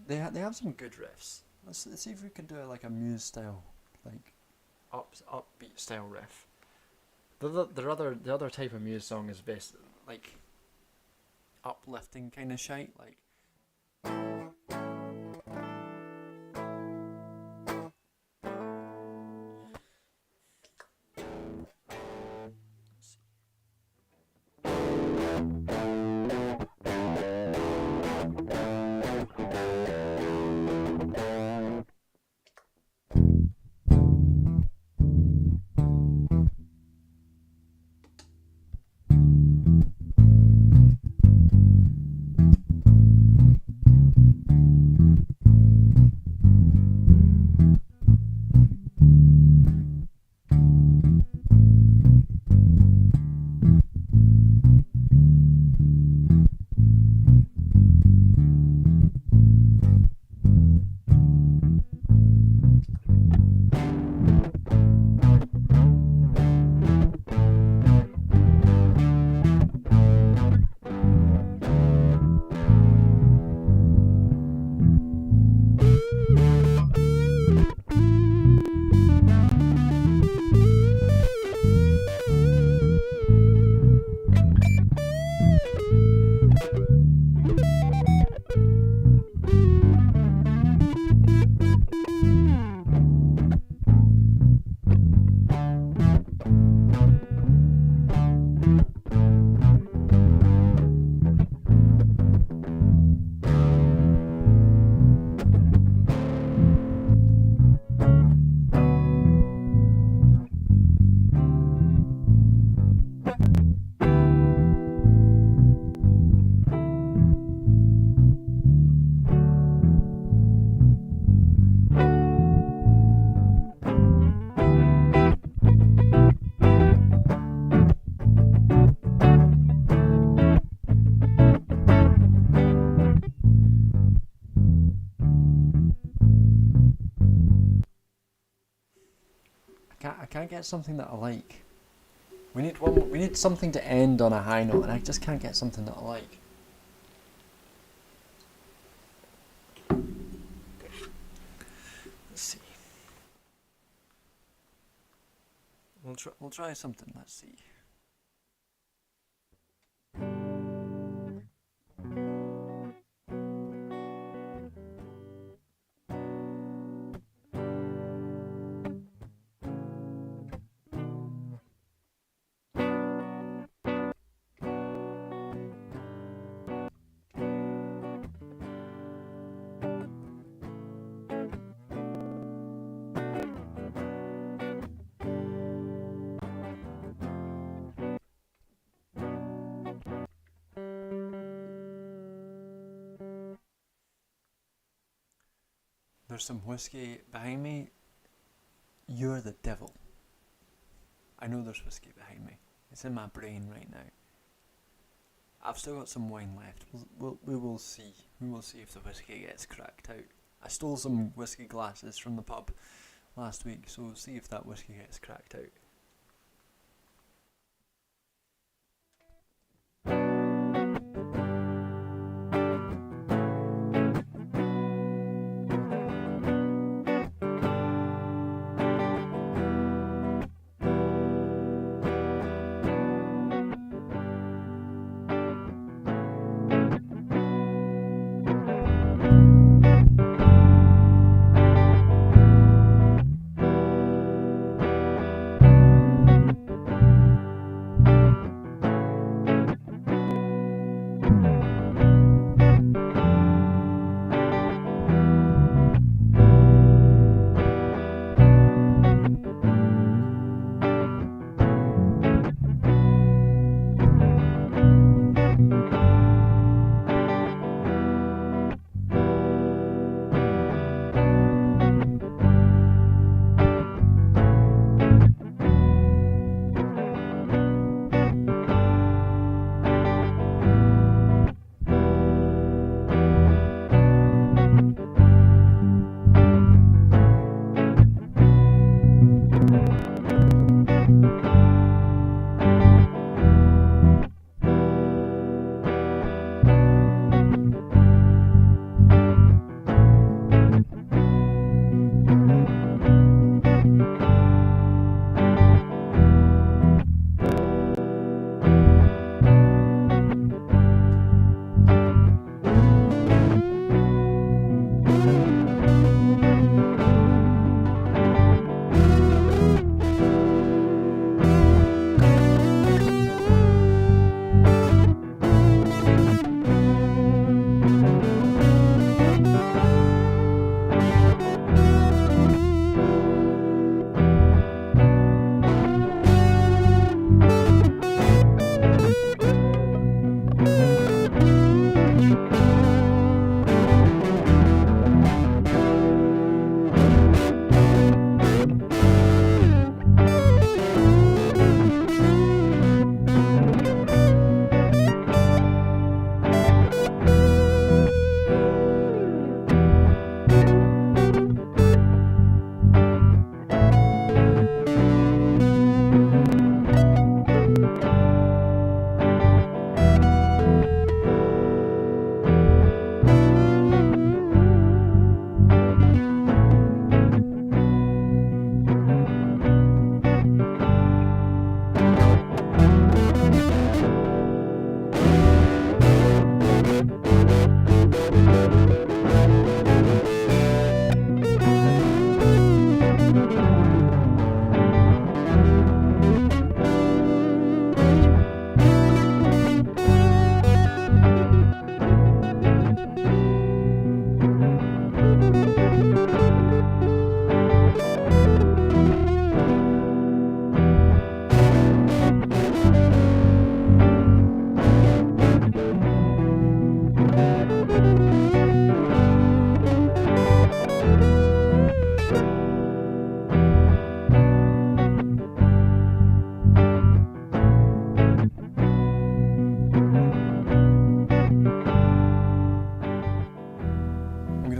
They have some good riffs. Let's see if we can do like a Muse style, like upbeat style riff. The other type of Muse song is best like uplifting kind of shite, like. I can't get something that I like. We need something to end on a high note, and I just can't get something that I like. Let's see. We'll try something. Let's see. There's some whiskey behind me. You're the devil. I know there's whiskey behind me. It's in my brain right now. I've still got some wine left. We will see. We will see if the whiskey gets cracked out. I stole some whiskey glasses from the pub last week, so we'll see if that whiskey gets cracked out.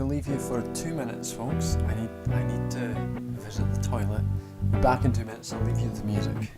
leave you for 2 minutes, folks. I need to visit the toilet. Be back in 2 minutes. I'll leave you with the music.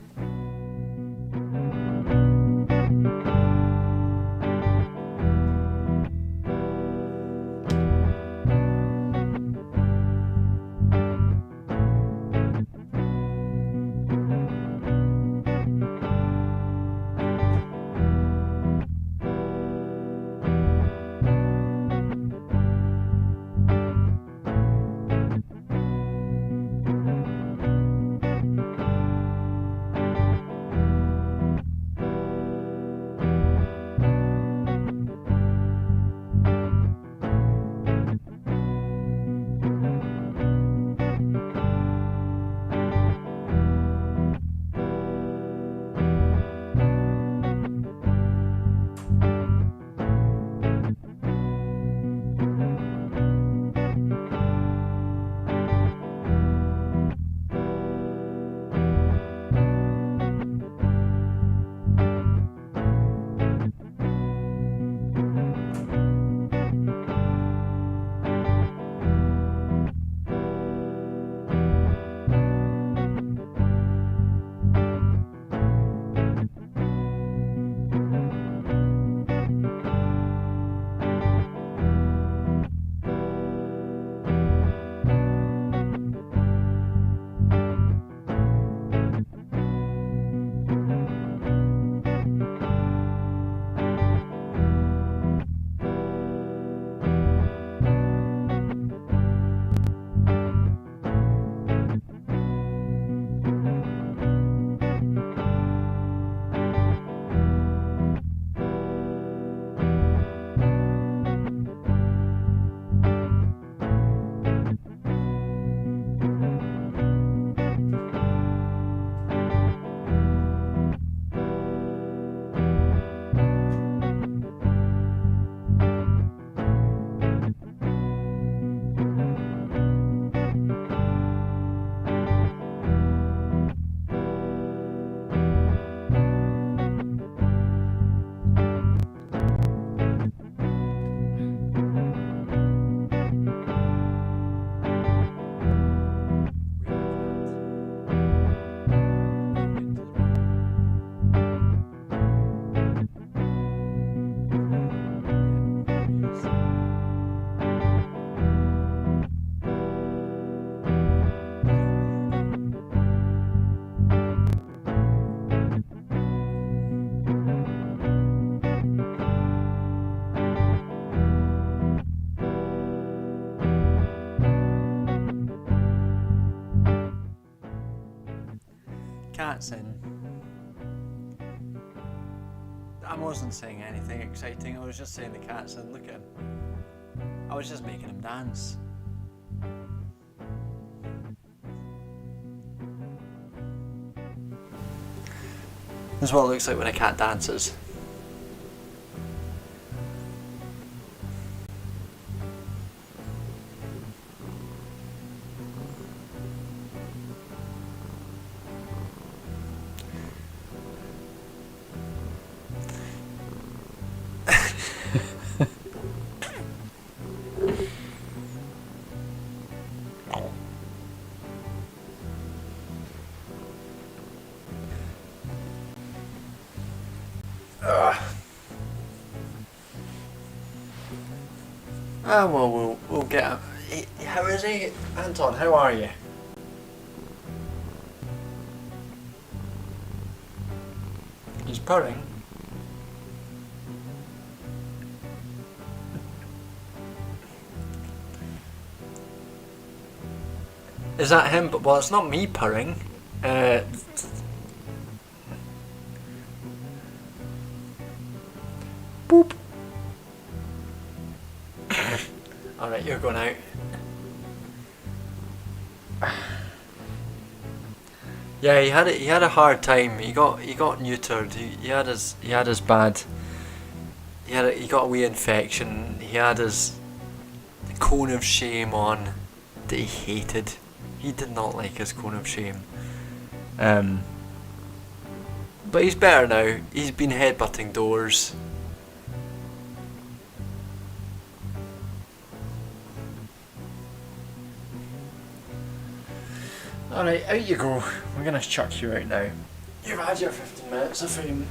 Cats in. I wasn't saying anything exciting, I was just saying the cat's in, look at him. I was just making him dance. This is what it looks like when a cat dances. Well, we'll get him. How is he? Anton, how are you? He's purring. Is that him? But well, it's not me purring. Boop. Alright, you're going out. Yeah, he had a hard time. He got neutered. He had his bad. He got a wee infection. He had his cone of shame on that he hated. He did not like his cone of shame. But he's better now. He's been headbutting doors. Alright, out you go. We're gonna chuck you out now. You've had your 15 minutes of fame.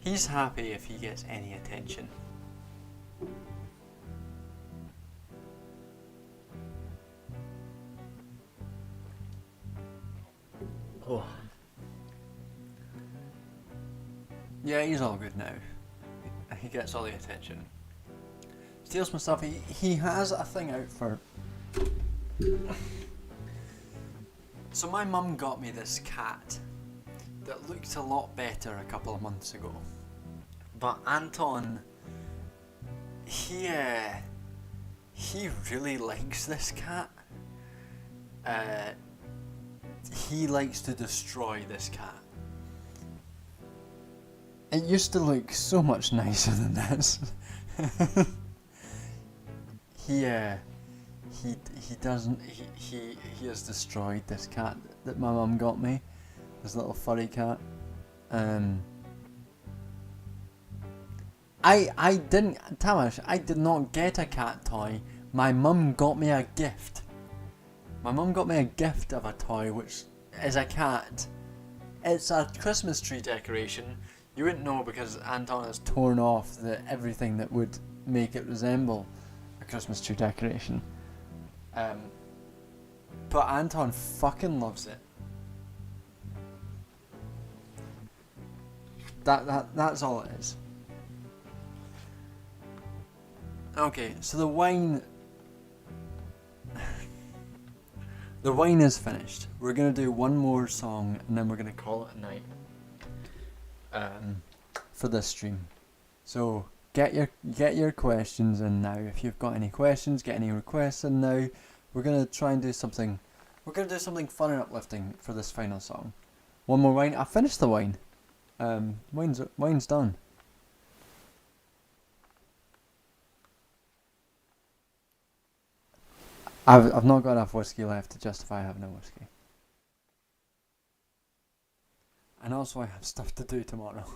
He's happy if he gets any attention. Oh. Yeah, he's all good now. He gets all the attention. Steals my stuff. He has a thing out for... So my mum got me this cat that looked a lot better a couple of months ago. But Anton, he really likes this cat. He likes to destroy this cat. It used to look so much nicer than this. He has destroyed this cat that my mum got me. This little furry cat. I didn't, Tamas, I did not get a cat toy. My mum got me a gift. My mum got me a gift of a toy which is a cat. It's a Christmas tree decoration. You wouldn't know because Anton has torn off everything that would make it resemble a Christmas tree decoration. But Anton fucking loves it. That's all it is. Okay, so the wine is finished. We're gonna do one more song and then we're gonna call it a night. For this stream. So get your questions in now. If you've got any questions, get any requests in now. We're gonna try and do something. We're gonna do something fun and uplifting for this final song. One more wine. I finished the wine. Wine's done. I've not got enough whiskey left to justify having no whiskey. And also I have stuff to do tomorrow.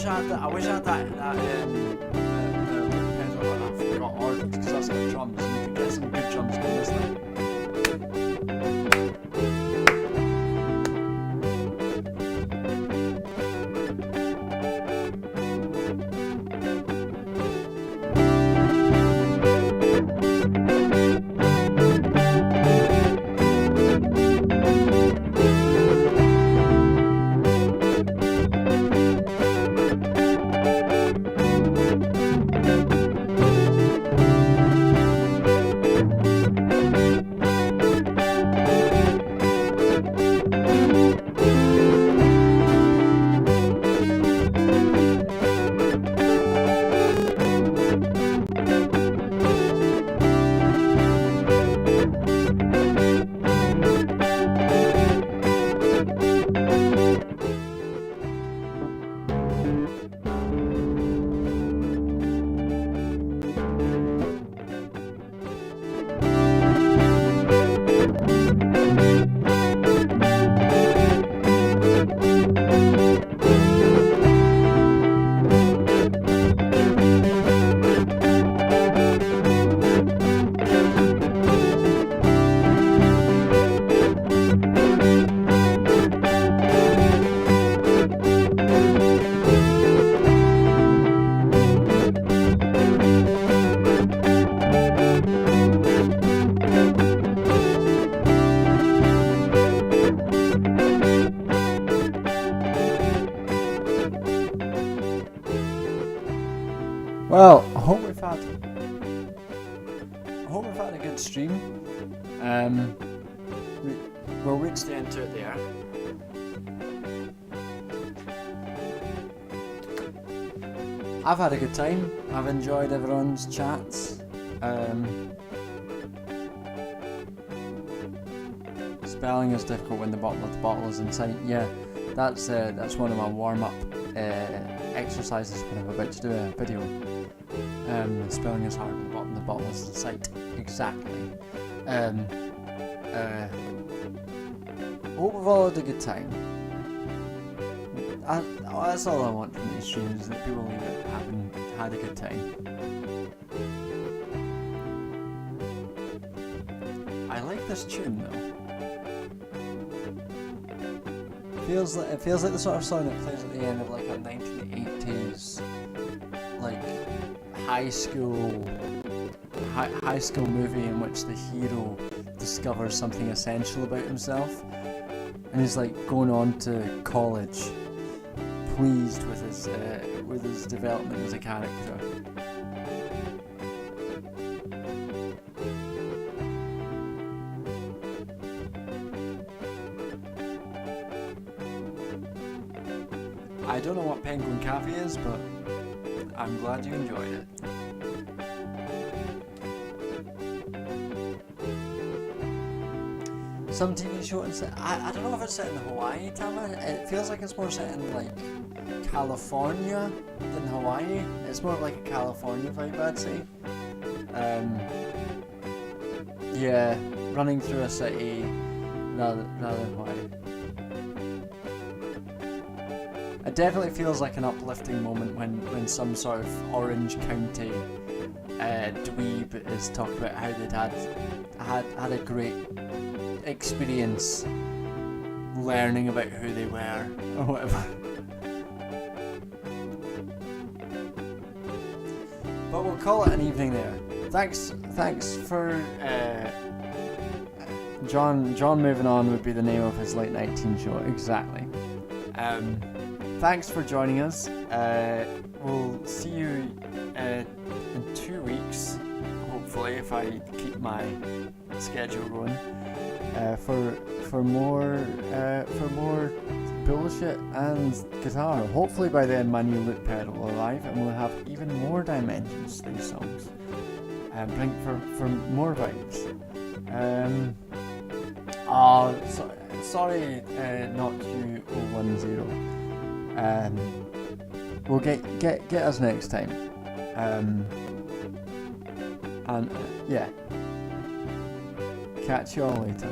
wish I had that. I wish I had that the pedal that I forgot organs, because that's got drums, and you could get some good drums on this thing. Well, I hope we've had a good stream. We'll reach the end to it there. I've had a good time. I've enjoyed everyone's chats. Spelling is difficult when the bottle is in sight. Yeah, that's one of my warm-up exercises when I'm about to do a video. Spelling is hard when the bottle is in sight. Exactly. Hope we've all had a good time. That's all I want from these streams, is that people leave it having had a good time. I like this tune though. It feels like the sort of song that plays at the end of like a 1980s like high school movie in which the hero discovers something essential about himself, and he's like going on to college, pleased with his development as a character. I don't know what Penguin Cafe is, but I'm glad you enjoyed it. Some TV show, I don't know if it's set in Hawaii, Tama. It feels like it's more set in like California than Hawaii. It's more like a California vibe, I'd say. Yeah, running through a city rather than Hawaii. It definitely feels like an uplifting moment when some sort of Orange County dweeb is talking about how they'd had a great experience learning about who they were or whatever. But we'll call it an evening there. Thanks for John moving on would be the name of his late night teen show. Exactly. Thanks for joining us. We'll see you in 2 weeks, hopefully, if I keep my schedule going. For more bullshit and guitar. Hopefully by then my new loop pedal will arrive and we'll have even more dimensions to these songs. Bring for more vibes. Sorry, not you 010. We'll get us next time. And yeah. Catch you all later.